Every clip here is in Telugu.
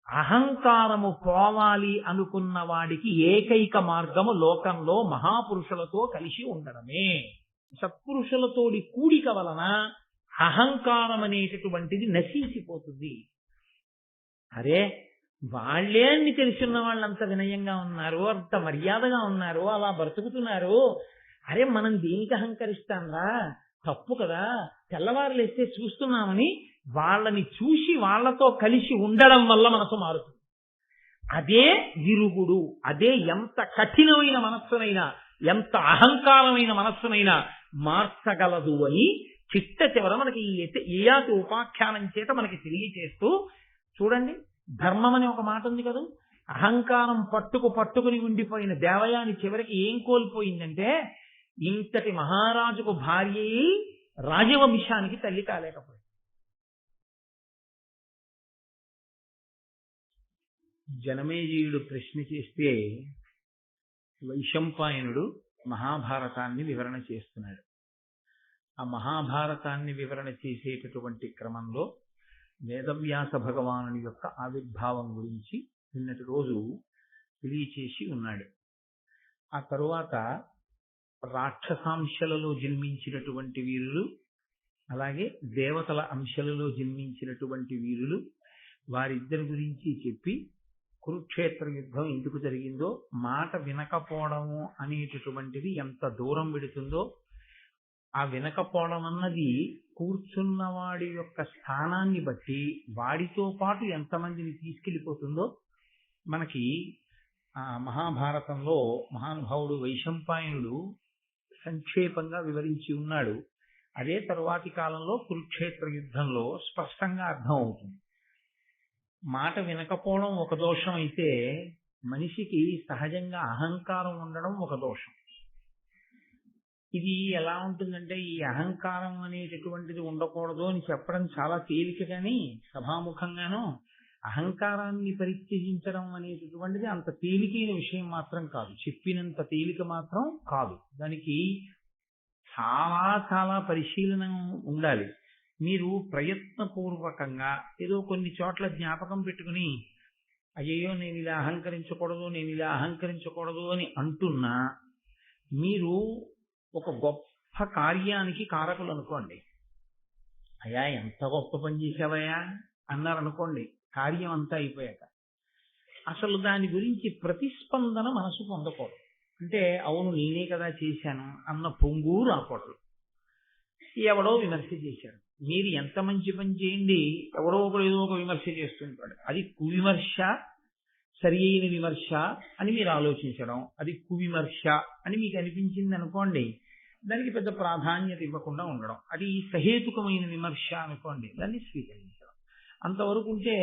అహంకారము పోవాలి అనుకున్న వాడికి ఏకైక మార్గము లోకంలో మహాపురుషులతో కలిసి ఉండడమే. సత్పురుషులతోడి కూడిక వలన అహంకారం అనేటటువంటిది నశించిపోతుంది. అరే వాళ్ళే అన్ని తెలుసున్న వాళ్ళు అంత వినయంగా ఉన్నారు, అంత మర్యాదగా ఉన్నారు, అలా బ్రతుకుతున్నారు, అరే మనం దేనికి అహంకరిస్తాంరా, తప్పు కదా, తెల్లవారు లేస్తే చూస్తున్నామని వాళ్ళని చూసి వాళ్ళతో కలిసి ఉండడం వల్ల మనసు మారుతుంది. అదే విరుగుడు. అదే ఎంత కఠినమైన మనస్సునైనా, ఎంత అహంకారమైన మనస్సునైనా మార్చగలదు అని చిట్ట చివర మనకి ఈ ఏయాతి ఉపాఖ్యానం చేత మనకి తెలియచేస్తూ, చూడండి ధర్మం అని ఒక మాట ఉంది కదా, అహంకారం పట్టుకుని ఉండిపోయిన దేవయాని చివరికి ఏం కోల్పోయిందంటే, ఇంతటి మహారాజుకు భార్య రాజవంశానికి తల్లి కాలేకపోయింది. జనమేజయుడు ప్రశ్న చేస్తే వైశంపాయనుడు మహాభారతాన్ని వివరణ చేస్తున్నాడు. ఆ మహాభారతాన్ని వివరణ చేసేటటువంటి క్రమంలో వేదవ్యాస భగవానుని యొక్క ఆవిర్భావం గురించి నిన్నటి రోజు తెలియచేసి ఉన్నాడు. ఆ తరువాత రాక్షసాంశలలో జన్మించినటువంటి వీరులు, అలాగే దేవతల అంశలలో జన్మించినటువంటి వీరులు, వారిద్దరి గురించి చెప్పి కురుక్షేత్ర యుద్ధం ఎందుకు జరిగిందో, మాట వినకపోవడము అనేటటువంటిది ఎంత దూరం పెడుతుందో, ఆ వినకపోవడం అన్నది కూర్చున్నవాడి యొక్క స్థానాన్ని బట్టి వాడితో పాటు ఎంతమందిని తీసుకెళ్ళిపోతుందో మనకి ఆ మహాభారతంలో మహానుభావుడు వైశంపాయనుడు సంక్షేపంగా వివరించి ఉన్నాడు. అదే తరువాతి కాలంలో కురుక్షేత్ర యుద్ధంలో స్పష్టంగా అర్థం అవుతుంది. మాట వినకపోవడం ఒక దోషం అయితే, మనిషికి సహజంగా అహంకారం ఉండడం ఒక దోషం. ఇది ఎలా ఉంటుందంటే, ఈ అహంకారం అనేటటువంటిది ఉండకూడదు అని చెప్పడం చాలా తేలిక, కానీ సభాముఖంగానూ అహంకారాన్ని పరిత్యజించడం అనేటటువంటిది అంత తేలికైన విషయం మాత్రం కాదు, చెప్పినంత తేలిక మాత్రం కాదు. దానికి చాలా చాలా పరిశీలన ఉండాలి. మీరు ప్రయత్నపూర్వకంగా ఏదో కొన్ని చోట్ల జ్ఞాపకం పెట్టుకుని అయ్యో నేను ఇలా అహంకరించకూడదు అని అంటున్నా, మీరు ఒక గొప్ప కార్యానికి కారకులు అనుకోండి. అయ్యా ఎంత గొప్ప పని చేసావయ్యా అన్నారనుకోండి, కార్యం అంతా అయిపోయాక అసలు దాని గురించి ప్రతిస్పందన మనసు పొందకూడదు. అంటే అవును నేనే కదా చేశాను అన్న పొంగు రాకూడదు. ఎవడో విమర్శ చేశాడు, మీరు ఎంత మంచి పని చేయండి, ఎవడో ఒకడు ఏదో ఒక విమర్శ చేస్తుంటాడు. అది కువిమర్శ, సరి అయిన విమర్శ అని మీరు ఆలోచించడం, అది కువిమర్శ అని మీకు అనిపించింది అనుకోండి, దానికి పెద్ద ప్రాధాన్యత ఇవ్వకుండా ఉండడం. అది సహేతుకమైన విమర్శ అనుకోండి, దాన్ని స్వీకరించడం. అంతవరకు ఉంటే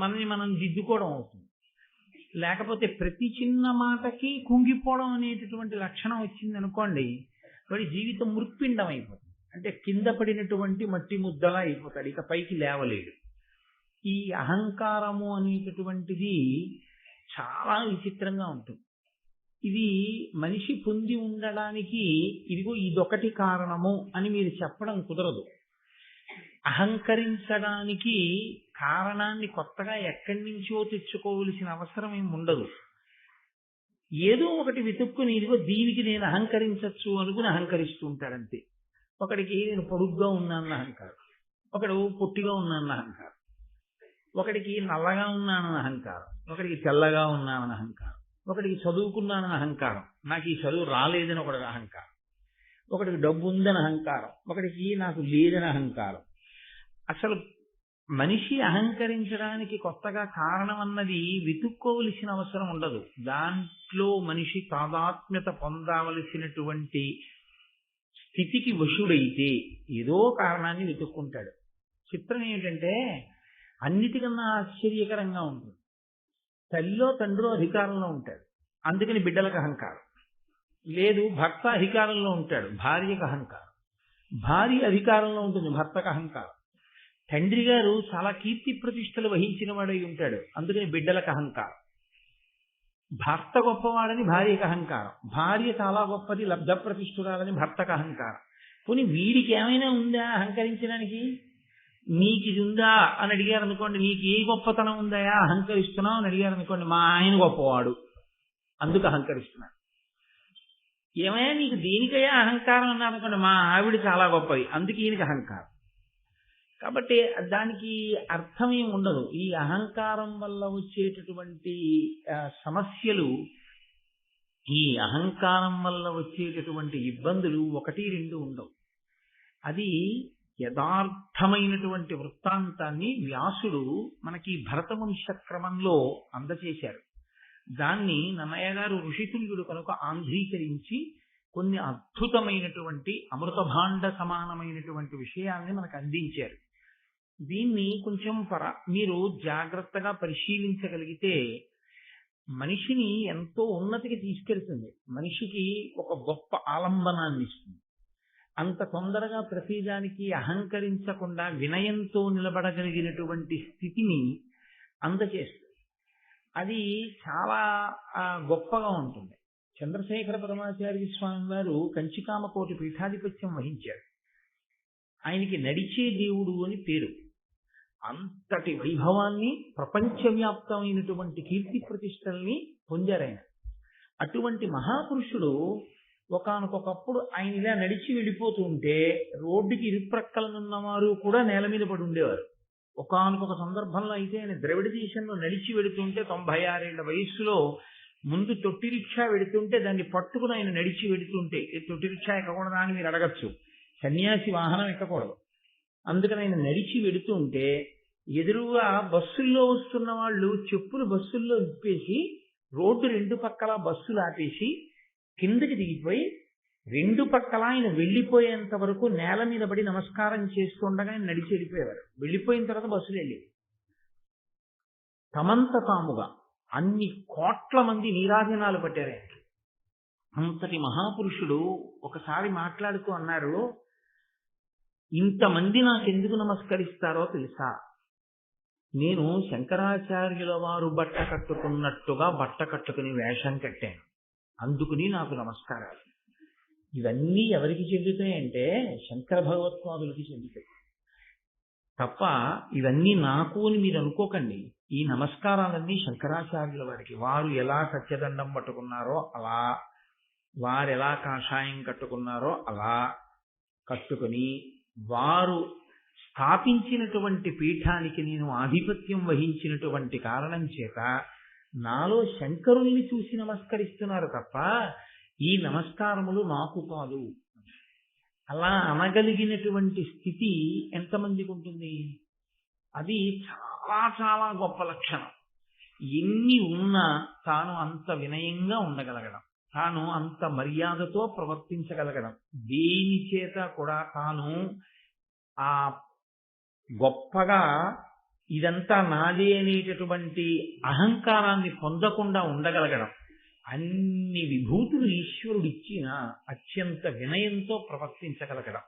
మనని మనం దిద్దుకోవడం అవుతుంది. లేకపోతే ప్రతి చిన్న మాటకి కుంగిపోవడం అనేటటువంటి లక్షణం వచ్చింది అనుకోండి, వాడి జీవితం మృత్పిండం అయిపోతుంది. అంటే కింద పడినటువంటి మట్టి ముద్దలా అయిపోతాడు, ఇక పైకి లేవలేడు. ఈ అహంకారము అనేటటువంటిది చాలా విచిత్రంగా ఉంటుంది. ఇది మనిషి పొంది ఉండడానికి ఇదిగో ఇదొకటి కారణము అని మీరు చెప్పడం కుదరదు. అహంకరించడానికి కారణాన్ని కొత్తగా ఎక్కడి నుంచో తెచ్చుకోవలసిన అవసరం ఏమి ఉండదు. ఏదో ఒకటి వెతుక్కుని ఇదిగో దీనికి నేను అహంకరించచ్చు అనుకుని అహంకరిస్తూ ఉంటాడంతే. ఒకడికి నేను పొడుగ్గా ఉన్నానన్న అహంకారం, ఒకడు పొట్టిగా ఉన్నానన్న అహంకారం, ఒకడికి నల్లగా ఉన్నానన్న అహంకారం, ఒకడికి తెల్లగా ఉన్నానన్న అహంకారం, ఒకడికి చదువుకున్నానన్న అహంకారం, నాకు ఈ చదువు రాలేదని ఒకటి అహంకారం, ఒకడికి డబ్బు ఉందని అహంకారం, ఒకడికి నాకు లేదని అహంకారం. అసలు మనిషి అహంకరించడానికి కొత్తగా కారణం అన్నది వెతుక్కోవలసిన అవసరం ఉండదు. దాంట్లో మనిషి తాదాత్మ్యత పొందవలసినటువంటి స్థితికి వశుడైతే ఏదో కారణాన్ని వెతుక్కుంటాడు. చిత్రం ఏమిటంటే, అన్నిటికన్నా ఆశ్చర్యకరంగా ఉంటుంది. తల్లిలో తండ్రిలో అధికారంలో ఉంటాడు, అందుకని బిడ్డలకు అహంకారం లేదు. భర్త అధికారంలో ఉంటాడు, భార్యకు అహంకారం. భార్య అధికారంలో ఉంటుంది, భర్తకు అహంకారం. తండ్రి గారు చాలా కీర్తి ప్రతిష్టలు వహించిన వాడై ఉంటాడు, అందుకని బిడ్డలకు అహంకారం. భర్త గొప్పవాడని భార్యకు అహంకారం, భార్య చాలా గొప్పది లబ్ధ ప్రతిష్ఠురాలని భర్తకు అహంకారం. పోనీ వీడికి ఏమైనా ఉందా అహంకరించడానికి? నీకు ఇది ఉందా అని అడిగారు అనుకోండి, నీకు ఏ గొప్పతనం ఉందయా అహంకరిస్తున్నావు అని అడిగారు అనుకోండి, మా ఆయన గొప్పవాడు అందుకు అహంకరిస్తున్నాడు. ఏమయ్యా నీకు దేనికయ్యా అహంకారం అన్నారు అనుకోండి, మా ఆవిడ చాలా గొప్పది అందుకు ఈయనకి అహంకారం. కాబట్టి దానికి అర్థం ఏమి ఉండదు. ఈ అహంకారం వల్ల వచ్చేటటువంటి సమస్యలు, ఈ అహంకారం వల్ల వచ్చేటటువంటి ఇబ్బందులు ఒకటి రెండు ఉండవు. అది యథార్థమైనటువంటి వృత్తాంతాన్ని వ్యాసుడు మనకి భరతవంశ క్రమంలో అందచేశారు. దాన్ని నన్నయ్య గారు ఋషితుల్యుడు కనుక ఆంధ్రీకరించి కొన్ని అద్భుతమైనటువంటి అమృతభాండ సమానమైనటువంటి విషయాల్ని మనకు అందించారు. దీన్ని కొంచెం మీరు జాగ్రత్తగా పరిశీలించగలిగితే మనిషిని ఎంతో ఉన్నతికి తీసుకెళ్తుంది, మనిషికి ఒక గొప్ప ఆలంబనాన్ని ఇస్తుంది. అంత తొందరగా ప్రతిదానికి అహంకరించకుండా వినయంతో నిలబడగలిగినటువంటి స్థితిని అందచేస్తుంది. అది చాలా గొప్పగా ఉంటుంది. చంద్రశేఖర పరమాచార్య స్వామి వారు కంచికామకోటి పీఠాధిపత్యం వహించారు. ఆయనకి నడిచే దేవుడు అని పేరు. అంతటి వైభవాన్ని, ప్రపంచవ్యాప్తమైనటువంటి కీర్తి ప్రతిష్టల్ని పొందారాయన. అటువంటి మహాపురుషుడు ఒకానొకప్పుడు ఆయన ఇలా నడిచి వెళ్ళిపోతూ ఉంటే రోడ్డుకి ఇరుప్రక్కలనున్నవారు కూడా నేల మీద పడి ఉండేవారు. ఒకానొక సందర్భంలో అయితే ఆయన ద్రవిడ దేశంలో నడిచి వెడుతుంటే 96 ఏళ్ల వయస్సులో ముందు తొట్టి రిక్షా వెడుతుంటే దాన్ని పట్టుకుని ఆయన నడిచి వెడుతుంటే, తొట్టి రిక్షా ఎక్కకూడదా అని మీరు అడగచ్చు, సన్యాసి వాహనం ఎక్కకూడదు. అందుకని ఆయన నడిచి వెడుతుంటే ఎదురుగా బస్సుల్లో వస్తున్న వాళ్ళు చెప్పులు బస్సుల్లో విప్పేసి రోడ్డు రెండు పక్కల బస్సులు ఆపేసి కిందకి దిగిపోయి రెండు పక్కల ఆయన వెళ్ళిపోయేంత వరకు నేల మీద పడి నమస్కారం చేస్తుండగా ఆయన నడిచి వెళ్ళిపోయేవారు. వెళ్ళిపోయిన తర్వాత బస్సులు వెళ్ళి తమంత తాముగా అన్ని కోట్ల మంది నీరాజనాలు పట్టారు ఆయనకి. అంతటి మహాపురుషుడు ఒకసారి మాట్లాడుతూ అన్నారు, ఇంతమంది నాకెందుకు నమస్కరిస్తారో తెలుసా, నేను శంకరాచార్యుల వారు బట్ట కట్టుకున్నట్టుగా బట్ట కట్టుకుని వేషం కట్టాను, అందుకుని నాకు నమస్కారాలు. ఇవన్నీ ఎవరికి చెందుతాయంటే శంకర భగవత్పాదులకి చెందుతాయి తప్ప ఇవన్నీ నాకు అని మీరు అనుకోకండి. ఈ నమస్కారాలన్నీ శంకరాచార్యుల వారికి. వారు ఎలా సత్యదండం పట్టుకున్నారో అలా, వారు ఎలా కాషాయం కట్టుకున్నారో అలా కట్టుకుని, వారు స్థాపించినటువంటి పీఠానికి నేను ఆధిపత్యం వహించినటువంటి కారణం చేత నాలో శంకరుల్ని చూసి నమస్కరిస్తున్నారు తప్ప ఈ నమస్కారములు నాకు కాదు. అలా అనగలిగినటువంటి స్థితి ఎంతమందికి ఉంటుంది? అది చాలా చాలా గొప్ప లక్షణం. ఎన్ని ఉన్నా తాను అంత వినయంగా ఉండగలగడం, తాను అంత మర్యాదతో ప్రవర్తించగలగడం, దేని చేత కూడా తాను ఆ గొప్పగా ఇదంతా నాదే అనేటటువంటి అహంకారాన్ని పొందకుండా ఉండగలగడం, అన్ని విభూతులు ఈశ్వరుడు ఇచ్చిన అత్యంత వినయంతో ప్రవర్తించగలగడం,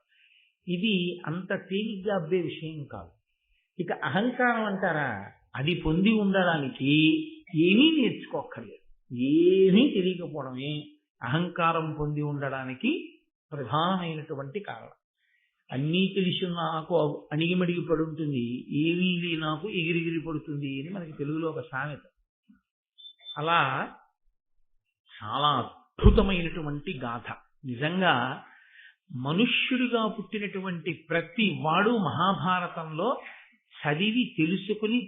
ఇది అంత తేలిగ్గా అబ్బే విషయం కాదు. ఇక అహంకారం అంటారా, అది పొంది ఉండడానికి ఏమీ నేర్చుకోక్కర్లేదు, ఏమీ తెలియకపోవడమే అహంకారం పొంది ఉండడానికి ప్రధానమైనటువంటి కారణం. అన్నీ తెలిసి నాకు అణిగిమడిగి పడుంటుంది, ఏమీ నాకు ఎగిరిగిరి పడుతుంది అని మనకి తెలుగులో ఒక సామెత. అలా చాలా అద్భుతమైనటువంటి గాథ. నిజంగా మనుష్యుడిగా పుట్టినటువంటి ప్రతి వాడు మహాభారతంలో చదివి తెలుసుకుని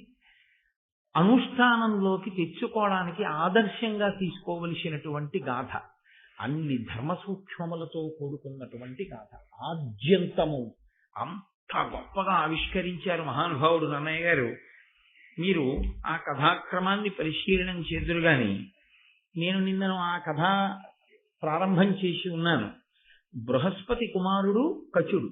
అనుష్ఠానంలోకి తెచ్చుకోవడానికి ఆదర్శంగా తీసుకోవలసినటువంటి గాథ. అన్ని ధర్మ సూక్ష్మములతో కూడుకున్నటువంటి గాథ. ఆద్యంతము అంత గొప్పగా ఆవిష్కరించారు మహానుభావుడు నన్నయ్య గారు. మీరు ఆ కథాక్రమాన్ని పరిశీలనం చేదురు గాని, నేను నిన్నను ఆ కథ ప్రారంభం చేసి ఉన్నాను. బృహస్పతి కుమారుడు కచుడు,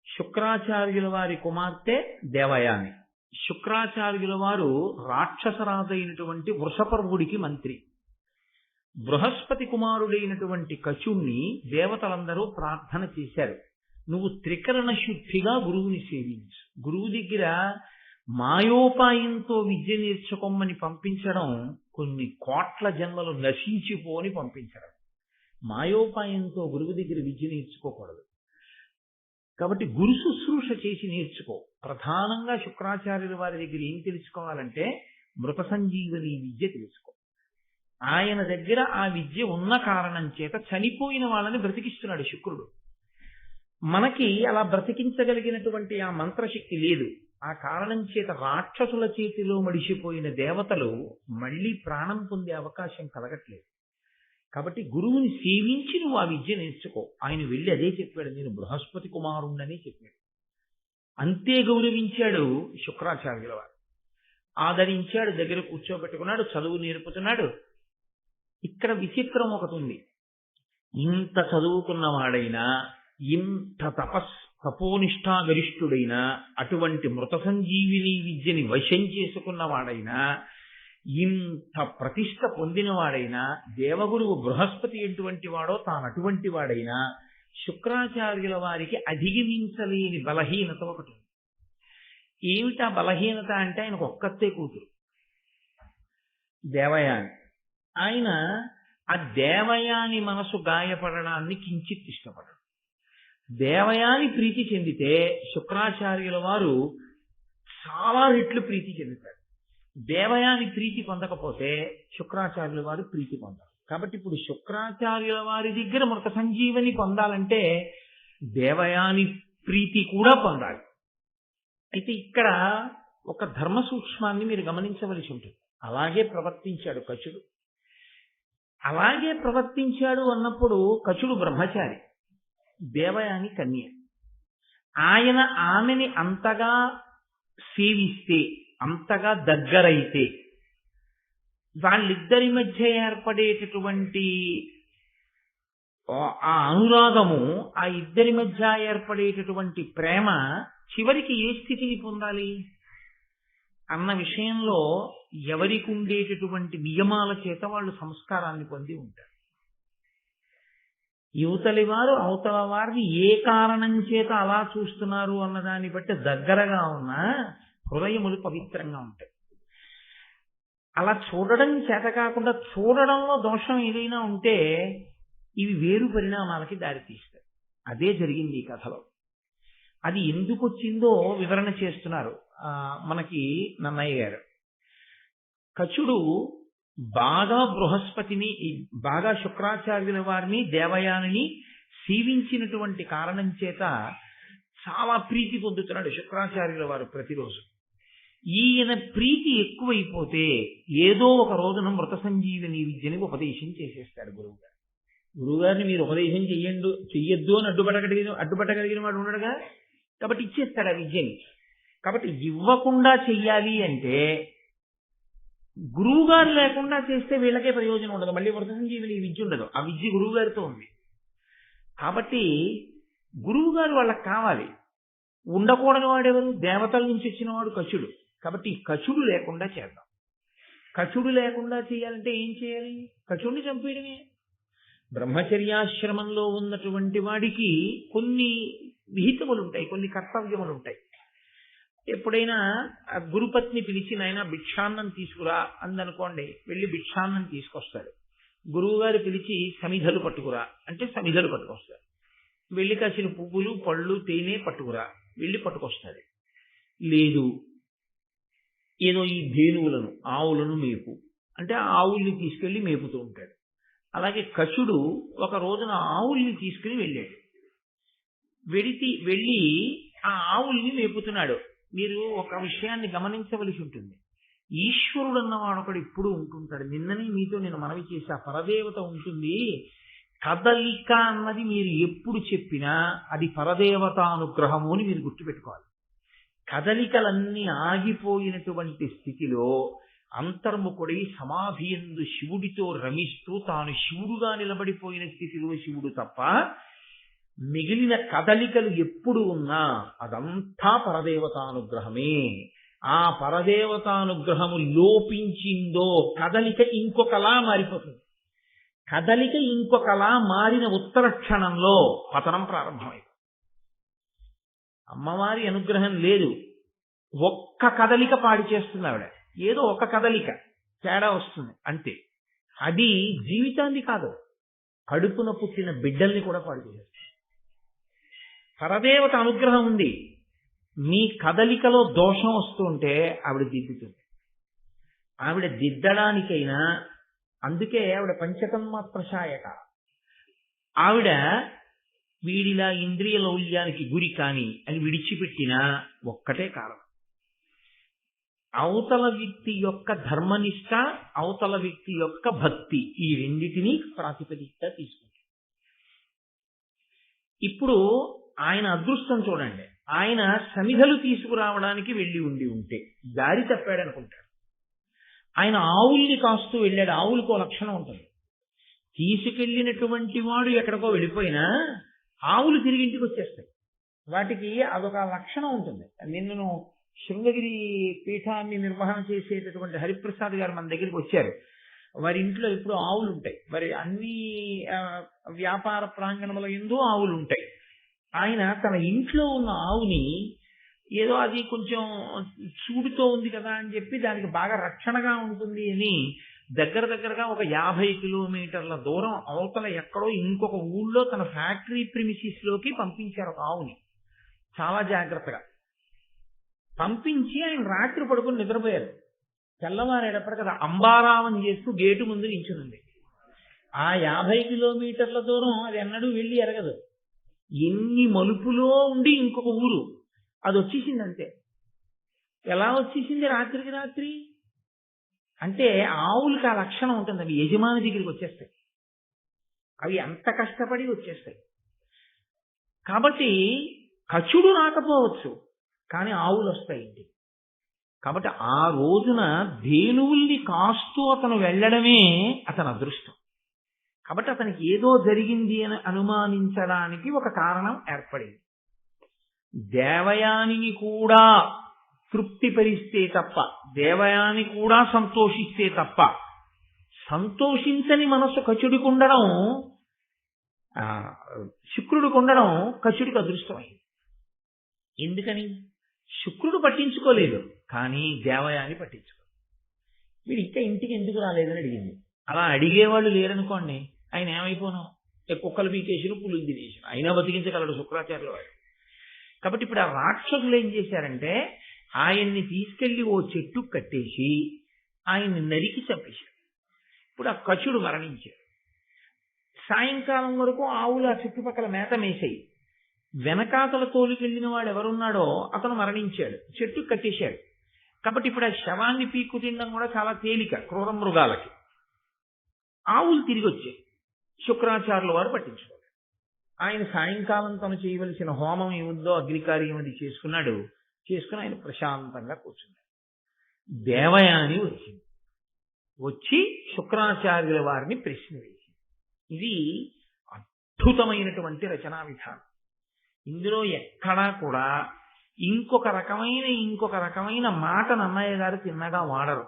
శుక్రాచార్యుల వారి కుమార్తె దేవయాని. శుక్రాచార్యుల వారు రాక్షసరాజైనటువంటి వృషపర్వుడికి మంత్రి. బృహస్పతి కుమారుడైనటువంటి కచుణ్ణి దేవతలందరూ ప్రార్థన చేశారు, నువ్వు త్రికరణ శుద్ధిగా గురువుని సేవించు. గురువు దగ్గర మాయోపాయంతో విద్య నేర్చుకోమని పంపించడం కొన్ని కోట్ల జన్మలు నశించిపోని పంపించడం. మాయోపాయంతో గురువు దగ్గర విద్య నేర్చుకోకూడదు. కాబట్టి గురు శుశ్రూష చేసి నేర్చుకో. ప్రధానంగా శుక్రాచార్యుల వారి దగ్గర ఏం తెలుసుకోవాలంటే మృత సంజీవని విద్య తెలుసుకో. ఆయన దగ్గర ఆ విద్య ఉన్న కారణం చేత చనిపోయిన వాళ్ళని బ్రతికిస్తున్నాడు శుక్రుడు. మనకి అలా బ్రతికించగలిగినటువంటి ఆ మంత్రశక్తి లేదు. ఆ కారణం చేత రాక్షసుల చేతిలో మడిసిపోయిన దేవతలు మళ్ళీ ప్రాణం పొందే అవకాశం కలగట్లేదు. కాబట్టి గురువుని సేవించి నువ్వు ఆ విద్య నేర్చుకో. ఆయన వెళ్ళి అదే చెప్పాడు, నేను బృహస్పతి కుమారుణ్ణని చెప్పాడు. అంతే గౌరవించాడు శుక్రాచార్యుల వారు. ఆదరించాడు, దగ్గర కూర్చోబెట్టుకున్నాడు, చదువు నేర్పుతున్నాడు. ఇక్కడ విచిత్రం ఒకటి ఉంది. ఇంత చదువుకున్నవాడైనా, ఇంత తపోనిష్టా గరిష్ఠుడైనా, అటువంటి మృత సంజీవిని విద్యని వశం చేసుకున్నవాడైనా, ఇంత ప్రతిష్ట పొందినవాడైనా, దేవగురువు బృహస్పతి ఎటువంటి వాడో తాను అటువంటి వాడైనా, శుక్రాచార్యుల వారికి అధిగమించలేని బలహీనత ఒకటి ఉంది. ఏమిటా బలహీనత అంటే ఆయనకు ఒక్కతే కూతురు దేవయాని. ఆయన ఆ దేవయాని మనసు గాయపడడాన్ని కించిత్ ఇష్టపడడు. దేవయాని ప్రీతి చెందితే శుక్రాచార్యుల వారు చాలా రెట్లు ప్రీతి చెందుతారు. దేవయాని ప్రీతి పొందకపోతే శుక్రాచార్యుల వారు ప్రీతి పొందారు. కాబట్టి ఇప్పుడు శుక్రాచార్యుల వారి దగ్గర మృత సంజీవని పొందాలంటే దేవయాని ప్రీతి కూడా పొందాలి. అయితే ఇక్కడ ఒక ధర్మ సూక్ష్మాన్ని మీరు గమనించవలసి ఉంటుంది. అలాగే ప్రవర్తించాడు కచుడు. అలాగే ప్రవర్తించాడు అన్నప్పుడు కచుడు బ్రహ్మచారి, దేవయాని కన్య. ఆయన ఆమెని అంతగా సేవిస్తే, అంతగా దగ్గరైతే, వాళ్ళిద్దరి మధ్య ఏర్పడేటటువంటి ఆ అనురాగము, ఆ ఇద్దరి మధ్య ఏర్పడేటటువంటి ప్రేమ చివరికి ఏ స్థితిని పొందాలి అన్న విషయంలో ఎవరికి ఉండేటటువంటి నియమాల చేత వాళ్ళు సంస్కారాన్ని పొంది ఉంటారు. యువతలి వారు అవతల వారిని ఏ కారణం చేత అలా చూస్తున్నారు అన్నదాన్ని బట్టి దగ్గరగా ఉన్న హృదయములు పవిత్రంగా ఉంటాయి. అలా చూడడం చేత కాకుండా చూడడంలో దోషం ఏదైనా ఉంటే ఇవి వేరు పరిణామాలకి దారితీస్తాయి. అదే జరిగింది ఈ కథలో. అది ఎందుకు వచ్చిందో వివరణ చేస్తున్నారు మనకి నన్నయ్య గారు. కచుడు బాగా బృహస్పతిని, బాగా శుక్రాచార్యుల వారిని, దేవయానిని సేవించినటువంటి కారణం చేత చాలా ప్రీతి పొందుతున్నాడు శుక్రాచార్యుల వారు ప్రతిరోజు. ఈయన ప్రీతి ఎక్కువైపోతే ఏదో ఒక రోజున మృత సంజీవని విద్యని ఉపదేశం చేసేస్తాడు గురువుగారు. గురువుగారిని మీరు ఉపదేశం చెయ్యొద్దు అని అడ్డుపట్టగలిగిన వాడు ఉండడుగా. కాబట్టి ఇచ్చేస్తాడు ఆ విద్యని. కాబట్టి ఇవ్వకుండా చెయ్యాలి అంటే గురువు గారు లేకుండా చేస్తే వీళ్ళకే ప్రయోజనం ఉండదు. మళ్ళీ మృత సంజీవిని విద్య ఉండదు. ఆ విద్య గురువు గారితో ఉంది. కాబట్టి గురువు గారు వాళ్ళకి కావాలి. ఉండకూడని వాడెవరు? దేవతల నుంచి వచ్చిన వాడు కచుడు. కాబట్టి కచుడు లేకుండా చేద్దాం. కచుడు లేకుండా చేయాలంటే ఏం చేయాలి? కచుడిని చంపేయడమే. బ్రహ్మచర్యాశ్రమంలో ఉన్నటువంటి వాడికి కొన్ని విహితములు ఉంటాయి, కొన్ని కర్తవ్యములు ఉంటాయి. ఎప్పుడైనా గురుపత్ని పిలిచి నాయన భిక్షాన్నం తీసుకురా అందనుకోండి, వెళ్ళి భిక్షాన్నం తీసుకొస్తాడు. గురువు గారు పిలిచి సమిధలు పట్టుకురా అంటే సమిధలు పట్టుకొస్తాడు. వెళ్ళి కాసిన పువ్వులు, పళ్ళు, తేనె పట్టుకురా, వెళ్ళి పట్టుకొస్తాడు. లేదు ఏదో ఈ ధేనువులను, ఆవులను మేపు అంటే ఆవుల్ని తీసుకెళ్లి మేపుతూ ఉంటాడు. అలాగే కచుడు ఒక రోజున ఆవుల్ని తీసుకుని వెళ్ళాడు. వెళ్ళి ఆ ఆవుల్ని మేపుతున్నాడు. మీరు ఒక విషయాన్ని గమనించవలసి ఉంటుంది. ఈశ్వరుడు అన్నవాడు ఒకడు ఎప్పుడు ఉంటుంటాడు. నిన్ననే మీతో నేను మనవి చేసి ఆ పరదేవత ఉంటుంది. కదలిక అన్నది మీరు ఎప్పుడు చెప్పినా అది పరదేవతానుగ్రహము అని మీరు గుర్తుపెట్టుకోవాలి. కదలికలన్నీ ఆగిపోయినటువంటి స్థితిలో అంతర్ముఖుడై సమాధి యందు శివుడితో రమిస్తూ తాను శివుడుగా నిలబడిపోయిన స్థితిలో శివుడు తప్ప మిగిలిన కదలికలు ఎప్పుడు ఉన్నా అదంతా పరదేవతానుగ్రహమే. ఆ పరదేవతానుగ్రహము లోపించిందో కదలిక ఇంకొకలా మారిపోతుంది. కదలిక ఇంకొకలా మారిన ఉత్తర క్షణంలో పతనం ప్రారంభమైంది. అమ్మవారి అనుగ్రహం లేదు, ఒక్క కదలిక పాడు చేస్తుంది ఆవిడ. ఏదో ఒక కదలిక తేడా వస్తుంది అంతే. అది జీవితాన్ని కాదు, కడుపున పుట్టిన బిడ్డల్ని కూడా పాడు చేస్తుంది. పరదేవత అనుగ్రహం ఉంది. మీ కదలికలో దోషం వస్తుంటే ఆవిడ దిద్దుతుంది. ఆవిడ దిద్దడానికైనా, అందుకే ఆవిడ పంచతన్మాత్రశాయక. ఆవిడ వీడిలా ఇంద్రియ లౌల్యానికి గురి కాని అని విడిచిపెట్టినా ఒక్కటే కారణం, అవతల వ్యక్తి యొక్క ధర్మనిష్ట, అవతల వ్యక్తి యొక్క భక్తి, ఈ రెండిటినీ ప్రాతిపదికగా తీసుకుంటాం. ఇప్పుడు ఆయన అదృష్టం చూడండి. ఆయన సమిధలు తీసుకురావడానికి వెళ్ళి ఉంటే దారి తప్పాడనుకుంటాడు. ఆయన ఆవుల్ని కాస్తూ వెళ్ళాడు. ఆవులకు లక్షణం ఉంటుంది. తీసుకెళ్ళినటువంటి వాడు ఎక్కడికో వెళ్ళిపోయినా ఆవులు తిరిగి ఇంటికి వచ్చేస్తాయి. వాటికి అదొక లక్షణం ఉంటుంది. నిన్నను శృంగగిరి పీఠాన్ని నిర్వహణ చేసేటటువంటి హరిప్రసాద్ గారు మన దగ్గరికి వచ్చారు. వారి ఇంట్లో ఇప్పుడు ఆవులు ఉంటాయి. వారి అన్ని వ్యాపార ప్రాంగణముల యందు ఆవులు ఉంటాయి. ఆయన తన ఇంట్లో ఉన్న ఆవుని ఏదో అది కొంచెం చూడుతో ఉంది కదా అని చెప్పి దానికి బాగా రక్షణగా ఉంటుంది అని దగ్గరగా ఒక 50 కిలోమీటర్ల దూరం అవతల ఎక్కడో ఇంకొక ఊళ్ళో తన ఫ్యాక్టరీ ప్రిమిసిస్ లోకి పంపించారు ఒక ఆవుని. చాలా జాగ్రత్తగా పంపించి ఆయన రాత్రి పడుకుని నిద్రపోయారు. తెల్లవారేటప్పటికి అది అంబారావం చేస్తూ గేటు ముందు నించునుంది. ఆ 50 కిలోమీటర్ల దూరం అది ఎన్నడూ వెళ్ళి ఎరగదు. ఎన్ని మలుపులో ఉండి ఇంకొక ఊరు అది వచ్చేసింది అంతే. ఎలా వచ్చేసింది రాత్రికి రాత్రి అంటే ఆవులకి ఆ లక్షణం ఉంటుంది. అవి యజమాని దగ్గరికి వచ్చేస్తాయి. అవి అంత కష్టపడి వచ్చేస్తాయి. కాబట్టి కచుడు రాకపోవచ్చు, కానీ ఆవులు వస్తాయి ఇంటికి. కాబట్టి ఆ రోజున ధేనువుల్ని కాస్తూ అతను వెళ్ళడమే అతని అదృష్టం. కాబట్టి అతనికి ఏదో జరిగింది అని అనుమానించడానికి ఒక కారణం ఏర్పడింది. దేవయానిని కూడా తృప్తిపరిస్తే తప్ప, దేవయాని కూడా సంతోషిస్తే తప్ప, సంతోషించని మనసు కచుడికి ఉండడం, శుక్రుడికి ఉండడం కచుడికి అదృష్టమైంది. ఎందుకని? శుక్రుడు పట్టించుకోలేదు, కానీ దేవయాని పట్టించుకోలేదు. వీడు ఇంకా ఇంటికి ఎందుకు రాలేదని అడిగింది. అలా అడిగేవాళ్ళు లేరనుకోండి, ఆయన ఏమైపోను, కుక్కలు పీకేసిన పులులు తినేసిన అయినా బతికించగలడు శుక్రాచార్యుల వాడు. కాబట్టి ఇప్పుడు ఆ రాక్షసులు ఏం చేశారంటే ఆయన్ని తీసుకెళ్లి ఓ చెట్టు కట్టేసి ఆయన్ని నరికి చంపేశారు. ఇప్పుడు ఆ కచుడు మరణించాడు. సాయంకాలం వరకు ఆవులు ఆ చుట్టుపక్కల మేత మేసాయి. వెనకాతల తోలుకెళ్లిన వాడు ఎవరున్నాడో అతను మరణించాడు, చెట్టు కట్టేశాడు. కాబట్టి ఇప్పుడు ఆ శవాన్ని పీక్కు తినడం కూడా చాలా తేలిక క్రూర మృగాలకి. ఆవులు తిరిగి వచ్చాయి. శుక్రాచార్యుల వారు పట్టించుకోలేదు. ఆయన సాయంకాలం తను చేయవలసిన హోమం ఏముందో అగ్నికార్యం అది చేసుకున్నాడు. చేసుకుని ఆయన ప్రశాంతంగా కూర్చున్నాడు. దేవయాని వచ్చింది. వచ్చి శుక్రాచార్యుల వారిని ప్రశ్న వేసింది. ఇది అద్భుతమైనటువంటి రచనా విధానం. ఇందులో ఎక్కడా కూడా ఇంకొక రకమైన మాటను అన్నయ్య గారు తిన్నగా వాడరు.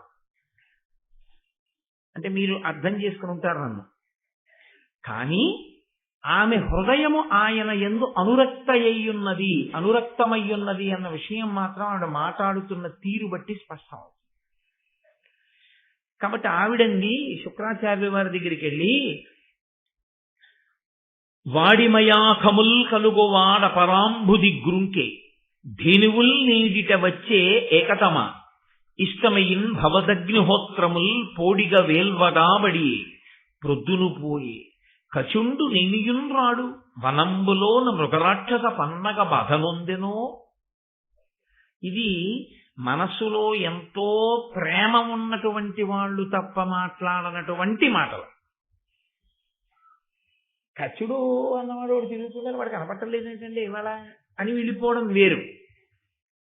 అంటే మీరు అర్థం చేసుకుని ఉంటారు నన్ను. కానీ ఆమె హృదయము ఆయన యందు అనురక్తమయ్యున్నది అన్న విషయం మాత్రం ఆవిడ మాట్లాడుతున్న తీరు బట్టి స్పష్టం. కాబట్టి ఆవిడండి శుక్రాచార్యుల వారి దగ్గరికి వెళ్ళి, వాడిమయాఖముల్ కలుగువాడ పరాంబుది గ్రుంకే ధేనువుల్ నేడిట వచ్చే ఏకతమ ఇష్టమయిన్ భవదగ్నిహోత్రముల్ పోడిగ వేల్వగాబడి ప్రొద్దును పోయి కచుండు నెనియున్ రాడు వనంబులోన మృగరాక్షస పన్నగ బాధనొందెనో. ఇది మనసులో ఎంతో ప్రేమ ఉన్నటువంటి వాళ్ళు తప్ప మాట్లాడనటువంటి మాటలు. కచుడు అన్నవాడు వాడు తిరుగుతుందని వాడు కనపట్టలేదు ఏంటంటే ఇవాళ అని వెళ్ళిపోవడం వేరు.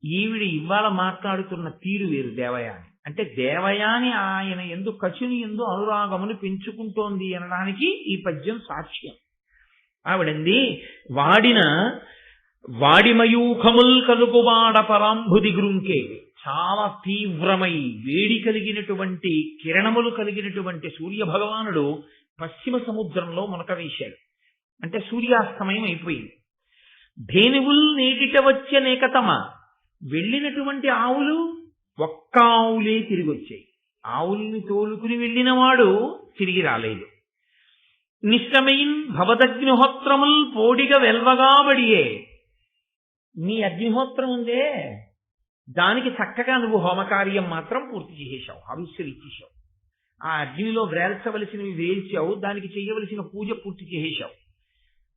ఈవిడ ఇవాళ మాట్లాడుతున్న తీరు వేరు. దేవయాని అంటే దేవయాని ఆయన ఎందు కచుని ఎందు అనురాగమును పెంచుకుంటోంది అనడానికి ఈ పద్యం సాక్ష్యం. ఆవిడంది, వాడిమయూఖముల్ కలుగువాడ పరాంబుది గ్రుంకే. చాలా తీవ్రమై వేడి కలిగినటువంటి కిరణములు కలిగినటువంటి సూర్య భగవానుడు పశ్చిమ సముద్రంలో మునక వేశాడు. అంటే సూర్యాస్తమయం అయిపోయింది. ధేనువుల్ నేటిట వచ్చే నేకతమ, వెళ్ళినటువంటి ఆవులు ఒక్క ఆవులే తిరిగి వచ్చాయి. ఆవుల్ని తోలుకుని వెళ్ళిన వాడు తిరిగి రాలేదు. నిష్టమయిన్ భవదగ్నిహోత్రముల్ పోడిగ వెల్వగాబడియే, నీ అగ్నిహోత్రం ఉందే దానికి చక్కగా నువ్వు హోమకార్యం మాత్రం పూర్తి చేసేశావు, హవిస్సులు ఇచ్చేసావు, ఆ అగ్నిలో వేల్చవలసినవి వేల్చావు, దానికి చేయవలసిన పూజ పూర్తి చేసేశావు.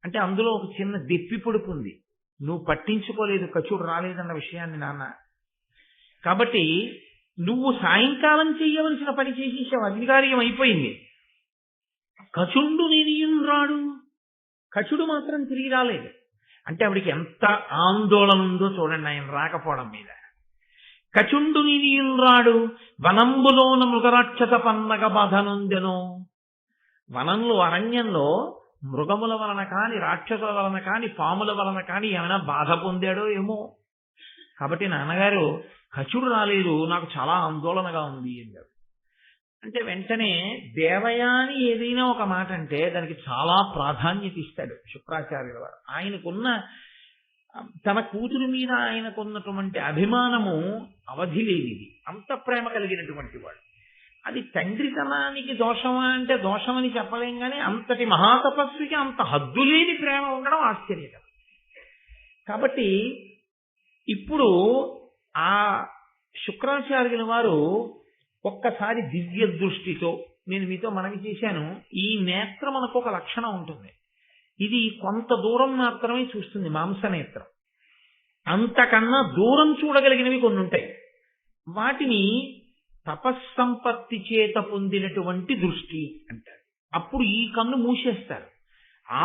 అంటే అందులో ఒక చిన్న దెప్పి పొడుపు ఉంది, నువ్వు పట్టించుకోలేదు, కచుడు రాలేదన్న విషయాన్ని నాన్న. కాబట్టి నువ్వు సాయంకాలం చేయవలసిన పని చేసేసావు, అగ్నికార్యం అయిపోయింది. కచుండు నినియున్ రాడు, కచుడు మాత్రం తిరిగి రాలేదు. అంటే ఆవిడికి ఎంత ఆందోళన ఉందో చూడండి ఆయన రాకపోవడం మీద. కచుండు నినియున్ రాడు వనంబులోన మృగరాక్షస పన్నగ బాధనుందెనో. వనంలో అరణ్యంలో మృగముల వలన కాని, రాక్షసుల వలన కాని, పాముల వలన కాని ఏమైనా బాధ పొందాడో ఏమో. కాబట్టి నాన్నగారు కచుడు రాలేదు, నాకు చాలా ఆందోళనగా ఉంది అన్నారు. అంటే వెంటనే దేవయాని ఏదైనా ఒక మాట అంటే దానికి చాలా ప్రాధాన్యత ఇస్తాడు శుక్రాచార్యుల వారు. ఆయనకున్న తన కూతురు మీద ఆయనకున్నటువంటి అభిమానము అవధి లేనిది, అంత ప్రేమ కలిగినటువంటి వాడు. అది తండ్రితనానికి దోషమా అంటే దోషమని చెప్పలేం, కానీ అంతటి మహాతపస్వికి అంత హద్దులేని ప్రేమ ఉండడం ఆశ్చర్యకరం. కాబట్టి ఇప్పుడు ఆ శుక్రాచార్యుల వారు ఒక్కసారి దివ్య దృష్టితో, నేను మీతో మనవి చేశాను, ఈ నేత్రం మనకు ఒక లక్షణం ఉంటుంది, ఇది కొంత దూరం మాత్రమే చూస్తుంది, మాంసనేత్రం. అంతకన్నా దూరం చూడగలిగినవి కొన్ని ఉంటాయి, వాటిని తపస్సంపత్తి చేత పొందినటువంటి దృష్టి అంటారు. అప్పుడు ఈ కన్ను మూసేస్తారు,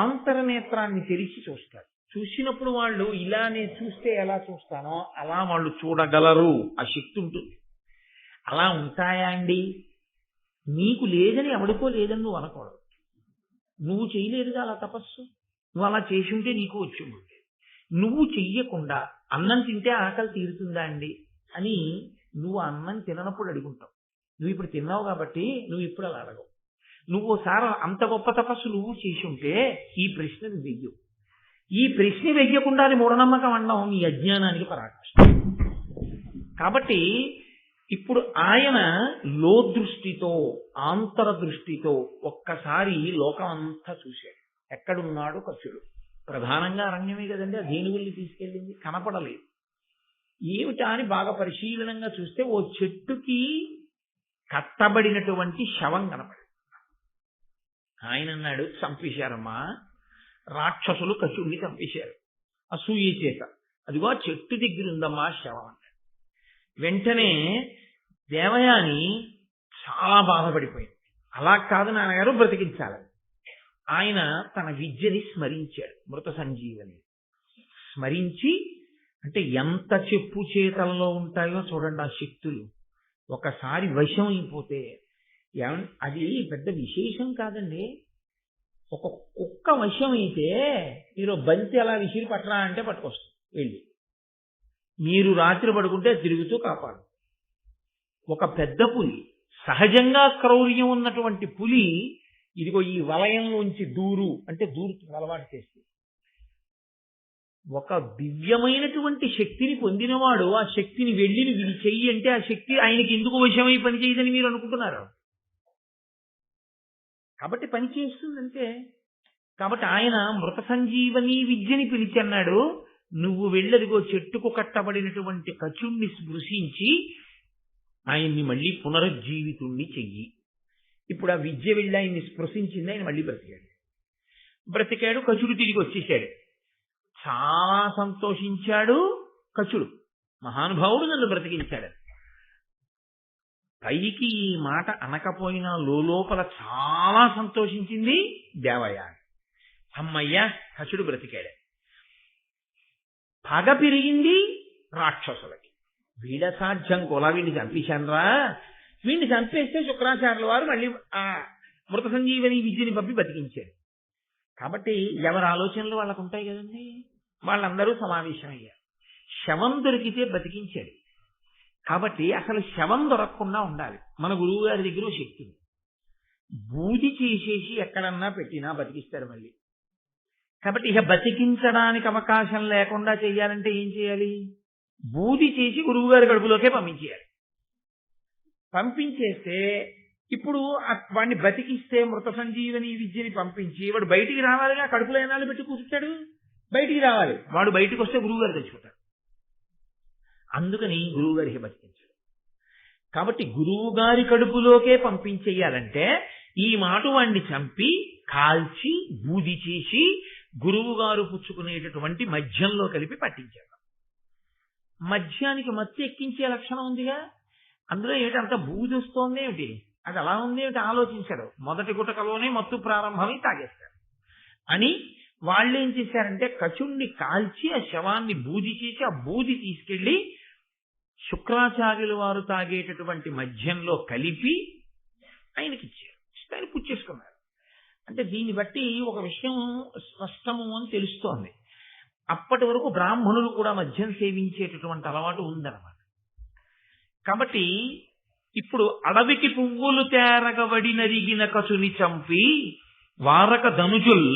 ఆంతరనేత్రాన్ని తెరిచి చూస్తారు. చూసినప్పుడు వాళ్ళు ఇలా నేను చూస్తే ఎలా చూస్తానో అలా వాళ్ళు చూడగలరు, ఆ శక్తి ఉంటుంది. అలా ఉంటాయా అండి? నీకు లేదని ఎవడికో లేదని నువ్వు అనకూడదు. నువ్వు చేయలేదుగా అలా తపస్సు, నువ్వు అలా చేసి ఉంటే నీకు వచ్చి ఉంటే. నువ్వు చెయ్యకుండా అన్నం తింటే ఆకలి తీరుతుందా అండి అని నువ్వు అన్నం తిననప్పుడు అడుగుంటావు. నువ్వు ఇప్పుడు తిన్నావు కాబట్టి నువ్వు ఇప్పుడు అలా అడగవు. నువ్వు ఓసారి అంత గొప్ప తపస్సు నువ్వు చేసి ఉంటే ఈ ప్రశ్నను వెయ్యవు. ఈ ప్రశ్న వెయ్యకుండా అది మూఢనమ్మకం అనడం నీ అజ్ఞానానికి పరాకాష్ఠ. కాబట్టి ఇప్పుడు ఆయన లోదృష్టితో, ఆంతరదృష్టితో ఒక్కసారి లోకం అంతా చూశాడు. ఎక్కడున్నాడు కచుడు? ప్రధానంగా అరణ్యమే కదండి, ఆ ధేనుగుల్ని తీసుకెళ్ళింది, కనపడలేదు. ఏమిటా అని బాగా పరిశీలనంగా చూస్తే ఓ చెట్టుకి కట్టబడినటువంటి శవం కనపడింది. ఆయన అన్నాడు, చంపేశారమ్మా, రాక్షసులు కచుడిని చంపేశారు అసూయ చేత. అదిగో ఆ చెట్టు దగ్గర ఉందమ్మా శవం అన్నాడు. వెంటనే దేవయాని చాలా బాధపడిపోయింది. అలా కాదు నాన్నగారు, బ్రతికించాలని. ఆయన తన విద్యని స్మరించాడు, మృత సంజీవని స్మరించి. అంటే ఎంత చెప్పు చేతల్లో ఉంటాయో చూడండి ఆ శక్తులు. ఒకసారి వశం అయిపోతే అది పెద్ద విశేషం కాదండి. ఒక కుక్క వశం అయితే మీరు బంతి అలా విసిరి పట్టరా అంటే పట్టుకొస్తుంది వెళ్ళి, మీరు రాత్రి పడుకుంటే తిరుగుతూ కాపాడు. ఒక పెద్ద పులి, సహజంగా క్రౌర్యం ఉన్నటువంటి పులి, ఇదిగో ఈ వలయంలోంచి దూరు అంటే దూరుతుంది అలవాటు చేసి. ఒక దివ్యమైనటువంటి శక్తిని పొందినవాడు ఆ శక్తిని వెళ్ళి ఇది చెయ్యి అంటే ఆ శక్తి ఆయనకి ఎందుకు వశమై పనిచేయదని మీరు అనుకుంటున్నారు. కాబట్టి పని చేస్తుందంటే. కాబట్టి ఆయన మృత సంజీవని విద్యని పిలిచి అన్నాడు, నువ్వు వెళ్ళదిగో చెట్టుకు కట్టబడినటువంటి కచుణ్ణి స్పృశించి ఆయన్ని మళ్ళీ పునరుజ్జీవితుణ్ణి చెయ్యి. ఇప్పుడు ఆ విద్య వెళ్ళి ఆయన్ని స్పృశించింది, ఆయన మళ్ళీ బ్రతికాడు. కచుడు తిరిగి వచ్చేసాడు. చాలా సంతోషించాడు కచుడు, మహానుభావుడు నన్ను బ్రతికించాడు. పైకి ఈ మాట అనకపోయినా లోపల చాలా సంతోషించింది దేవయాని. అమ్మయ్యా కచుడు బ్రతికాడు. పగ పెరిగింది రాక్షసులకి. వీళ్ళ సాధ్యం కొలా వీడిని చంపేశానరా, వీడిని చంపేస్తే శుక్రాచార్యుల వారు మళ్ళీ ఆ మృత సంజీవని విద్యని పంపి బతికించారు. కాబట్టి ఎవరి ఆలోచనలు వాళ్ళకు ఉంటాయి కదండి. వాళ్ళందరూ సమావేశమయ్యారు. శవం దొరికితే బతికించాడు. కాబట్టి అసలు శవం దొరకకుండా ఉండాలి. మన గురువు గారి దగ్గర శక్తి బూది చేసేసి ఎక్కడన్నా పెట్టినా బతికిస్తారు మళ్ళీ. కాబట్టి ఇక బతికించడానికి అవకాశం లేకుండా చేయాలంటే ఏం చేయాలి? బూది చేసి గురువు గారి కడుపులోకే పంపించేయాలి. పంపించేస్తే ఇప్పుడు వాడిని బతికిస్తే మృత సంజీవని విద్యని పంపించి వాడు బయటికి రావాలిగా. కడుపులో ఏనాలు పెట్టి కూర్చుంటాడు, బయటికి రావాలి. వాడు బయటకు వస్తే గురువుగారు తెచ్చుకుంటారు. అందుకని గురువుగారికి బతికించాడు. కాబట్టి గురువుగారి కడుపులోకే పంపించేయాలంటే ఈ మాట వాడిని చంపి కాల్చి బూది చేసి గురువుగారు పుచ్చుకునేటటువంటి మద్యంలో కలిపి పట్టించాడు. మద్యానికి మత్తు ఎక్కించే లక్షణం ఉందిగా, అందులో ఏమిటి అంత బూది వస్తోంది ఏమిటి, అది అలా ఉంది ఏమిటి ఆలోచించారు. మొదటి గుటకలోనే మత్తు ప్రారంభమై తాగేస్తారు అని వాళ్ళు ఏం చేశారంటే కచుణ్ణి కాల్చి ఆ శవాన్ని బూది చేసి ఆ బూది తీసుకెళ్లి శుక్రాచార్యుల వారు తాగేటటువంటి మద్యంలో కలిపి ఆయనకి ఇచ్చారు. ఆయన పుచ్చేసుకున్నారు. అంటే దీన్ని బట్టి ఒక విషయం స్పష్టము అని తెలుస్తోంది. అప్పటి వరకు బ్రాహ్మణులు కూడా మద్యం సేవించేటటువంటి అలవాటు ఉందన్నమాట. కాబట్టి ఇప్పుడు అడవికి పువ్వులు తేరగబడి నరిగిన కచుని చంపి వారక ధనుజుల్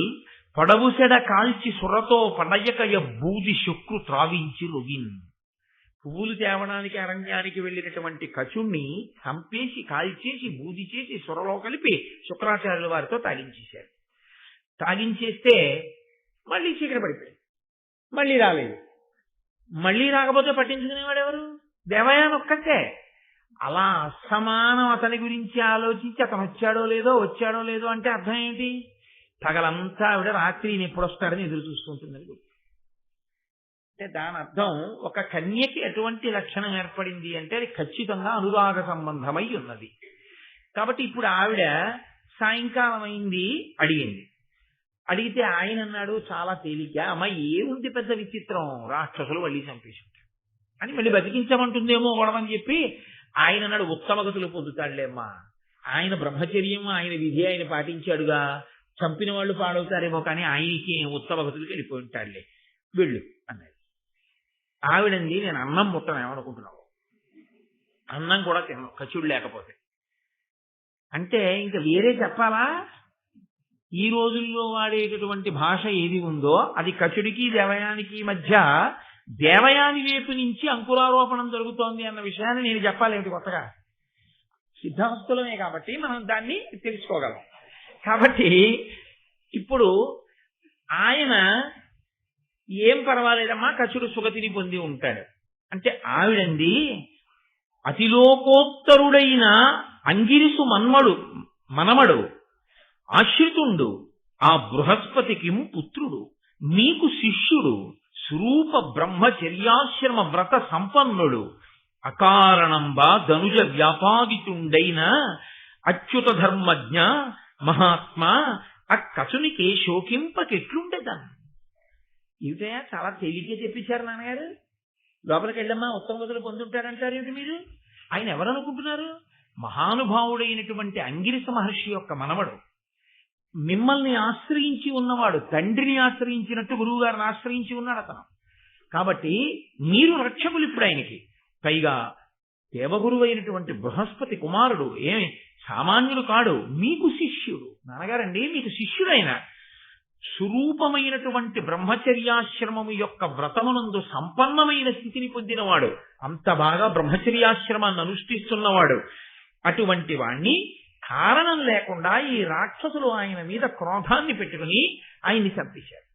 పడవుసెడ కాల్చి సురతో పడయకయ బూది శుక్రు త్రావించి రొగిన్. పువ్వులు తేవడానికి అరణ్యానికి వెళ్ళినటువంటి కచుణ్ణి చంపేసి కాల్చేసి బూది చేసి సురలో కలిపి శుక్రాచార్యుల వారితో తాగించేశారు. తాగించేస్తే మళ్ళీ చీకటి పడిపోయింది. మళ్ళీ రాలేదు. మళ్ళీ రాకపోతే పట్టించుకునేవాడు ఎవరు? దేవయాని ఒక్కటే. అలా అసమానం అతని గురించి ఆలోచించి అతను వచ్చాడో లేదో అంటే అర్థం ఏంటి? పగలంతా ఆవిడ రాత్రి ఎప్పుడు వస్తాడని ఎదురు చూసుకుంటుందని. అంటే దాని అర్థం ఒక కన్యకి ఎటువంటి లక్షణం ఏర్పడింది అంటే అది ఖచ్చితంగా అనురాగ సంబంధమై ఉన్నది. కాబట్టి ఇప్పుడు ఆవిడ సాయంకాలం అయింది, అడిగింది. అడిగితే ఆయన అన్నాడు చాలా తేలిగ్గా, అమ్మ ఏముంది పెద్ద విచిత్రం, రాక్షసులు మళ్ళీ చంపేసుంటారు అని మళ్ళీ బతికించమంటుందేమో గొడవని చెప్పి ఆయన అన్నాడు ఉత్తమగతులు పొందుతాడులేమ్మా, ఆయన బ్రహ్మచర్యం ఆయన విధి ఆయన పాటించాడుగా, చంపిన వాళ్ళు పాడవుతారేమో కానీ ఆయనకి ఉత్తమగతులకి వెళ్ళిపోయి ఉంటాడులే, వెళ్ళు అన్నాడు. ఆవిడంది నేను అన్నం ముట్టను ఏమనుకుంటున్నావు, అన్నం కూడా తిన్నావు కచుడు లేకపోతే అంటే ఇంకా వేరే చెప్పాలా? ఈ రోజుల్లో వాడేటటువంటి భాష ఏది ఉందో అది కచుడికి దేవయానికి మధ్య దేవయాని వైపు నుంచి అంకురారోపణం జరుగుతోంది అన్న విషయాన్ని నేను చెప్పాలేమిటి కొత్తగా? సిద్ధాస్తులమే కాబట్టి మనం దాన్ని తెలుసుకోగలం. కాబట్టి ఇప్పుడు ఆయన ఏం పర్వాలేదమ్మా కచుడు సుగతిని పొంది ఉంటాడు అంటే ఆవిడంది అతిలోకోత్తరుడైన అంగిరిసు మనమడు ఆశ్రితుండు ఆ బృహస్పతికి పుత్రుడు నీకు శిష్యుడు స్వరూప బ్రహ్మచర్యాశ్రమ వ్రత సంపన్నుడు అకారణంబా ధనుజ వ్యాపాదితుండైన అచ్యుత ధర్మజ్ఞ మహాత్మా ఆ కచునికి శోకింపకెట్లుండేదాన్ని. ఏమిటయా చాలా తేలిగ్గా చెప్పించారు నాన్నగారు, లోపలికి వెళ్ళమ్మా ఉత్తమ గతులు పొందుంటారంటారు ఏమిటి మీరు? ఆయన ఎవరనుకుంటున్నారు? మహానుభావుడైనటువంటి అంగిరస మహర్షి యొక్క మనవడు, మిమ్మల్ని ఆశ్రయించి ఉన్నవాడు, తండ్రిని ఆశ్రయించినట్టు గురువు గారిని ఆశ్రయించి ఉన్నాడు అతను. కాబట్టి మీరు రక్షకులు ఇప్పుడు ఆయనకి. పైగా దేవగురువు అయినటువంటి బృహస్పతి కుమారుడు, ఏమి సామాన్యుడు కాడు, మీకు శిష్యుడు. నాన్నగారండి మీకు శిష్యుడైన స్వరూపమైనటువంటి బ్రహ్మచర్యాశ్రమము యొక్క వ్రతమునందు సంపన్నమైన స్థితిని పొందినవాడు, అంత బాగా బ్రహ్మచర్యాశ్రమాన్ని అనుష్ఠిస్తున్నవాడు. అటువంటి వాణ్ణి కారణం లేకుండా ఈ రాక్షసులు ఆయన మీద క్రోధాన్ని పెట్టుకుని ఆయన్ని చంపేశారు.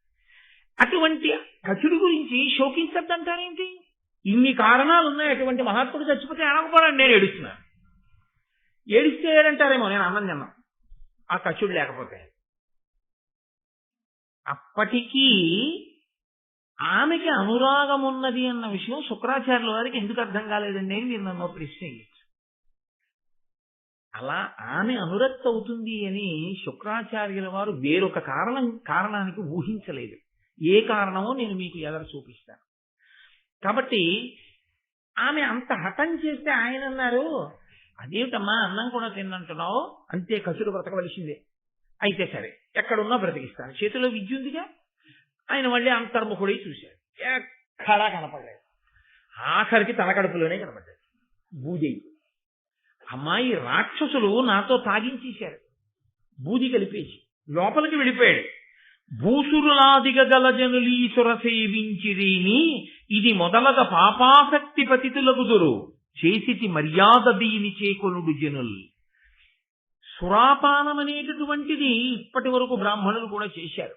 అటువంటి కచుడు గురించి శోకించద్దంటారేంటి? ఇన్ని కారణాలు ఉన్నాయి, అటువంటి మహాత్ముడు చచ్చిపోతే అనకపోవడానికి నేను ఏడుస్తున్నాను. ఏడిస్తే ఏడంటారేమో నేను అన్నం తిన్నాను ఆ కచుడు లేకపోతే. అప్పటికీ ఆమెకి అనురాగం ఉన్నది అన్న విషయం శుక్రాచార్యుల వారికి ఎందుకు అర్థం కాలేదండి అని మీరు నన్ను ప్రశ్న చేయొచ్చు. అలా ఆమె అనురక్త అవుతుంది అని శుక్రాచార్యుల వారు వేరొక కారణానికి ఊహించలేదు. ఏ కారణమో నేను మీకు ఎదురు చూపిస్తాను. కాబట్టి ఆమె అంత హఠం చేస్తే ఆయన అన్నారు, అదేమిటమ్మా అన్నం కూడా తిన్నంటున్నావు, అంతే కచుడు బ్రతకవలసిందే, అయితే సరే ఎక్కడున్నా బ్రతికిస్తాను, చేతిలో విద్య ఉందిగా. ఆయన మళ్ళీ అంతర్ముఖుడై చూశాడు, ఎక్కడా కనపడలేదు. ఆఖరికి తన కడుపులోనే కనపడ్డాడు బూది. అమ్మాయి రాక్షసులు నాతో తాగించేశారు, బూది కలిపేసి లోపలికి వెళ్ళిపోయాడు. భూసురులాదిగ గల జనులీసుర సేవించిరీని ఇది మొదలగ పాపాసక్తి పతితులగుదురు చేసిటి మర్యాద దీని చేకొనుడు జనుల్. సురాపానం అనేటటువంటిది ఇప్పటి వరకు బ్రాహ్మణులు కూడా చేశారు,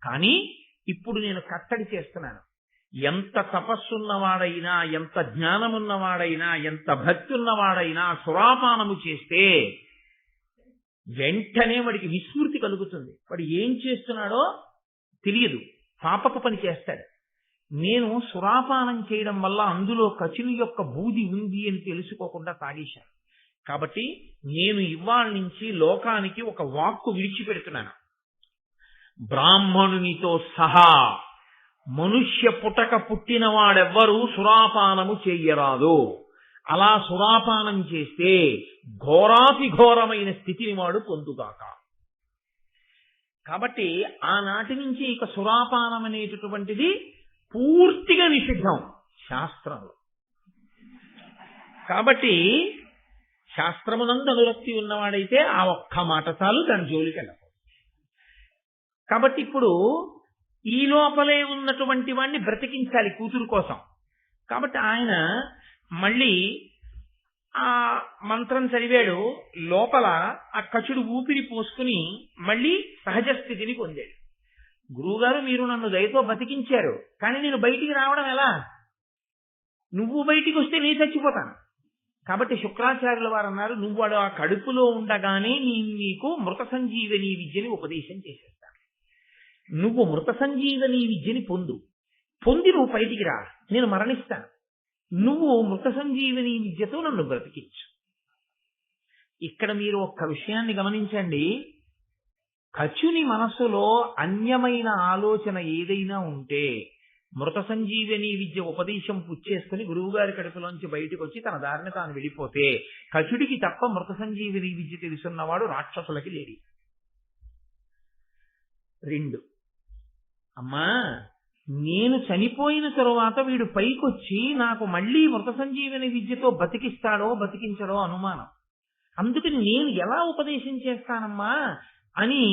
కానీ ఇప్పుడు నేను కట్టడి చేస్తున్నాను. ఎంత తపస్సున్నవాడైనా, ఎంత జ్ఞానమున్నవాడైనా, ఎంత భక్తి ఉన్నవాడైనా సురాపానము చేస్తే వెంటనే వాడికి విస్మృతి కలుగుతుంది. వాడు ఏం చేస్తున్నాడో తెలియదు, పాపపు పని చేస్తాడు. నేను సురాపానం చేయడం వల్ల అందులో కచుని యొక్క బూది ఉంది అని తెలుసుకోకుండా తాగేశాను. కాబట్టి నేను ఇవాళ నుంచి లోకానికి ఒక వాక్కు విడిచిపెడుతున్నాను. బ్రాహ్మణునితో సహా మనుష్య పుటక పుట్టిన వాడెవ్వరూ సురాపానము చెయ్యరాదు. అలా సురాపానం చేస్తే ఘోరాతి ఘోరమైన స్థితిని వాడు పొందుగాక. కాబట్టి ఆనాటి నుంచి ఇక సురాపానం అనేటటువంటిది పూర్తిగా నిషిద్ధం శాస్త్రంలో. కాబట్టి శాస్త్రమునందు అనురక్తి ఉన్నవాడైతే ఆ ఒక్క మాట చాలు, దాని జోలికి వెళ్ళకూడదు. కాబట్టి ఇప్పుడు ఈ లోపలే ఉన్నటువంటి వాడిని బ్రతికించాలి కూతురు కోసం. కాబట్టి ఆయన మళ్ళీ ఆ మంత్రం చదివాడు. లోపల ఆ కచుడు ఊపిరి పోసుకుని మళ్ళీ సహజ స్థితిని పొందాడు. గురువుగారు, మీరు నన్ను దయతో బతికించారు, కానీ నేను బయటికి రావడం ఎలా? నువ్వు బయటికి వస్తే నేను చచ్చిపోతాను. కాబట్టి శుక్రాచార్యుల వారు అన్నారు, నువ్వు వాడు ఆ కడుపులో ఉండగానే నీకు మృత సంజీవని విద్యని ఉపదేశం చేసేస్తాను. నువ్వు మృత సంజీవని విద్యని పొంది నువ్వు బయటికి రా, నేను మరణిస్తాను. నువ్వు మృత సంజీవని విద్యతో నన్ను బ్రతికించు. ఇక్కడ మీరు ఒక్క విషయాన్ని గమనించండి. కచుని మనస్సులో అన్యమైన ఆలోచన ఏదైనా ఉంటే మృత సంజీవని విద్య ఉపదేశం పుచ్చేసుకుని గురువుగారి కడుపులోంచి బయటకు వచ్చి తన దారిని తాను వెళ్ళిపోతే కచుడికి తప్ప మృత సంజీవని విద్య తెలుసున్నవాడు రాక్షసులకి లేడి. 2, అమ్మా నేను చనిపోయిన తరువాత వీడు పైకొచ్చి నాకు మళ్ళీ మృత సంజీవని విద్యతో బతికిస్తాడో బతికించడో అనుమానం. అందుకని నేను ఎలా ఉపదేశం చేస్తానమ్మా అని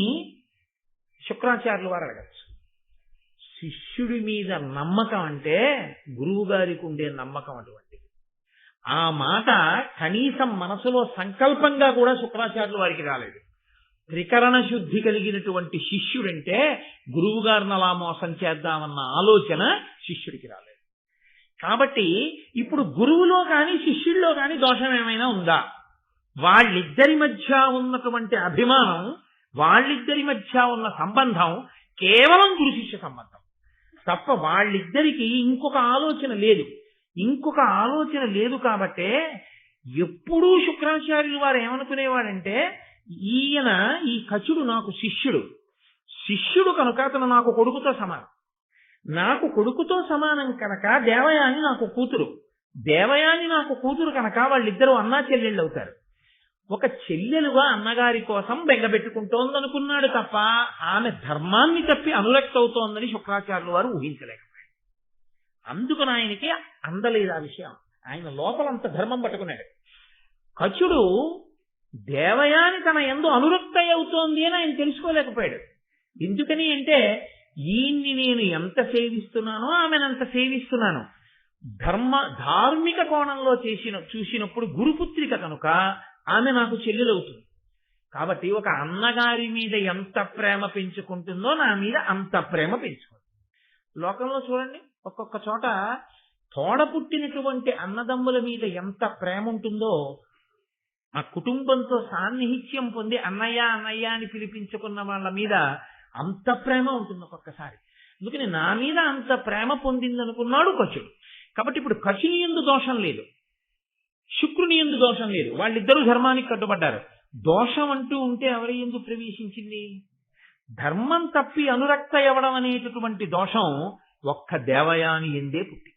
శుక్రాచార్యుల వారు అడగచ్చు. శిష్యుడి మీద నమ్మకం అంటే గురువు గారికి ఉండే నమ్మకం అటువంటిది. ఆ మాట కనీసం మనసులో సంకల్పంగా కూడా శుక్రాచార్యుల వారికి రాలేదు. త్రికరణ శుద్ధి కలిగినటువంటి శిష్యుడంటే గురువు గారిని అలా మోసం చేద్దామన్న ఆలోచన శిష్యుడికి రాలేదు. కాబట్టి ఇప్పుడు గురువులో కానీ శిష్యుడిలో కానీ దోషం ఏమైనా ఉందా? వాళ్ళిద్దరి మధ్య ఉన్నటువంటి అభిమానం, వాళ్ళిద్దరి మధ్య ఉన్న సంబంధం కేవలం గురు శిష్య సంబంధం తప్ప వాళ్ళిద్దరికీ ఇంకొక ఆలోచన లేదు. కాబట్టే ఎప్పుడూ శుక్రాచార్యులు వారు ఏమనుకునేవాడంటే, ఈ కచుడు నాకు శిష్యుడు కనుక అతను నాకు కొడుకుతో సమానం కనుక దేవయాని నాకు కూతురు కనుక వాళ్ళిద్దరూ అన్నా చెల్లెళ్ళు అవుతారు. ఒక చెల్లెలుగా అన్నగారి కోసం బెంగబెట్టుకుంటోందనుకున్నాడు తప్ప ఆమె ధర్మాన్ని తప్పి అనురక్తి అవుతోందని శుక్రాచార్యుల వారు ఊహించలేకపోయాడు. అందుకని ఆయనకి అందలేదు ఆ విషయం. ఆయన లోపలంత ధర్మం పట్టుకున్నాడు. కచుడు దేవయాని తన యందు అనురక్తి అవుతోంది అని ఆయన తెలుసుకోలేకపోయాడు. ఎందుకని అంటే ఈయన్ని నేను ఎంత సేవిస్తున్నానో ఆమెనంత సేవిస్తున్నాను. ధార్మిక కోణంలో చూసినప్పుడు గురుపుత్రిక కనుక ఆమె నాకు చెల్లెలవుతుంది. కాబట్టి ఒక అన్నగారి మీద ఎంత ప్రేమ పెంచుకుంటుందో నా మీద అంత ప్రేమ పెంచుకుంటుంది. లోకంలో చూడండి, ఒక్కొక్క చోట తోడ పుట్టినటువంటి అన్నదమ్ముల మీద ఎంత ప్రేమ ఉంటుందో, ఆ కుటుంబంతో సాన్నిహిత్యం పొంది అన్నయ్య అన్నయ్య అని పిలిపించుకున్న వాళ్ళ మీద అంత ప్రేమ ఉంటుంది ఒక్కొక్కసారి. అందుకని నా మీద అంత ప్రేమ పొందిందనుకున్నాడు కచుడు. కాబట్టి ఇప్పుడు కచుని యందు దోషం లేదు, శుక్రుని యందు దోషం లేదు. వాళ్ళిద్దరూ ధర్మానికి కట్టుబడ్డారు. దోషం అంటూ ఉంటే ఎవరి యందు ప్రవేశించింది? ధర్మం తప్పి అనురక్త అవ్వడం అనేటటువంటి దోషం ఒక్క దేవయాని ఎందే పుట్టి.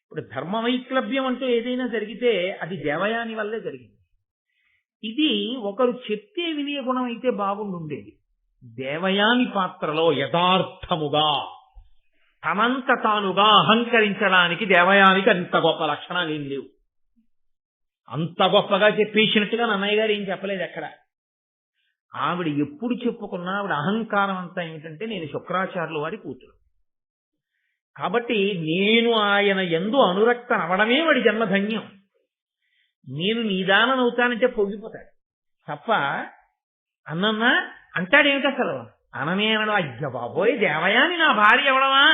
ఇప్పుడు ధర్మ వైక్లభ్యం అంటూ ఏదైనా జరిగితే అది దేవయాని వల్లే జరిగింది. ఇది ఒకరు చెప్తే వినే గుణం అయితే బాగుండుండేది. దేవయాని పాత్రలో యథార్థముగా తనంత తానుగా అహంకరించడానికి దేవయానికి అంత గొప్ప లక్షణాలు ఏం లేవు. అంత గొప్పగా చెప్పేసినట్టుగా నన్నయ్య గారు ఏం చెప్పలేదు ఎక్కడ. ఆవిడ ఎప్పుడు చెప్పుకున్నా ఆవిడ అహంకారం అంతా ఏమిటంటే నేను శుక్రాచార్యుల వారి కూతురు కాబట్టి నేను ఆయన యందు అనురక్త అవడమే వాడి జన్మధన్యం. నేను నీదానవుతానంటే పొంగిపోతాడు తప్ప అన్నన్నా అంటాడేమిటి అసలు అననే అనడం, అయ్య బాబోయ్ దేవయాని నా భార్య ఎవడమా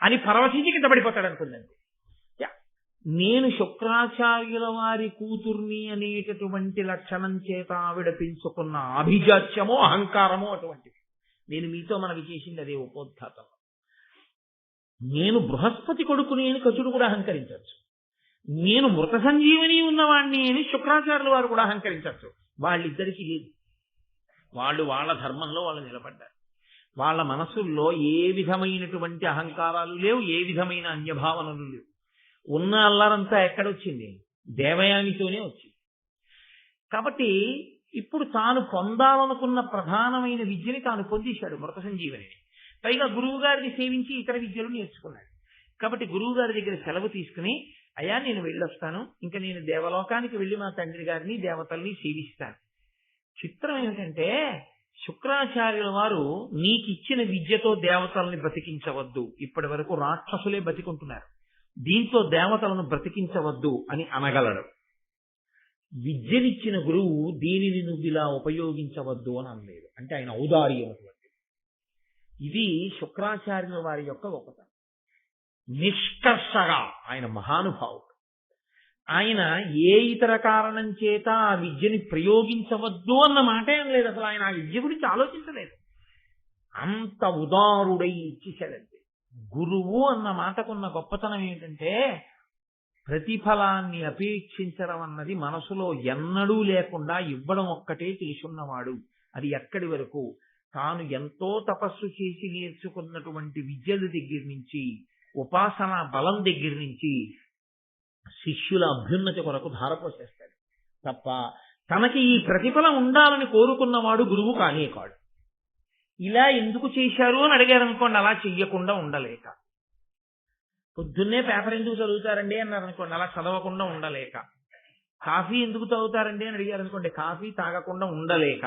అని పరవశించి కింద పడిపోతాడు అనుకుందండి. నేను శుక్రాచార్యుల వారి కూతుర్ని అనేటటువంటి లక్షణం చేత ఆవిడ పెంచుకున్న అభిజాత్యమో అహంకారమో అటువంటిది. నేను మీతో మనవి చేసింది అదే ఉపోద్ఘాతం. నేను బృహస్పతి కొడుకుని అని కచుడు కూడా అహంకరించవచ్చు, నేను మృత సంజీవని ఉన్నవాణ్ణి అని శుక్రాచార్యుల వారు కూడా అహంకరించవచ్చు. వాళ్ళిద్దరికీ లేదు. వాళ్ళు వాళ్ళ ధర్మంలో వాళ్ళు నిలబడ్డారు. వాళ్ళ మనసుల్లో ఏ విధమైనటువంటి అహంకారాలు లేవు, ఏ విధమైన అన్యభావనలు లేవు. ఉన్న అల్లరంతా ఎక్కడొచ్చింది? దేవయానితోనే వచ్చింది. కాబట్టి ఇప్పుడు తాను పొందాలనుకున్న ప్రధానమైన విద్యని తాను పొందేశాడు, మృత సంజీవని. పైగా గురువు గారిని సేవించి ఇతర విద్యలు నేర్చుకున్నాడు. కాబట్టి గురువు గారి దగ్గర సెలవు తీసుకుని, అయ్యా నేను వెళ్ళొస్తాను, ఇంకా నేను దేవలోకానికి వెళ్ళి మా తండ్రి గారిని దేవతల్ని సేవిస్తాను. చిత్రం ఏమిటంటే శుక్రాచార్యుల వారు నీకు ఇచ్చిన విద్యతో దేవతల్ని బ్రతికించవద్దు, ఇప్పటి వరకు రాక్షసులే బతికుంటున్నారు, దీంతో దేవతలను బ్రతికించవద్దు అని అనగలడు. విద్యనిచ్చిన గురువు దీనిని నువ్వు ఇలా ఉపయోగించవద్దు అని అనలేదు. అంటే ఆయన ఔదార్యం అటువంటిది. ఇది శుక్రాచార్యుల వారి యొక్క గొప్పతనం. నిష్కర్షగా ఆయన మహానుభావుడు. ఆయన ఏ ఇతర కారణం చేత ఆ విద్యని ప్రయోగించవద్దు అన్న మాట ఏం లేదు. అసలు ఆయన ఆ విద్య గురించి ఆలోచించలేదు. అంత ఉదారుడై ఇచ్చేశాడంతే. గురువు అన్న మాటకున్న గొప్పతనం ఏంటంటే ప్రతిఫలాన్ని అపేక్షించడం అన్నది మనసులో ఎన్నడూ లేకుండా ఇవ్వడం ఒక్కటే చేసున్నవాడు. అది ఎక్కడి వరకు? తాను ఎంతో తపస్సు చేసి నేర్చుకున్నటువంటి విద్యల దగ్గర నుంచి, ఉపాసన బలం దగ్గర నుంచి శిష్యుల అభ్యున్నతి కొరకు ధారపోసేస్తాడు తప్ప తనకి ఈ ప్రతిఫలం ఉండాలని కోరుకున్నవాడు గురువు కానే కాడు. ఇలా ఎందుకు చేశారు అని అడిగారనుకోండి, అలా చెయ్యకుండా ఉండలేక. పొద్దున్నే పేపర్ ఎందుకు చదువుతారండి అన్నారు అనుకోండి, అలా చదవకుండా ఉండలేక. కాఫీ ఎందుకు తాగుతారండి అని అడిగారు అనుకోండి, కాఫీ తాగకుండా ఉండలేక.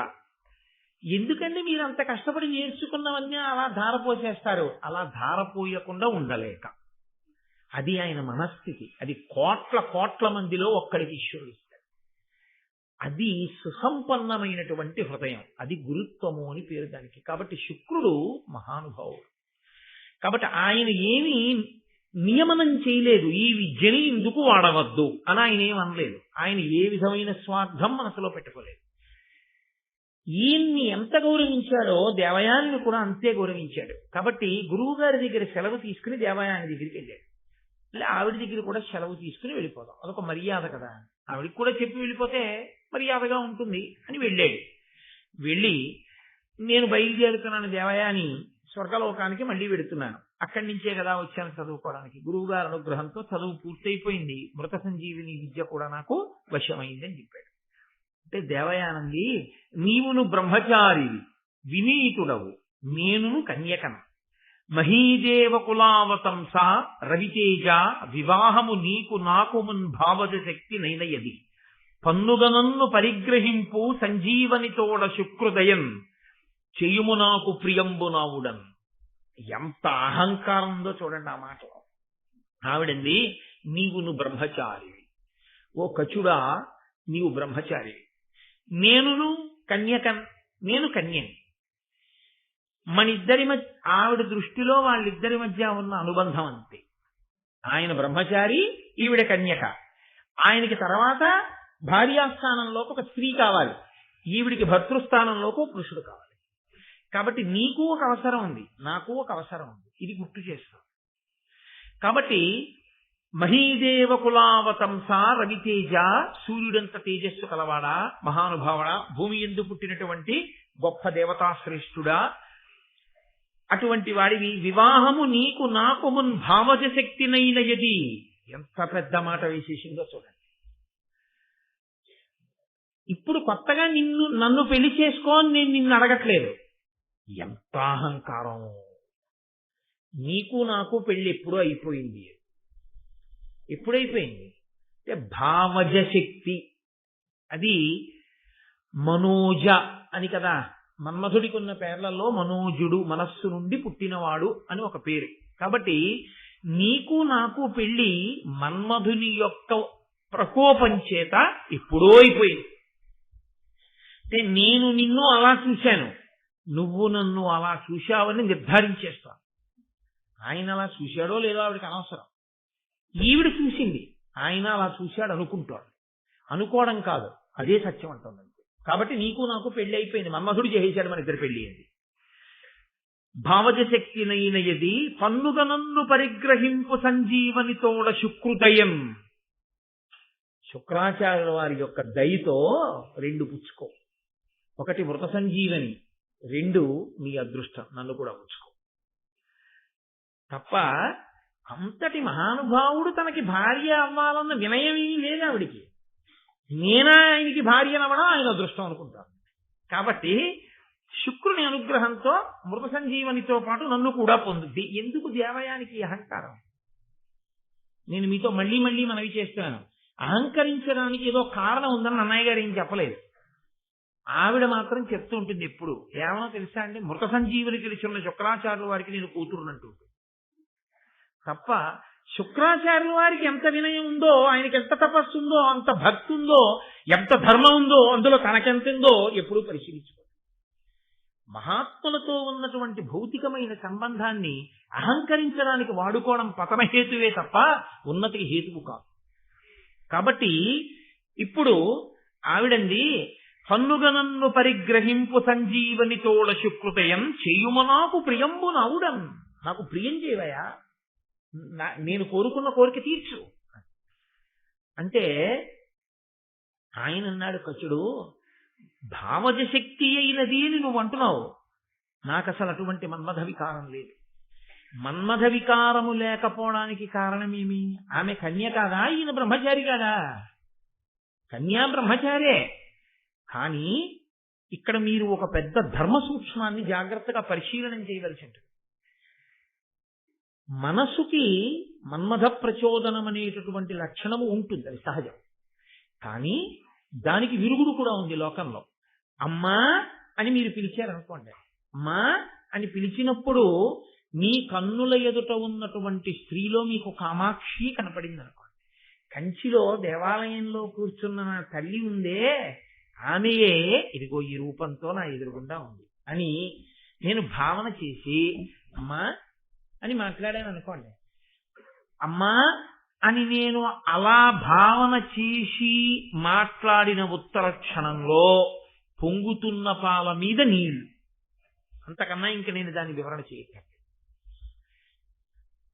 ఎందుకంటే మీరు అంత కష్టపడి నేర్చుకున్నవన్నీ అలా ధారపోసేస్తారు, అలా ధారపోయకుండా ఉండలేక. అది ఆయన మనస్థితి. అది కోట్ల కోట్ల మందిలో ఒక్కడికి ఈశ్వరుడు ఇస్తాడు. అది సుసంపన్నమైనటువంటి హృదయం. అది గురుత్వము అని పేరు దానికి. కాబట్టి శుక్రుడు మహానుభావుడు. కాబట్టి ఆయన ఏమీ నియమనం చేయలేదు, ఈ విద్యని ఎందుకు వాడవద్దు అని ఆయన ఏమనలేదు. ఆయన ఏ విధమైన స్వార్థం మనసులో పెట్టుకోలేదు. ఈయన్ని ఎంత గౌరవించాడో దేవయానిని కూడా అంతే గౌరవించాడు. కాబట్టి గురువు గారి దగ్గర సెలవు తీసుకుని దేవయాని దగ్గరికి వెళ్ళాడు. ఆవిడ దగ్గర కూడా సెలవు తీసుకుని వెళ్ళిపోదాం, అదొక మర్యాద కదా, ఆవిడికి కూడా చెప్పి వెళ్ళిపోతే మర్యాదగా ఉంటుంది అని వెళ్ళాడు. వెళ్ళి నేను బయలుదేరుతున్నాను దేవయాని, స్వర్గలోకానికి మళ్ళీ వెడుతున్నాను, అక్కడి నుంచే కదా వచ్చాను చదువుకోవడానికి. గురువు గారి అనుగ్రహంతో చదువు పూర్తయిపోయింది, మృత సంజీవిని విద్య కూడా నాకు వశమైంది అని చెప్పాడు. అంటే దేవయానంది, నీవును బ్రహ్మచారివి, వినీతుడవు, నేనును కన్యకను, మహీదేవ కులావతంస రవితేజ, వివాహము నీకు నాకు మున్ భావజ శక్తి నైనయది, పన్నుగనన్ను పరిగ్రహింపు సంజీవని తోడ శుక్రుదయన్, చెయ్యుము నాకు ప్రియంబు నావుడన్. ఎంత అహంకారం ఉందో చూడండి ఆ మాట. ఆవిడంది, నీవును బ్రహ్మచారివి, ఓ కచుడా నీవు బ్రహ్మచారివి, నేను కన్యని. మనిద్దరి మధ్య, ఆవిడ దృష్టిలో వాళ్ళిద్దరి మధ్య ఉన్న అనుబంధం అంతే. ఆయన బ్రహ్మచారి, ఈవిడ కన్యక. ఆయనకి తర్వాత భార్యాస్థానంలోకి ఒక స్త్రీ కావాలి, ఈవిడికి భర్తృస్థానంలోకి పురుషుడు కావాలి. కాబట్టి నీకు ఒక అవసరం ఉంది, నాకు ఒక అవసరం ఉంది, ఇది గుర్తు చేస్తాం. కాబట్టి మహీదేవ కులావతంస రవితేజ, సూర్యుడంత తేజస్సు కలవాడా, మహానుభావుడా, భూమి యందు పుట్టినటువంటి గొప్ప దేవతాశ్రేష్ఠుడా, అటువంటి వాడివి, వివాహము నీకు నాకు మున్ భావజ శక్తినైనయది. ఎంత పెద్ద మాట వేసేసిందో చూడండి. ఇప్పుడు కొత్తగా నన్ను పెళ్లి చేసుకోని నేను నిన్ను అడగట్లేదు. ఎంత అహంకారం! నీకు నాకు పెళ్లి ఎప్పుడూ అయిపోయింది. ఎప్పుడైపోయింది అంటే భావజ శక్తి, అది మనోజ అని కదా, మన్మధుడికి ఉన్న పేర్లలో మనోజుడు, మనస్సు నుండి పుట్టినవాడు అని ఒక పేరు. కాబట్టి నీకు నాకు పెళ్లి మన్మధుని యొక్క ప్రకోపం చేత ఎప్పుడో అయిపోయింది. అంటే నేను నిన్ను అలా చూశాను, నువ్వు నన్ను అలా చూశావని నిర్ధారించేస్తాను. ఆయన అలా చూశాడో లేదో ఆవిడకి అనవసరం. ఈవిడ చూసింది, ఆయన అలా చూశాడు అనుకుంటాడు. అనుకోవడం కాదు, అదే సత్యం అంటుంది. కాబట్టి నీకు నాకు పెళ్లి అయిపోయింది, మన్మధుడు చేసేశాడు మన ఇద్దరు పెళ్లి అయింది. భావజ శక్తినైనయది పన్నుగ నన్ను పరిగ్రహింపు సంజీవనితోడ శుక్రుదయం. శుక్రాచార్యుల వారి యొక్క దయతో 2 పుచ్చుకో. 1 మృత సంజీవని, 2 నీ అదృష్టం, నన్ను కూడా పుచ్చుకో. తప్ప అంతటి మహానుభావుడు తనకి భార్య అవ్వాలన్న వినయమీ లేదు ఆవిడికి. నేనా ఆయనకి భార్యనవడం ఆయన అదృష్టం అనుకుంటాను. కాబట్టి శుక్రుని అనుగ్రహంతో మృత సంజీవనితో పాటు నన్ను కూడా పొందుద్ది. ఎందుకు దేవయానికి అహంకారం? నేను మీతో మళ్ళీ మళ్ళీ మనవి చేస్తాను, అహంకరించడానికి ఏదో కారణం ఉందని అన్నయ్య గారు ఏం చెప్పలేదు. ఆవిడ మాత్రం చెప్తూ ఉంటుంది ఎప్పుడు, ఏమో తెలుసా అండి, మృత సంజీవుని తెలిసిన శుక్రాచార్యుల వారికి నేను కూతురునంటూ. తప్ప శుక్రాచార్యుల వారికి ఎంత వినయం ఉందో, ఆయనకి ఎంత తపస్సు ఉందో, అంత భక్తి ఉందో, ఎంత ధర్మం ఉందో, అందులో తనకెంత ఉందో ఎప్పుడూ పరిశీలించుకో. మహాత్ములతో ఉన్నటువంటి భౌతికమైన సంబంధాన్ని అహంకరించడానికి వాడుకోవడం పతనహేతువే తప్ప ఉన్నతికి హేతువు కాదు. కాబట్టి ఇప్పుడు ఆవిడంది, పన్నుగనన్ను పరిగ్రహింపు సంజీవని తోడ శుక్రుతయం చేయుమ నాకు ప్రియంబు నవుడం. నాకు ప్రియం చేయవయా, నేను కోరుకున్న కోరిక తీర్చు అంటే. ఆయన అన్నాడు, కచుడు భావజ శక్తి అయినది అని నువ్వు అంటున్నావు, నాకు అసలు అటువంటి మన్మథ వికారం లేదు. మన్మథ వికారము లేకపోవడానికి కారణమేమి? ఆమె కన్య కాదా, ఈయన బ్రహ్మచారి కాదా? కన్యా బ్రహ్మచారే. కానీ ఇక్కడ మీరు ఒక పెద్ద ధర్మ సూక్ష్మాన్ని జాగ్రత్తగా పరిశీలనం చేయవలసి ఉంటుంది. మనసుకి మన్మథ ప్రచోదనం అనేటటువంటి లక్షణము ఉంటుంది, అది సహజం. కానీ దానికి విరుగుడు కూడా ఉంది లోకంలో. అమ్మా అని మీరు పిలిచారనుకోండి, అమ్మా అని పిలిచినప్పుడు మీ కన్నుల ఎదుట ఉన్నటువంటి స్త్రీలో మీకు కామాక్షి కనపడింది అనుకోండి. కంచిలో దేవాలయంలో కూర్చున్న నా తల్లి ఉందే, ఆమెయే ఇదిగో ఈ రూపంతో నా ఎదురుగుండా ఉంది అని నేను భావన చేసి అమ్మా అని మాట్లాడాను అనుకోండి. అమ్మా అని నేను అలా భావన చేసి మాట్లాడిన ఉత్తర క్షణంలో పొంగుతున్న పాల మీద నీళ్లు, అంతకన్నా ఇంక నేను దాని వివరణ చేయగలను.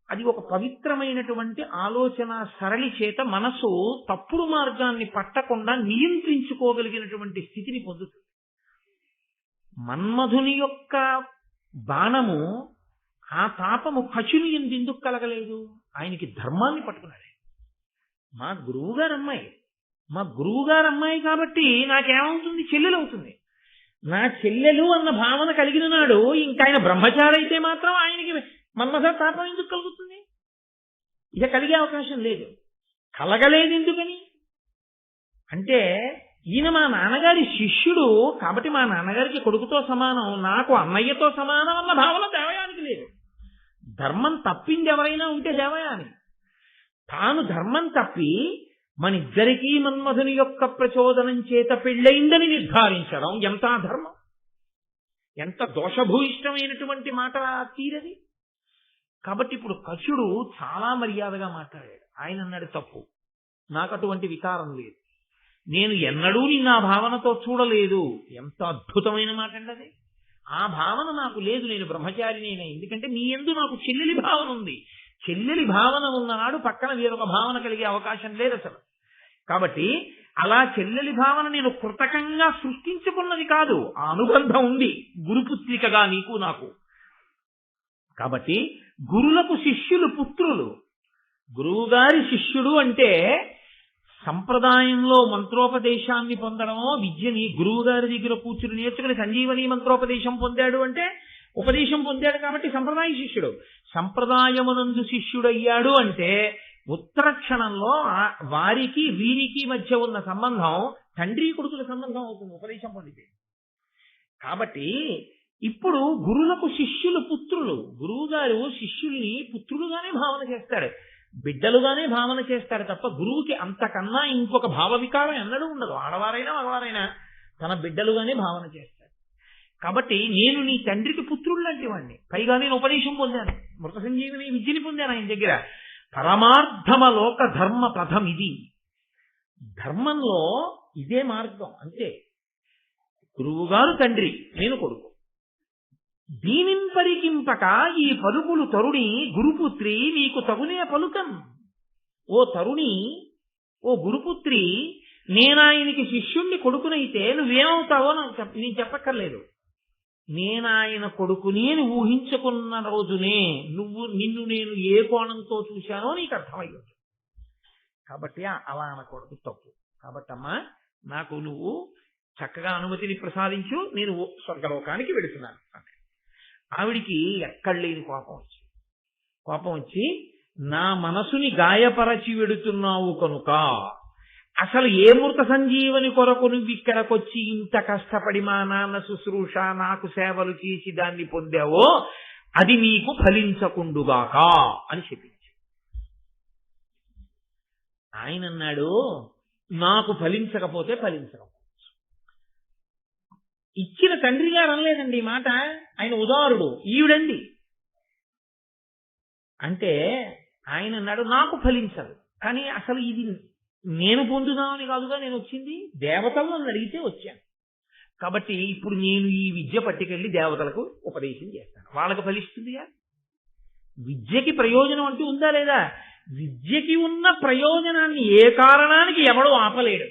అది ఒక పవిత్రమైనటువంటి ఆలోచన సరళి చేత మనసు తప్పుడు మార్గాన్ని పట్టకుండా నియంత్రించుకోగలిగినటువంటి స్థితిని పొందుతుంది. మన్మధుని యొక్క బాణము, ఆ తాపము కచుని ఎందుకు కలగలేదు? ఆయనకి ధర్మాన్ని పట్టుకున్నాడు. మా గురువుగారు అమ్మాయి కాబట్టి నాకేమవుతుంది? చెల్లెలు అవుతుంది. నా చెల్లెలు అన్న భావన కలిగిన నాడు ఇంకా ఆయన బ్రహ్మచారి అయితే మాత్రం ఆయనకి మన్మథ తాపం ఎందుకు కలుగుతుంది? ఇక కలిగే అవకాశం లేదు. కలగలేదు ఎందుకని అంటే, ఈయన మా నాన్నగారి శిష్యుడు కాబట్టి మా నాన్నగారికి కొడుకుతో సమానం, నాకు అన్నయ్యతో సమానం అన్న భావన దేవయానికి లేదు. ధర్మం తప్పింది ఎవరైనా ఉంటే దేవయాని. తాను ధర్మం తప్పి మనిద్దరికీ మన్మధుని యొక్క ప్రచోదనం చేత పెళ్ళయిందని నిర్ధారించడం ఎంత ధర్మం, ఎంత దోషభూయిష్టమైనటువంటి మాట తీరది. కాబట్టి ఇప్పుడు కచుడు చాలా మర్యాదగా మాట్లాడాడు. ఆయన అన్నాడు, తప్పు, నాకు అటువంటి వికారం లేదు, నేను ఎన్నడూ నిన్న ఆ భావనతో చూడలేదు. ఎంత అద్భుతమైన మాట అండి అది. ఆ భావన నాకు లేదు, నేను బ్రహ్మచారినేనే. ఎందుకంటే నీ యందు నాకు చెల్లెలి భావన ఉంది. చెల్లెలి భావన ఉన్ననాడు పక్కన వేరొక భావన కలిగే అవకాశం లేదు అసలు. కాబట్టి అలా చెల్లెలి భావన నేను కృతకంగా సృష్టించుకున్నది కాదు, ఆ అనుబంధం ఉంది గురుపుత్రికగా నీకు నాకు. కాబట్టి గురులకు శిష్యులు పుత్రులు. గురువుగారి శిష్యుడు అంటే సంప్రదాయంలో మంత్రోపదేశాన్ని పొందడమో, విద్యని గురువు గారి దగ్గర కూర్చుని నేర్చుకుని సంజీవని మంత్రోపదేశం పొందాడు అంటే ఉపదేశం పొందాడు కాబట్టి సంప్రదాయ శిష్యుడు. సంప్రదాయమునందు శిష్యుడయ్యాడు అంటే ఉత్తర క్షణంలో వారికి వీరికి మధ్య ఉన్న సంబంధం తండ్రి కొడుకుల సంబంధం అవుతుంది ఉపదేశం పొందితే. కాబట్టి ఇప్పుడు గురులకు శిష్యులు పుత్రులు. గురువు గారు శిష్యుల్ని పుత్రులుగానే భావన చేస్తాడు, బిడ్డలుగానే భావన చేస్తాడు తప్ప గురువుకి అంతకన్నా ఇంకొక భావ వికారం ఎన్నడూ ఉండదు. ఆడవారైనా మగవారైనా తన బిడ్డలుగానే భావన చేస్తాడు. కాబట్టి నేను నీ తండ్రికి పుత్రుడు లాంటి వాడిని. పైగా నేను ఉపదేశం పొందాను, మృత సంజీవిని విద్యని పొందాను ఆయన దగ్గర. పరమార్థమ లోక ధర్మ పథం ఇది. ధర్మంలో ఇదే మార్గం అంతే. గురువుగారు తండ్రి, నేను కొడుకు. దీనిని పరికింపక ఈ పలుకులు తరుణి గురుపుత్రి నీకు తగునే పలుకం. ఓ తరుణి, ఓ గురుపుత్రి, నేనాయనికి శిష్యుణ్ణి కొడుకునైతే నువ్వేమవుతావో నేను చెప్పక్కర్లేదు. నేనాయన కొడుకుని అని ఊహించుకున్న రోజునే నిన్ను నేను ఏ కోణంతో చూశానో నీకు అర్థమయ్యింది. కాబట్టి అలా అనకూడదు, తప్పు. కాబట్టి అమ్మా, నాకు నువ్వు చక్కగా అనుమతిని ప్రసాదించు, నేను స్వర్గలోకానికి వెళుతున్నాను. ఆవిడికి ఎక్కడ లేని కోపం వచ్చి నా మనసుని గాయపరచి వెడుతున్నావు కనుక అసలు ఏ మృత సంజీవని కొరకు నువ్వు ఇక్కడికొచ్చి ఇంత కష్టపడి మా నాన్న శుశ్రూష నాకు సేవలు చేసి దాన్ని పొందావో అది నీకు ఫలించకుండుగాక అని చెప్పించి. ఆయన అన్నాడు, నాకు ఫలించకపోతే ఫలించకపోవచ్చు. ఇచ్చిన తండ్రి గారు అనలేదండి ఈ మాట, ఆయన ఉదారుడు, ఈవిడండి. అంటే ఆయన అన్నాడు, నాకు ఫలించదు, కానీ అసలు ఇది నేను పొందుదామని కాదుగా నేను వచ్చింది, దేవతలు నన్ను అడిగితే వచ్చాను. కాబట్టి ఇప్పుడు నేను ఈ విద్య పట్టుకెళ్ళి దేవతలకు ఉపదేశం చేస్తాను, వాళ్ళకి ఫలిస్తుందిగా. విద్యకి ప్రయోజనం అంటూ ఉందా లేదా? విద్యకి ఉన్న ప్రయోజనాన్ని ఏ కారణానికి ఎవడో ఆపలేడు.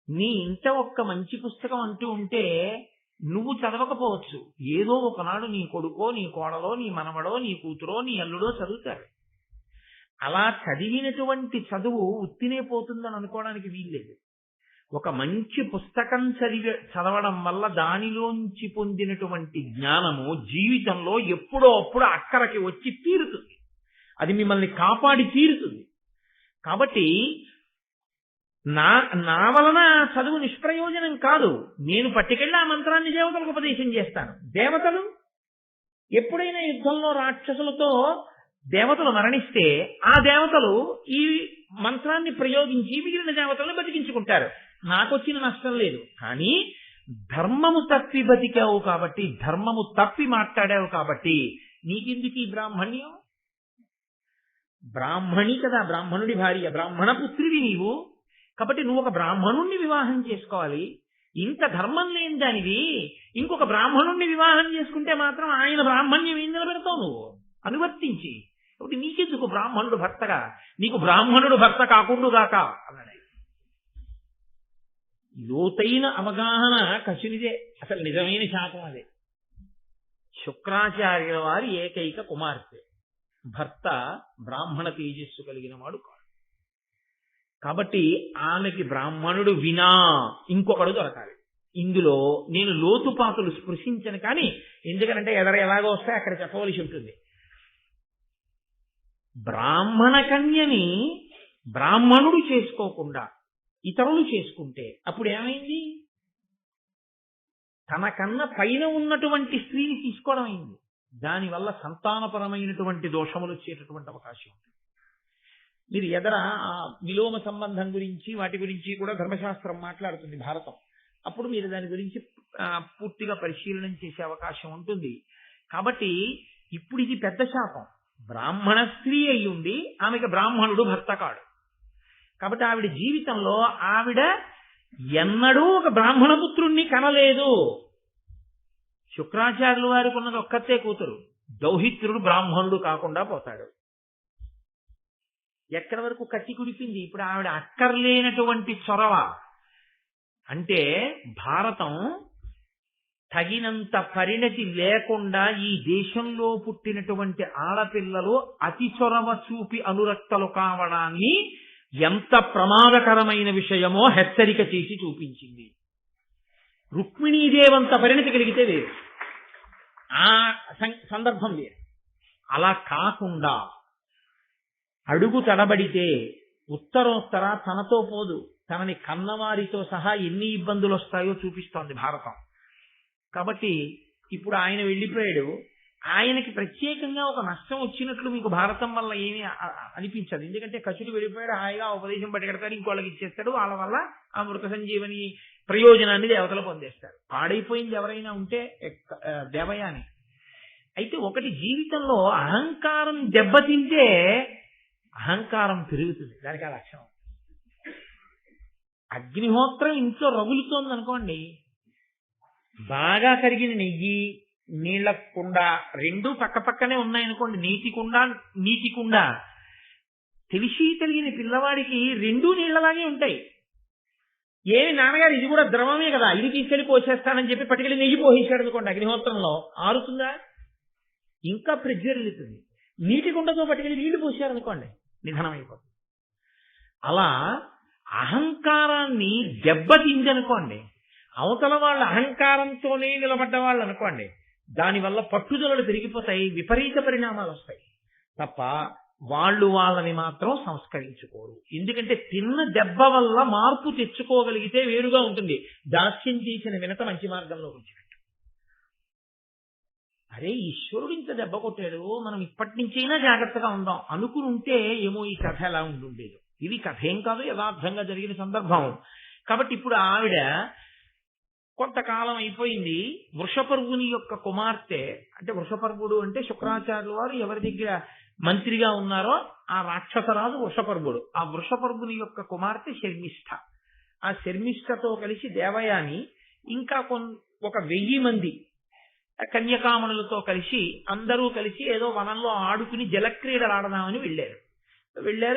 నీ ఇంట ఒక్క మంచి పుస్తకం అంటూ ఉంటే నువ్వు చదవకపోవచ్చు, ఏదో ఒకనాడు నీ కొడుకో నీ కోడలో నీ మనవడో నీ కూతురో నీ అల్లుడో చదువుతారు. అలా చదివినటువంటి చదువు ఉత్తినే పోతుందని అనుకోవడానికి వీల్లేదు. ఒక మంచి పుస్తకం చదవడం వల్ల దానిలోంచి పొందినటువంటి జ్ఞానము జీవితంలో ఎప్పుడో అప్పుడు అక్కడికి వచ్చి తీరుతుంది, అది మిమ్మల్ని కాపాడి తీరుతుంది. కాబట్టి నా వలన చదువు నిష్ప్రయోజనం కాదు. నేను పట్టుకెళ్ళి ఆ మంత్రాన్ని దేవతలకు ఉపదేశం చేస్తాను. దేవతలు ఎప్పుడైనా యుద్ధంలో రాక్షసులతో దేవతలు మరణిస్తే ఆ దేవతలు ఈ మంత్రాన్ని ప్రయోగించి మిగిలిన దేవతలను బతికించుకుంటారు. నాకొచ్చిన నష్టం లేదు. కానీ ధర్మము తప్పి బతికావు కాబట్టి, ధర్మము తప్పి మాట్లాడావు కాబట్టి నీకెందుకు ఈ బ్రాహ్మణ్యం? బ్రాహ్మణి కదా, బ్రాహ్మణుడి భార్య, బ్రాహ్మణ పుత్రివి నీవు. కాబట్టి నువ్వు ఒక బ్రాహ్మణుణ్ణి వివాహం చేసుకోవాలి. ఇంత ధర్మం లేని దానివి ఇంకొక బ్రాహ్మణుణ్ణి వివాహం చేసుకుంటే మాత్రం ఆయన బ్రాహ్మణ్యం ఏం నిలబెడతావు నువ్వు అనువర్తించి. కాబట్టి నీకెందుకు బ్రాహ్మణుడు భర్తగా, నీకు బ్రాహ్మణుడు భర్త కాకుండుగాక అన్నాడు. లోతైన అవగాహన కశునిదే, అసలు నిజమైన శాతం అదే. శుక్రాచార్యుల వారి ఏకైక కుమార్తె, భర్త బ్రాహ్మణ తేజస్సు కలిగిన వాడు కాదు. కాబట్టి ఆమెకి బ్రాహ్మణుడు వినా ఇంకొకడు దొరకాలి. ఇందులో నేను లోతుపాతులు స్పృశించను, కానీ ఎందుకంటే ఎలాగో వస్తే అక్కడ చెప్పవలసి ఉంటుంది. బ్రాహ్మణ కన్యని బ్రాహ్మణుడు చేసుకోకుండా ఇతరులు చేసుకుంటే అప్పుడు ఏమైంది? తనకన్నా పైన ఉన్నటువంటి స్త్రీని తీసుకోవడం అయింది. దానివల్ల సంతానపరమైనటువంటి దోషములు వచ్చేటటువంటి అవకాశం ఉంది. మీరు ఎదర విలోమ సంబంధం గురించి వాటి గురించి కూడా ధర్మశాస్త్రం మాట్లాడుతుంది, భారతం. అప్పుడు మీరు దాని గురించి పూర్తిగా పరిశీలన చేసే అవకాశం ఉంటుంది. కాబట్టి ఇప్పుడు ఇది పెద్ద శాపం. బ్రాహ్మణ స్త్రీ అయి ఉండి ఆమెకి బ్రాహ్మణుడు భర్త కాడు. కాబట్టి ఆవిడ జీవితంలో ఆవిడ ఎన్నడూ ఒక బ్రాహ్మణ పుత్రుణ్ణి కనలేదు. శుక్రాచార్యుల వారికి ఉన్నది ఒక్కతే కూతురు, దౌహిత్రుడు బ్రాహ్మణుడు కాకుండా పోతాడు. ఎక్కడి వరకు కట్టి కుడిపింది. ఇప్పుడు ఆవిడ అక్కర్లేనటువంటి చొరవ. అంటే భారతం తగినంత పరిణతి లేకుండా ఈ దేశంలో పుట్టినటువంటి ఆడపిల్లలు అతి చొరవ చూపి అనురక్తలు కావడాన్ని ఎంత ప్రమాదకరమైన విషయమో హెచ్చరిక చేసి చూపించింది. రుక్మిణీదేవంత పరిణతి కలిగితే వేరు, ఆ సందర్భం వేరు. అలా కాకుండా అడుగు తడబడితే ఉత్తరోత్తర తనతో పోదు, తనని కన్నవారితో సహా ఎన్ని ఇబ్బందులు వస్తాయో చూపిస్తోంది భారతం. కాబట్టి ఇప్పుడు ఆయన వెళ్ళిపోయాడు. ఆయనకి ప్రత్యేకంగా ఒక నష్టం వచ్చినట్లు మీకు భారతం వల్ల ఏమీ అనిపించదు. ఎందుకంటే కచుడు వెళ్ళిపోయాడు, హాయిగా ఉపదేశం పట్టుకెడతాడు, ఇంకోళ్ళకి ఇచ్చేస్తాడు, వాళ్ళ వల్ల ఆ మృత సంజీవని ప్రయోజనాన్ని దేవతలు పొందేస్తారు. పాడైపోయింది ఎవరైనా ఉంటే దేవయాని. అయితే ఒకటి, జీవితంలో అహంకారం దెబ్బతింటే అహంకారం పెరుగుతుంది, దానికి ఆ లక్షణం. అగ్నిహోత్రం ఇంట్లో రగులుతోంది అనుకోండి, బాగా కరిగిన నెయ్యి, నీళ్ల కుండ రెండూ పక్క పక్కనే ఉన్నాయనుకోండి, నీటి కుండ తెలిసి తెలియని పిల్లవాడికి రెండూ నీళ్లలాగే ఉంటాయి. ఏమి నాన్నగారు ఇది కూడా ద్రవమే కదా, ఇది తీసుకెళ్లి పోసేస్తానని చెప్పి పట్టుకెళ్ళి నెయ్యి పోసేశాడు అనుకోండి, అగ్నిహోత్రంలో ఆరుతుందా? ఇంకా ప్రజ్వరిల్లుతుంది. నీటి కుండతో పట్టుకెళ్ళి నీళ్లు పోసారనుకోండి, నిధనం అయిపోతుంది. అలా అహంకారాన్ని దెబ్బతిందనుకోండి, అవతల వాళ్ళ అహంకారంతోనే నిలబడ్డ వాళ్ళు అనుకోండి, దానివల్ల పట్టుదలలు పెరిగిపోతాయి, విపరీత పరిణామాలు వస్తాయి తప్ప వాళ్ళు వాళ్ళని మాత్రం సంస్కరించుకోరు. ఎందుకంటే తిన్న దెబ్బ వల్ల మార్పు తెచ్చుకోగలిగితే వేరుగా ఉంటుంది. దాస్యం చేసిన వినత మంచి మార్గంలో వచ్చినట్టు. అరే, ఈశ్వరుడు ఇంత దెబ్బ కొట్టాడు, మనం ఇప్పటి నుంచైనా జాగ్రత్తగా ఉందాం అనుకుని ఉంటే ఏమో ఈ కథ ఎలా ఉండుండేది. ఇది కథ ఏం కాదు, యథార్థంగా జరిగిన సందర్భం. కాబట్టి ఇప్పుడు ఆవిడ కొంతకాలం అయిపోయింది, వృషపర్వుని యొక్క కుమార్తె, అంటే వృషపర్వుడు అంటే శుక్రాచార్యుల వారు ఎవరి దగ్గర మంత్రిగా ఉన్నారో ఆ రాక్షసరాజు వృషపర్వుడు. ఆ వృషపర్వుని యొక్క కుమార్తె శర్మిష్ఠ. ఆ శర్మిష్ఠతో కలిసి దేవయాని ఇంకా ఒక 1000 మంది కన్యకామణులతో కలిసి అందరూ కలిసి ఏదో వనంలో ఆడుకుని జలక్రీడలు ఆడదామని వెళ్ళారు.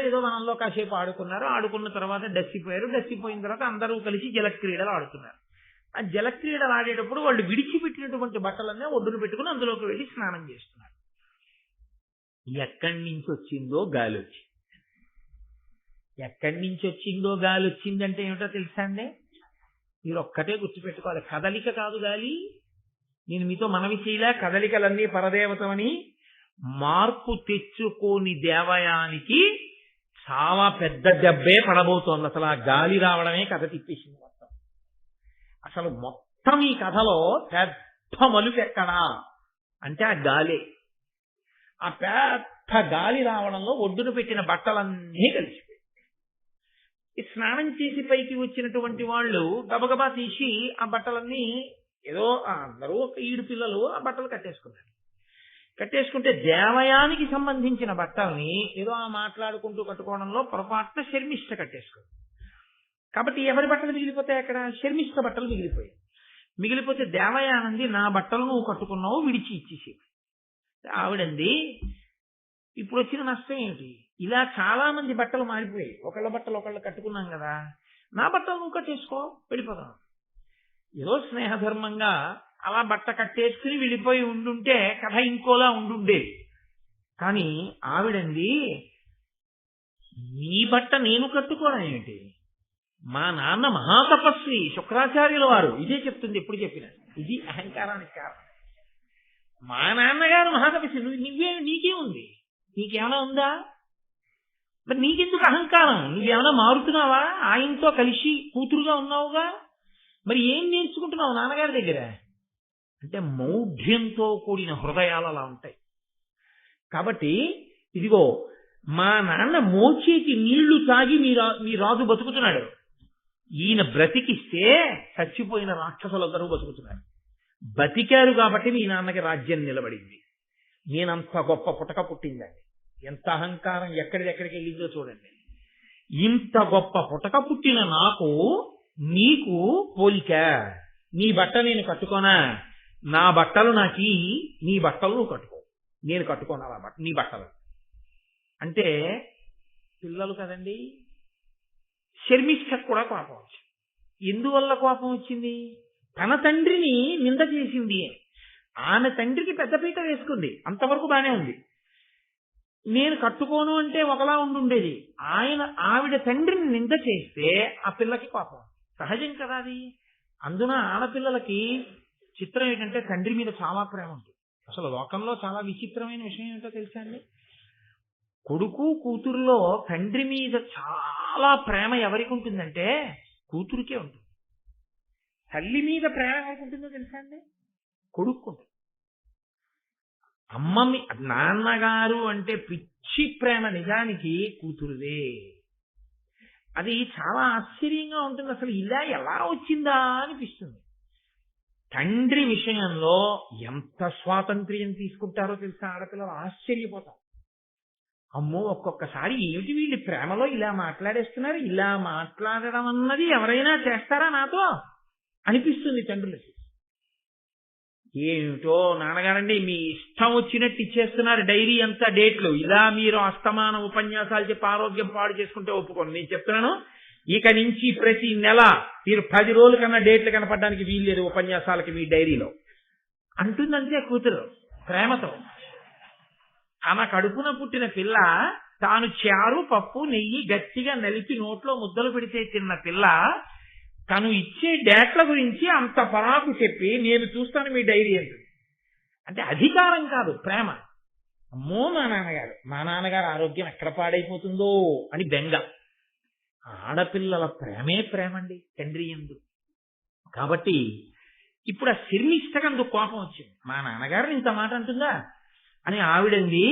ఏదో వనంలో కాసేపు ఆడుకున్నారు. ఆడుకున్న తర్వాత డస్సిపోయారు. డస్సిపోయిన తర్వాత అందరూ కలిసి జలక్రీడలు ఆడుతున్నారు. ఆ జలక్రీడలు ఆడేటప్పుడు వాళ్ళు విడిచిపెట్టినటువంటి బట్టలన్నీ ఒడ్డును పెట్టుకుని అందులోకి వెళ్ళి స్నానం చేస్తున్నారు. ఎక్కడి నుంచి వచ్చిందో గాలి వచ్చింది. ఎక్కడి నుంచి వచ్చిందో గాలి వచ్చిందంటే ఏమిటో తెలుసా అండి? మీరు ఒక్కటే గుర్తుపెట్టుకోవాలి, కదలిక కాదు గాలి. నేను మీతో మనవి చేయలే, కదలికలన్నీ పరదేవతమని. మార్పు తెచ్చుకోని దేవయానికి చాలా పెద్ద దెబ్బే పడబోతోంది. అసలు ఆ గాలి రావడమే కథ తిప్పేసింది మొత్తం. అసలు మొత్తం ఈ కథలో పెద్ద మలుపు ఎక్కడా అంటే ఆ గాలే. ఆ పెద్ద గాలి రావడంలో ఒడ్డును పెట్టిన బట్టలన్నీ కలిసిపోయి, ఈ స్నానం చేసి పైకి వచ్చినటువంటి వాళ్ళు గబగబా తీసి ఆ బట్టలన్నీ ఏదో అందరూ ఒక 7 పిల్లలు ఆ బట్టలు కట్టేసుకుంటే దేవయానికి సంబంధించిన బట్టల్ని ఏదో మాట్లాడుకుంటూ కట్టుకోవడంలో పొరపాటున శర్మిష్ఠ కట్టేసుకుంది. కాబట్టి ఎవరి బట్టలు మిగిలిపోతాయి? అక్కడ శర్మిష్ఠ బట్టలు మిగిలిపోతే దేవయానంది, నా బట్టలు నువ్వు కట్టుకున్నావు, విడిచి ఇచ్చేసి. ఆవిడంది, ఇప్పుడు వచ్చిన నష్టం ఏమిటి? ఇలా చాలా మంది బట్టలు మారిపోయాయి, ఒకళ్ళ బట్టలు ఒకళ్ళు కట్టుకున్నాం కదా, నా బట్టలు నువ్వు కట్టేసుకో, వెళ్ళిపోదాం. ఏదో స్నేహధర్మంగా అలా బట్ట కట్టేసుకుని వెళ్ళిపోయి ఉండుంటే కథ ఇంకోలా ఉండుండేది. కానీ ఆవిడంది, నీ బట్ట నేను కట్టుకోవడం ఏమిటి? మా నాన్న మహాతపస్వి శుక్రాచార్యుల వారు, ఇదే చెప్తుంది ఎప్పుడు చెప్పినా. ఇది అహంకారానికి కారణం. మా నాన్నగారు మహాతపస్వి, నీకేముంది? నీకేమైనా ఉందా? మరి నీకెందుకు అహంకారం? నువ్వేమైనా మారుతున్నావా? ఆయనతో కలిసి కూతురుగా ఉన్నావుగా, మరి ఏం నేర్చుకుంటున్నావు నాన్నగారి దగ్గర? అంటే మౌఢ్యంతో కూడిన హృదయాలు అలా ఉంటాయి. కాబట్టి ఇదిగో, మా నాన్న మోచేతి నీళ్లు తాగి మీ రాజు బతుకుతున్నాడు, ఈయన బ్రతికిస్తే చచ్చిపోయిన రాక్షసులందరూ బతుకుతున్నారు. బతికారు కాబట్టి మీ నాన్నకి రాజ్యం నిలబడింది. నేనంత గొప్ప పుటక పుట్టిందండి. ఎంత అహంకారం ఎక్కడికి వెళ్ళిందో చూడండి. ఇంత గొప్ప పుటక పుట్టిన నాకు నీకు పోలిక. నీ బట్ట నేను కట్టుకోనా? నా బట్టలు నాకి, నీ బట్టలు నువ్వు కట్టుకో, నేను కట్టుకోనా నీ బట్టలు అంటే పిల్లలు కదండి. శర్మిష్ఠకు కూడా కోపం వచ్చింది. ఎందువల్ల కోపం వచ్చింది? తన తండ్రిని నింద చేసింది. ఆమె తండ్రికి పెద్దపీట వేసుకుంది, అంతవరకు బానే ఉంది. నేను కట్టుకోను అంటే ఒకలా ఉండుండేది. ఆవిడ తండ్రిని నింద చేస్తే ఆ పిల్లకి కోపం సహజం కదా అది. అందున ఆడపిల్లలకి చిత్రం ఏంటంటే తండ్రి మీద చాలా ప్రేమ ఉంటుంది. అసలు లోకంలో చాలా విచిత్రమైన విషయం ఏంటో తెలుసా అండి? కొడుకు కూతురులో తండ్రి మీద చాలా ప్రేమ ఎవరికి ఉంటుందంటే కూతురికే ఉంటుంది. తల్లి మీద ప్రేమ ఎవరికి ఉంటుందో తెలుసా అండి? కొడుకు ఉంటుంది. అమ్మమ్మి నాన్నగారు అంటే పిచ్చి ప్రేమ నిజానికి కూతురుదే. అది చాలా ఆశ్చర్యంగా ఉంటుంది. అసలు ఇలా ఎలా వచ్చిందా అనిపిస్తుంది. తండ్రి విషయంలో ఎంత స్వాతంత్ర్యం తీసుకుంటారో తెలుసా ఆడపిల్లలు, ఆశ్చర్యపోతాం. అమ్మో ఒక్కొక్కసారి ఏమిటి వీళ్ళు ప్రేమలో ఇలా మాట్లాడేస్తున్నారు, ఇలా మాట్లాడడం అన్నది ఎవరైనా చేస్తారా నాతో అనిపిస్తుంది తండ్రులకి. ఏమిటో నాన్నగారండి మీ ఇష్టం వచ్చినట్టు ఇచ్చేస్తున్నారు డైరీ అంతా డేట్లు, ఇలా మీరు అస్తమాన ఉపన్యాసాలు చెప్పి ఆరోగ్యం పాడు చేసుకుంటే ఒప్పుకోండి. నేను చెప్తున్నాను, ఇక నుంచి ప్రతి నెల మీరు 10 రోజుల కన్నా డేట్లు కనపడడానికి వీల్లేదు ఉపన్యాసాలకి మీ డైరీలో అంటుందంతే కూతురు ప్రేమతో. ఆమె కడుపున పుట్టిన పిల్ల తాను చారు పప్పు నెయ్యి గట్టిగా నలిపి నోట్లో ముద్దలు పెడితే తిన్న పిల్ల తను ఇచ్చే డేట్ల గురించి అంత పరాకు చెప్పి నేను చూస్తాను మీ డైరీ అంటుంది. అంటే అధికారం కాదు, ప్రేమ. అమ్మో మా నాన్నగారు ఆరోగ్యం ఎక్కడ పాడైపోతుందో అని బెంగ. ఆడపిల్లల ప్రేమే ప్రేమండి తండ్రి యందు. కాబట్టి ఇప్పుడు ఆ శర్మిష్టకందు కోపం వచ్చింది. మా నాన్నగారిని ఇంత మాట అంటుందా అని ఆవిడంది.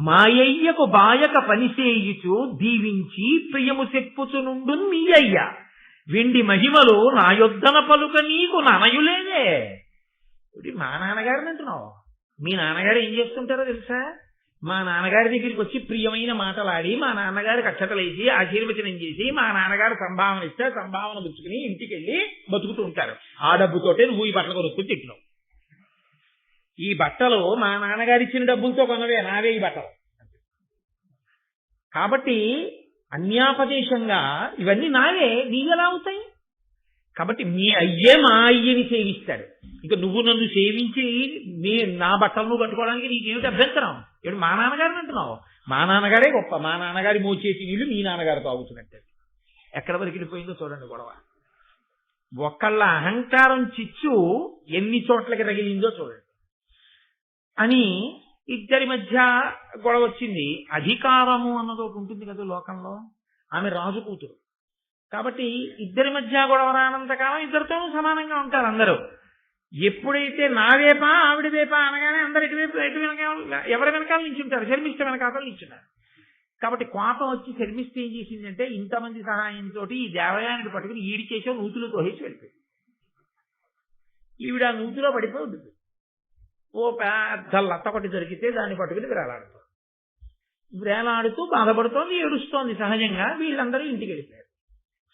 మాయయ్యకు బాయక పనిసేయుచు దీవించి ప్రియము చెప్పుచునుండు మీ అయ్య వెండి మహిమలు నా యొద్దన పలుక నీకు ననయులేదే. మా నాన్నగారిని అంటున్నావు. మీ నాన్నగారు ఏం చేస్తుంటారో తెలుసా? మా నాన్నగారి దగ్గరికి వచ్చి ప్రియమైన మాటలాడి మా నాన్నగారికి అక్షతలేసి ఆశీర్వచనం చేసి మా నాన్నగారు సంభావన ఇస్తే సంభావన పుచ్చుకుని ఇంటికి వెళ్ళి బతుకుతూ ఉంటారు. ఆ డబ్బుతోటే నువ్వు ఈ బట్టలు కొనుక్కుని తిట్టినావు. ఈ బట్టలు మా నాన్నగారు ఇచ్చిన డబ్బులతో కొనవే, నావే ఈ బట్టలు. కాబట్టి అన్యాపదేశంగా ఇవన్నీ నావే, నీవెలా అవుతాయి? కాబట్టి మీ అయ్యే మా అయ్యని సేవిస్తాడు. ఇక నువ్వు నన్ను సేవించి నా బట్టలు నువ్వు కట్టుకోవడానికి నీకేమిటి అభ్యంతరం? ఏమిటి మా నాన్నగారిని అంటున్నావు? మా నాన్నగారే గొప్ప, మా నాన్నగారి మోచేసి నీళ్లు మీ నాన్నగారు తాగుతున్నట్టే. ఎక్కడ వరకు వెళ్ళిపోయిందో చూడండి గొడవ. ఒకళ్ళ అహంకారం చిచ్చు ఎన్ని చోట్లకి తగిలిందో చూడండి అని ఇద్దరి మధ్య గొడవ వచ్చింది. అధికారము అన్నది ఒకటి ఉంటుంది కదా లోకంలో. ఆమె రాజు కూతురు కాబట్టి ఇద్దరి మధ్య గొడవ రానంతకాలం ఇద్దరితోనూ సమానంగా ఉంటారు అందరూ. ఎప్పుడైతే నా వేపా ఆవిడ వేపా అనగానే అందరు ఇటువైపు ఎటు వెనకాల ఎవరి వెనకాల నించుంటారు, శర్మిష్ట వెనకాల నించున్నారు. కాబట్టి కోపం వచ్చి శర్మిష్ట ఏం చేసిందంటే ఇంతమంది సహాయంతో ఈ దేవయానికి పట్టుకుని ఈడి చేసే నూతులు తోహేసి వెళ్ళిపోయింది. ఈవిడ ఆ నూతిలో పడిపోయి ఉంటుంది. ఓ పెద్ద లత్తపట్టి దొరికితే దాన్ని పట్టుకుని వేలాడుతూ బాధపడుతోంది, ఏడుస్తోంది. సహజంగా వీళ్ళందరూ ఇంటికి వెళ్ళిపోయారు.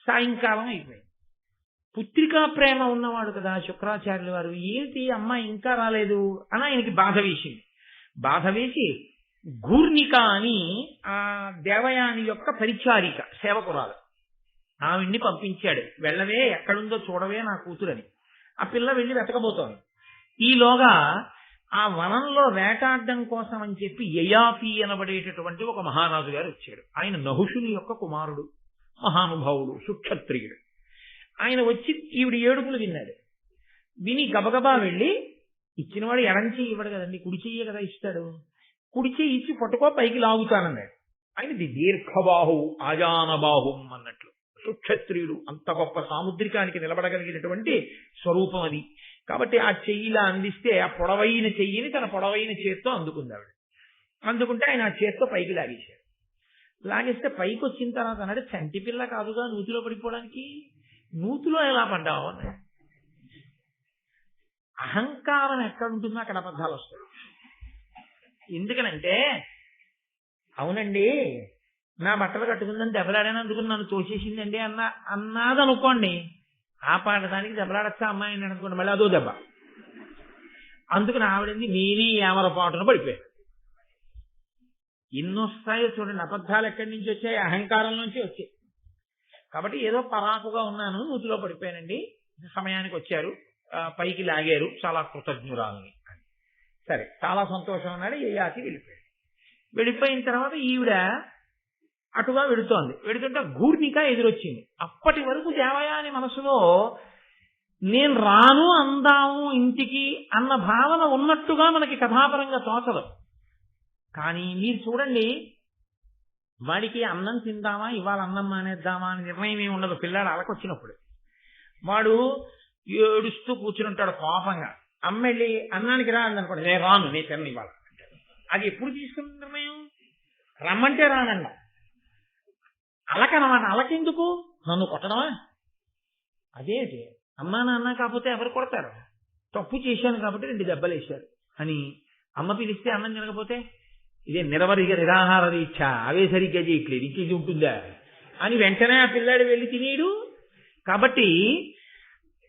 సాయంకాలం అయిపోయింది. పుత్రికా ప్రేమ ఉన్నవాడు కదా శుక్రాచార్యుల వారు, ఏంటి అమ్మ ఇంకా రాలేదు అని ఆయనకి బాధ వేసింది. బాధ వేసి గూర్నిక అని ఆ దేవయాని యొక్క పరిచారిక సేవకురాలు ఆవిడ్ని పంపించాడు. వెళ్ళవే, ఎక్కడుందో చూడవే నా కూతురని. ఆ పిల్ల వెళ్ళి వెతకబోతోంది. ఈలోగా ఆ వనంలో వేటాడడం కోసం అని చెప్పి యయాతి అనబడేటటువంటి ఒక మహారాజు గారు వచ్చాడు. ఆయన నహుషుని యొక్క కుమారుడు, మహానుభావుడు, సుక్షత్రియుడు. ఆయన వచ్చి ఈవిడ ఏడుపులు విన్నాడు. విని గబగబా వెళ్ళి, ఇచ్చినవాడు ఎడం చెయ్యి ఇవ్వడు కదండి, కుడి చెయ్యే కదా ఇస్తాడు, కుడి చెయ్యి ఇచ్చి పట్టుకో పైకి లాగుతానన్నాడు. ఆయనది దీర్ఘబాహు ఆజానబాహుం అన్నట్లు. సుక్షత్రియుడు అంత గొప్ప సాముద్రికానికి నిలబడగలిగినటువంటి స్వరూపం అది. కాబట్టి ఆ చెయ్యిలా అందిస్తే ఆ పొడవైన చెయ్యిని తన పొడవైన చేత్తో అందుకుంది ఆవిడ. అందుకుంటే ఆయన ఆ చేత్తో పైకి లాగేశాడు. లాగేస్తే పైకి వచ్చిన తర్వాత అన్నాడు, చంటి పిల్ల కాదుగా నూతిలో పడిపోవడానికి, నూతిలో ఎలా పడ్డావు అన్నాడు. అహంకారం ఎక్కడుంటుందో అక్కడ అబద్ధాలు వస్తాయి. ఎందుకనంటే అవునండి నా బట్టలు కట్టుకుందని దెబ్బలాడానందుకు నన్ను తోసేసిందండి అన్నాదనుకోండి, ఆ పాడటానికి దెబ్బలాడచ్చా అమ్మాయిని అనుకోండి, మళ్ళీ అదో దెబ్బ. అందుకని ఆవిడంది నేనే ఏమరపాటున పడిపోయాను. ఎన్నొస్తాయో చూడండి, అబద్ధాలు ఎక్కడి నుంచి వచ్చాయి? అహంకారం నుంచి వచ్చాయి. కాబట్టి ఏదో పరాకుగా ఉన్నాను, నూతిలో పడిపోయానండి, సమయానికి వచ్చారు, పైకి లాగారు, చాలా కృతజ్ఞురాలని. సరే చాలా సంతోషం అన్నాడు. యయాతి వెళ్ళిపోయాడు. వెళ్ళిపోయిన తర్వాత ఈవిడ అటుగా వెడుతోంది. వెడుతుంటే గూర్నిక ఎదురొచ్చింది. అప్పటి వరకు దేవయాని మనసులో నేను రాను అందాము ఇంటికి అన్న భావన ఉన్నట్టుగా మనకి కథాపరంగా తోచదు. కానీ మీరు చూడండి, వాడికి అన్నం తిందామా ఇవాళ అన్నం మానేద్దామా అని నిర్ణయం ఏమి ఉండదు. పిల్లాడు అలకొచ్చినప్పుడు వాడు ఏడుస్తూ కూర్చుని ఉంటాడు కోపంగా. అమ్మెళ్ళి అన్నానికి రా అందనుకోండి, నేను రాను, నేను తిన్న ఇవాళ అంటాడు. అది ఎప్పుడు తీసుకున్న నిర్ణయం? రమ్మంటే రానన్నా. అలకనమాట. అలకెందుకు? నన్ను కొట్టడమా? అదేంటి? అమ్మా నాన్న కాకపోతే ఎవరు కొడతారు? తప్పు చేశాను కాబట్టి 2 దెబ్బలు వేశారు అని. అమ్మ పిలిస్తే అన్నం తినకపోతే ఇదే నిరవధిక నిరాహార దీక్ష, అవే సరిగ్గా చేయట్లేదు, ఇంకేది ఉంటుందా అని వెంటనే ఆ పిల్లాడు వెళ్ళి తినేడు. కాబట్టి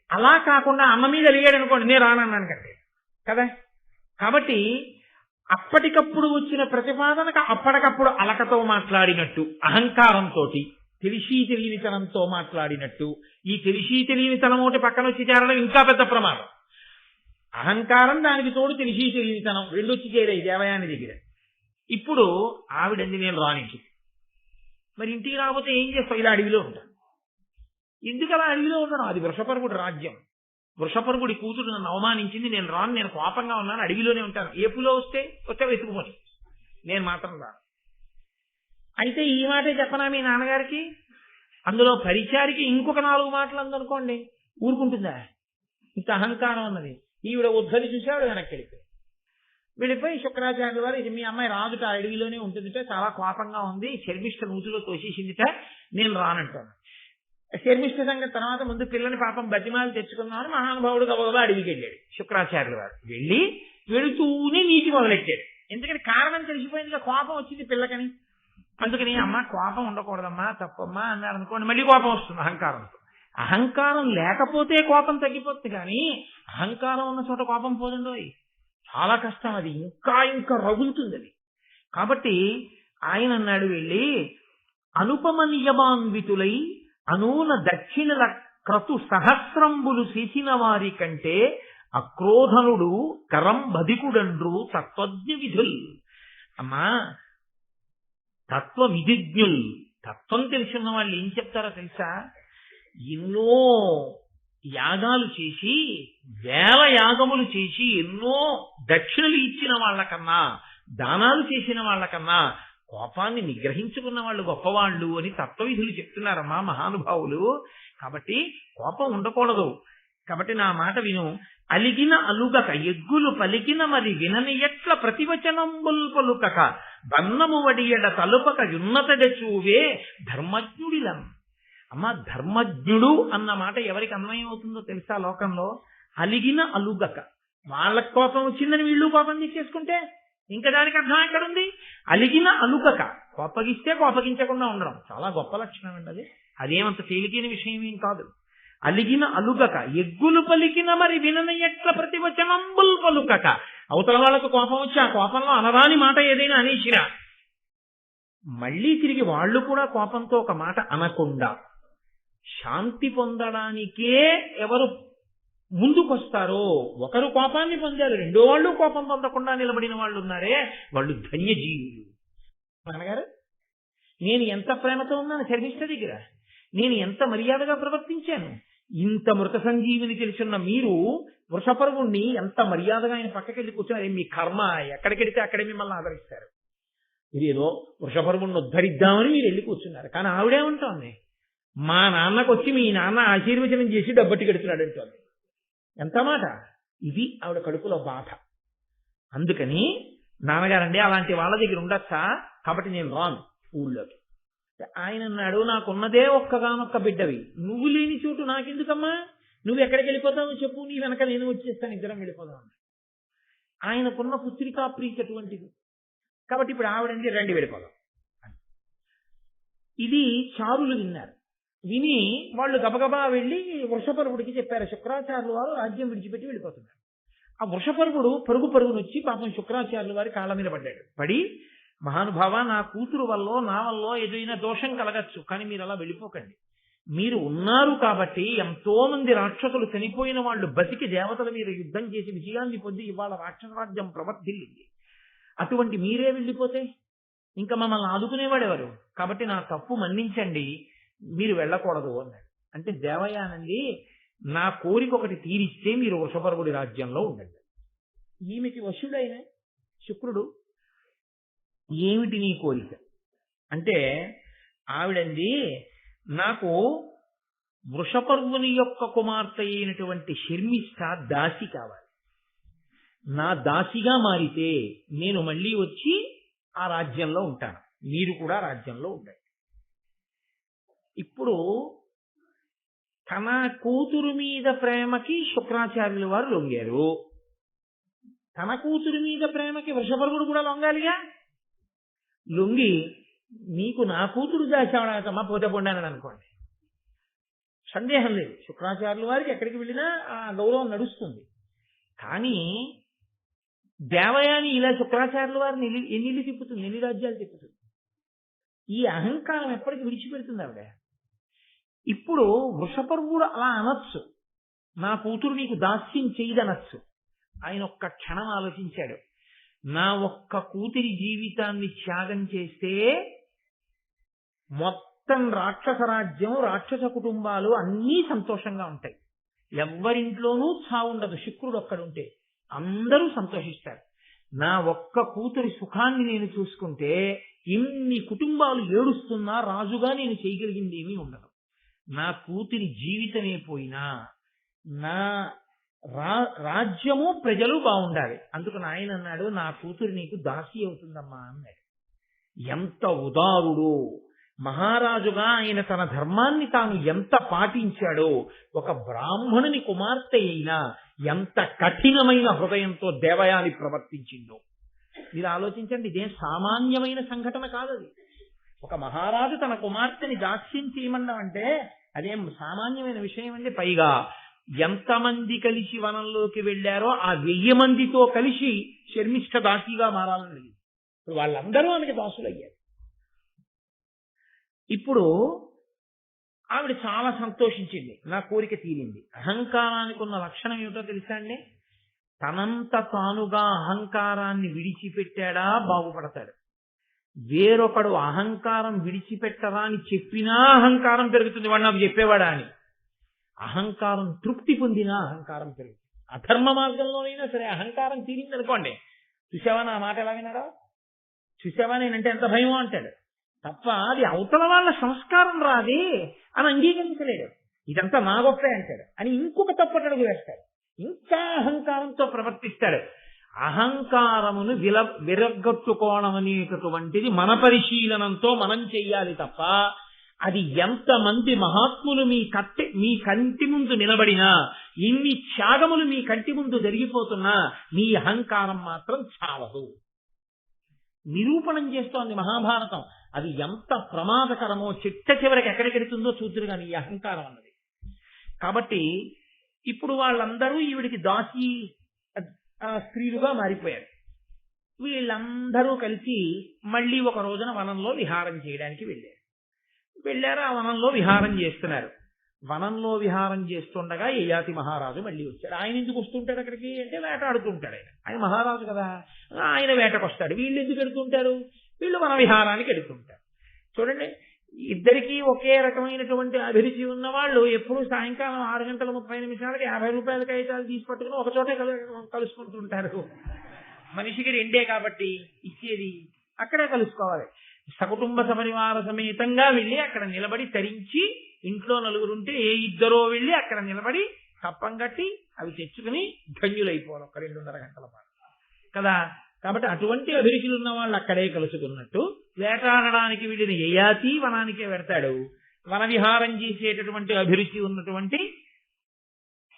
అలా కాకుండా అమ్మ మీద అలిగాడు అనుకోండి, నేను రానన్నాను కదా. కాబట్టి అప్పటికప్పుడు వచ్చిన ప్రతిపాదనకు అప్పటికప్పుడు అలకతో మాట్లాడినట్టు, అహంకారంతో, తెలిసి తెలియనితనంతో మాట్లాడినట్టు. ఈ తెలిసి తెలియనితనం ఒకటి పక్కన వచ్చి చేరడం ఇంకా పెద్ద ప్రమాదం. అహంకారం, దానికి తోడు తెలిసి తెలియనితనం రెండు వచ్చి చేరాయి దేవయాని దగ్గర. ఇప్పుడు ఆవిడంది నేను రానికి. మరి ఇంటికి రాకపోతే ఏం చేస్తావు? ఇలా అడవిలో ఉంటాను. ఎందుకు అలా అడవిలో ఉండడం? అది వృషపర్వుడి రాజ్యం. వృషపర్వుడి కూతురు నన్ను అవమానించింది, నేను రాను, నేను కోపంగా ఉన్నాను, అడవిలోనే ఉంటాను. ఏపులో వస్తే వెతుకుపోని, నేను మాత్రం రాను. అయితే ఈ మాటే చెప్పనా మీ నాన్నగారికి? అందులో పరిచారికి ఇంకొక 4 మాటలు అందనుకోండి, ఊరుకుంటుందా? ఇంత అహంకారం ఉన్నది. ఈవిడ వద్దని చూసాడు, వెనక్కి వెళ్ళిపోయి శుక్రాచార్యుల వారు, ఇది మీ అమ్మాయి రాదుట, అడవిలోనే ఉంటుందిట, చాలా కోపంగా ఉంది, శర్మిష్ఠ నూతిలో తోసేసిందిట, నేను రానంటాను. శర్మిష్ఠ సంగతి తర్వాత, ముందు పిల్లని పాపం బతిమాలు తెచ్చుకుందామని మహానుభావుడు గబగబా అడవికి వెళ్ళాడు. శుక్రాచార్యుల వారు వెళుతూనే నీటి మొదలెట్టాడు. ఎందుకని? కారణం తెలిసిపోయిందిగా, కోపం వచ్చింది పిల్లకని. అందుకని అమ్మ కోపం ఉండకూడదమ్మా, తప్పమ్మా అన్నారు అనుకోండి, మళ్ళీ కోపం వస్తుంది అహంకారంతో. అహంకారం లేకపోతే కోపం తగ్గిపోతుంది, కానీ అహంకారం ఉన్న చోట కోపం పోదండి, చాలా కష్టం. అది ఇంకా ఇంకా రగులుతుంది అది. కాబట్టి ఆయన అన్నాడు, వెళ్ళి అనుపమ నియమాన్వితులై అనూన దక్షిణల క్రతు సహస్రంబులు చేసిన వారి కంటే అక్రోధనుడు కరం బధికుడండ్రు తత్వజ్ఞ విధుల్. అమ్మా, తత్వ విధిజ్ఞులు, తత్వం తెలిసిన వాళ్ళు ఏం చెప్తారో తెలుసా? ఎన్నో యాగాలు చేసి, వేల యాగములు చేసి, ఎన్నో దక్షిణలు ఇచ్చిన వాళ్ళకన్నా, దానాలు చేసిన వాళ్ళకన్నా కోపాన్ని నిగ్రహించుకున్న వాళ్ళు గొప్పవాళ్ళు అని తత్వవిధులు చెప్తున్నారమ్మా మహానుభావులు. కాబట్టి కోపం ఉండకూడదు. కాబట్టి నా మాట విను. అలిగిన అలుగక ఎగ్గులు పలికిన మరి వినని ఎట్ల ప్రతివచనంబుల్ పలుకక బన్నము వడియడ తలుపక యున్నతడ చూవే ధర్మజ్ఞుడిలం. అమ్మ, ధర్మజ్ఞుడు అన్న మాట ఎవరికి అన్వయం అవుతుందో తెలుసా లోకంలో? అలిగిన అలుగక. వాళ్ళ కోపం వచ్చిందని వీళ్ళు కోపం తీసేసుకుంటే ఇంకా దానికి అర్థం ఎక్కడుంది? అలిగిన అలుగక, కోపగిస్తే కోపగించకుండా ఉండడం చాలా గొప్ప లక్షణం అండి అది. అదేమంత తేలికైన విషయం ఏం కాదు. అలిగిన అలుగక ఎగ్గులు పలికిన మరి వినని ఎట్ల ప్రతివచనంబుల్ పలుకక. అవతల వాళ్ళకు కోపం వచ్చి ఆ కోపంలో అనరాని మాట ఏదైనా అనేసినా మళ్ళీ తిరిగి వాళ్ళు కూడా కోపంతో ఒక మాట అనకుండా శాంతి పొందడానికే ఎవరు ముందుకొస్తారో, ఒకరు కోపాన్ని పొందారు, రెండో వాళ్ళు కోపం పొందకుండా నిలబడిన వాళ్ళు ఉన్నారే, వాళ్ళు ధన్యజీవులు. నాన్నగారు, నేను ఎంత ప్రేమతో ఉన్నాను శర్మిష్ఠ దగ్గర, నేను ఎంత మర్యాదగా ప్రవర్తించాను. ఇంత మృత సంజీవిని తెలుసున్న మీరు వృషపర్వుణ్ణి ఎంత మర్యాదగా ఆయన పక్కకెళ్ళి కూర్చున్నారు. మీ కర్మ, ఎక్కడికెడితే అక్కడే మిమ్మల్ని ఆదరిస్తారు. మీరేదో వృషపర్వుణ్ణి ఉద్ధరిద్దామని మీరు వెళ్ళి కూర్చున్నారు. కానీ ఆవిడేమంటోంది? మా నాన్నకు వచ్చి మీ నాన్న ఆశీర్వచనం చేసి డబ్బట్టి కడుతున్నాడు అంటోంది. ఎంత మాట! ఇది ఆవిడ కడుపులో బాధ. అందుకని నాన్నగారండి అలాంటి వాళ్ళ దగ్గర ఉండొచ్చా? కాబట్టి నేను రాను ఊళ్ళోకి. ఆయన అన్నాడు, నాకున్నదే ఒక్కగానొక్క బిడ్డవి, నువ్వు లేని చోటు నాకెందుకమ్మా, నువ్వు ఎక్కడికి వెళ్ళిపోతావు చెప్పు, నీ వెనక నేను వచ్చేస్తాను, ఇద్దరం వెళ్ళిపోదాం. ఆయనకున్న పుత్రికా ప్రీతి అటువంటిది. కాబట్టి ఇప్పుడు ఆవిడండి, రండి వెళ్ళిపోదాం. ఇది చారులు విన్నారు. విని వాళ్ళు గబగబా వెళ్ళి వృషపర్వుడికి చెప్పారు, శుక్రాచార్యుల వారు రాజ్యం విడిచిపెట్టి వెళ్ళిపోతున్నారు. ఆ వృషపర్వుడు పరుగును వచ్చి పాపం శుక్రాచార్యుల వారి కాళ్ళ మీద పడి, మహానుభావ, నా కూతురు వల్ల నా వల్ల ఏదైనా దోషం కలగచ్చు, కానీ మీరు అలా వెళ్ళిపోకండి. మీరు ఉన్నారు కాబట్టి ఎంతో మంది రాక్షసులు చనిపోయిన వాళ్ళు బతికి దేవతల మీద యుద్ధం చేసి విజయాన్ని పొంది ఇవాళ రాక్షస రాజ్యం ప్రవర్తిల్లింది. అటువంటి మీరే వెళ్ళిపోతే ఇంకా మమ్మల్ని ఆదుకునేవాడెవరు? కాబట్టి నా తప్పు మన్నించండి, మీరు వెళ్ళకూడదు అన్నాడు. అంటే దేవయానండి, నా కోరిక ఒకటి తీరిస్తే మీరు వృషపర్వుడి రాజ్యంలో ఉండండి. ఈమెకి వశుడైన శుక్రుడు, ఏమిటి నీ కోరిక అంటే, ఆవిడంది, నాకు వృషపర్వుని యొక్క కుమార్తె అయినటువంటి శర్మిష్ఠ దాసి కావాలి. నా దాసిగా మారితే నేను మళ్ళీ వచ్చి ఆ రాజ్యంలో ఉంటాను, మీరు కూడా రాజ్యంలో ఉండండి. ఇప్పుడు తన కూతురు మీద ప్రేమకి శుక్రాచార్యుల వారు లొంగారు, తన కూతురు మీద ప్రేమకి వృషపర్వుడు కూడా లొంగాలిగా. లొంగి నీకు నా కూతురు దాచావడమా పోతే పొండానని అనుకోండి, సందేహం లేదు. శుక్రాచార్యుల వారికి ఎక్కడికి వెళ్ళినా ఆ గౌరవం నడుస్తుంది. కానీ దేవయాని ఇలా శుక్రాచార్యుల వారిని ఎన్ని తిప్పుతుంది, ఎన్ని రాజ్యాలు తిప్పుతుంది. ఈ అహంకారం ఎప్పటికి విడిచిపెడుతుంది ఆవిడ. ఇప్పుడు వృషపర్వుడు అలా అనొచ్చు, నా కూతురు నీకు దాస్యం చేయదనొచ్చు. ఆయన ఒక్క క్షణం ఆలోచించాడు, నా ఒక్క కూతురి జీవితాన్ని త్యాగం చేస్తే మొత్తం రాక్షస రాజ్యం, రాక్షస కుటుంబాలు అన్నీ సంతోషంగా ఉంటాయి. ఎవ్వరింట్లోనూ చావుండదు. శుక్రుడు ఒక్కడుంటే అందరూ సంతోషిస్తారు. నా ఒక్క కూతురి సుఖాన్ని నేను చూసుకుంటే ఇన్ని కుటుంబాలు ఏడుస్తున్నా రాజుగా నేను చేయగలిగింది ఏమీ ఉండదు. నా కూతురి జీవితమే పోయినా నా రాజ్యము ప్రజలు బాగుండాలి. అందుకని ఆయన అన్నాడు, నా కూతురు నీకు దాసి అవుతుందమ్మా అన్నాడు. ఎంత ఉదారుడు మహారాజుగా ఆయన తన ధర్మాన్ని తాను ఎంత పాటించాడో, ఒక బ్రాహ్మణుని కుమార్తె అయినా ఎంత కఠినమైన హృదయంతో దేవయాని ప్రవర్తించిందో మీరు ఆలోచించండి. ఇదేం సామాన్యమైన సంఘటన కాదది. ఒక మహారాజు తన కుమార్తెని దాస్యం చేయమన్నాం అంటే అదేం సామాన్యమైన విషయం అండి. పైగా ఎంతమంది కలిసి వనంలోకి వెళ్ళారో ఆ 1000 మందితో కలిసి శర్మిష్ఠ దాసిగా మారాలని అడిగింది. ఇప్పుడు వాళ్ళందరూ ఆమెకి దాసులయ్యారు. ఇప్పుడు ఆవిడ చాలా సంతోషించింది, నా కోరిక తీరింది. అహంకారానికి ఉన్న లక్షణం ఏమిటో తెలుసా అండి? తనంత తానుగా అహంకారాన్ని విడిచిపెట్టాడా బాగుపడతాడు. వేరొకడు అహంకారం విడిచిపెట్టరా అని చెప్పినా అహంకారం పెరుగుతుంది, వాడు నాకు చెప్పేవాడా అని. అహంకారం తృప్తి పొందినా అహంకారం పెరుగుతుంది. అధర్మ మార్గంలోనైనా సరే అహంకారం తీరింది అనుకోండి, చూసావా నా మాట ఎలా విన్నాడో, చూసావా నేనంటే ఎంత భయమో అంటాడు తప్ప అది అవతల వాళ్ళ సంస్కారం రాదే అని అంగీకరించలేడు. ఇదంతా నా గొప్పే అంటాడు అని ఇంకొక తప్పటడుగు వేస్తాడు, ఇంకా అహంకారంతో ప్రవర్తిస్తాడు. అహంకారమును విరగొట్టుకోవడం అనేటటువంటిది మన పరిశీలనంతో మనం చెయ్యాలి తప్ప అది ఎంతమంది మహాత్ములు మీ కంటి ముందు నిలబడినా, ఇన్ని త్యాగములు మీ కంటి ముందు జరిగిపోతున్నా మీ అహంకారం మాత్రం చావదు. నిరూపణం చేస్తోంది మహాభారతం. అది ఎంత ప్రమాదకరమో చిట్ట చివరికి ఎక్కడికెడుతుందో చూద్దురు కానీ ఈ అహంకారం అన్నది. కాబట్టి ఇప్పుడు వాళ్ళందరూ ఈవిడికి దాసి స్త్రీలుగా మారిపోయారు. వీళ్ళందరూ కలిసి మళ్ళీ ఒక రోజున వనంలో విహారం చేయడానికి వెళ్ళారు. ఆ వనంలో విహారం చేస్తున్నారు. వనంలో విహారం చేస్తుండగా యయాతి మహారాజు మళ్ళీ వచ్చాడు. ఆయన ఎందుకు వస్తుంటాడు అక్కడికి అంటే వేటాడుతుంటాడు. ఆయన మహారాజు కదా, ఆయన వేటకు వస్తాడు. వీళ్ళు ఎందుకు వెడుతుంటారు? వీళ్ళు వన విహారానికి వెడుతుంటారు. చూడండి, ఇద్దరికీ ఒకే రకమైనటువంటి అభిరుచి ఉన్న వాళ్ళు ఎప్పుడూ సాయంకాలం 6:30 50 రూపాయల కాగితాలు తీసి పట్టుకుని ఒక చోటే కలుసుకుంటుంటారు. మనిషికి 2 కాబట్టి ఇచ్చేది అక్కడే కలుసుకోవాలి. సకుటుంబ సపరివార సమేతంగా వెళ్ళి అక్కడ నిలబడి తరించి, ఇంట్లో 4 ఉంటే ఏ 2 వెళ్ళి అక్కడ నిలబడి కప్పం కట్టి అవి తెచ్చుకుని ధన్యులైపోవాలి ఒక 2.5 గంటల పాటు కదా. కాబట్టి అటువంటి అభిరుచులు ఉన్న వాళ్ళు అక్కడే కలుసుకున్నట్టు వేటాడడానికి వెళ్ళిన యయాతి వనానికే వెడతాడు. వన విహారం చేసేటటువంటి అభిరుచి ఉన్నటువంటి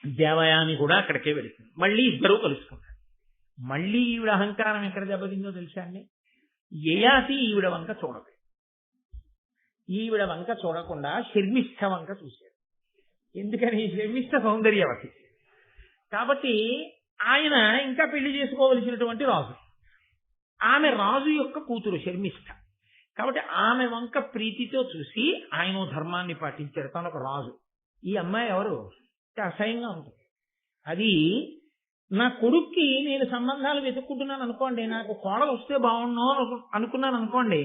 దేవయాని కూడా అక్కడికే వెళుతుంది. మళ్ళీ ఇద్దరూ కలుసుకుంటారు. మళ్ళీ ఈవిడ అహంకారం ఎక్కడ దెబ్బతిందో తెలుసా అండి? యయాతి ఈవిడ వంక చూడదు. ఈవిడ వంక చూడకుండా శర్మిష్ఠ వంక చూశాడు. ఎందుకని? శర్మిష్ఠ సౌందర్యవతి కాబట్టి ఆయన ఇంకా పెళ్లి చేసుకోవలసినటువంటి రాజు. ఆమె రాజు యొక్క కూతురు శర్మిష్ఠ కాబట్టి ఆమె వంక ప్రీతితో చూసి ఆయన ధర్మాన్ని పాటించాడు. తను ఒక రాజు. ఈ అమ్మాయి ఎవరు? అసహ్యంగా ఉంటుంది. అది నా కొడుక్కి నేను సంబంధాలు వెతుక్కుంటున్నాను అనుకోండి, నాకు కోడలు వస్తే బాగుండు అనుకున్నాను అనుకోండి,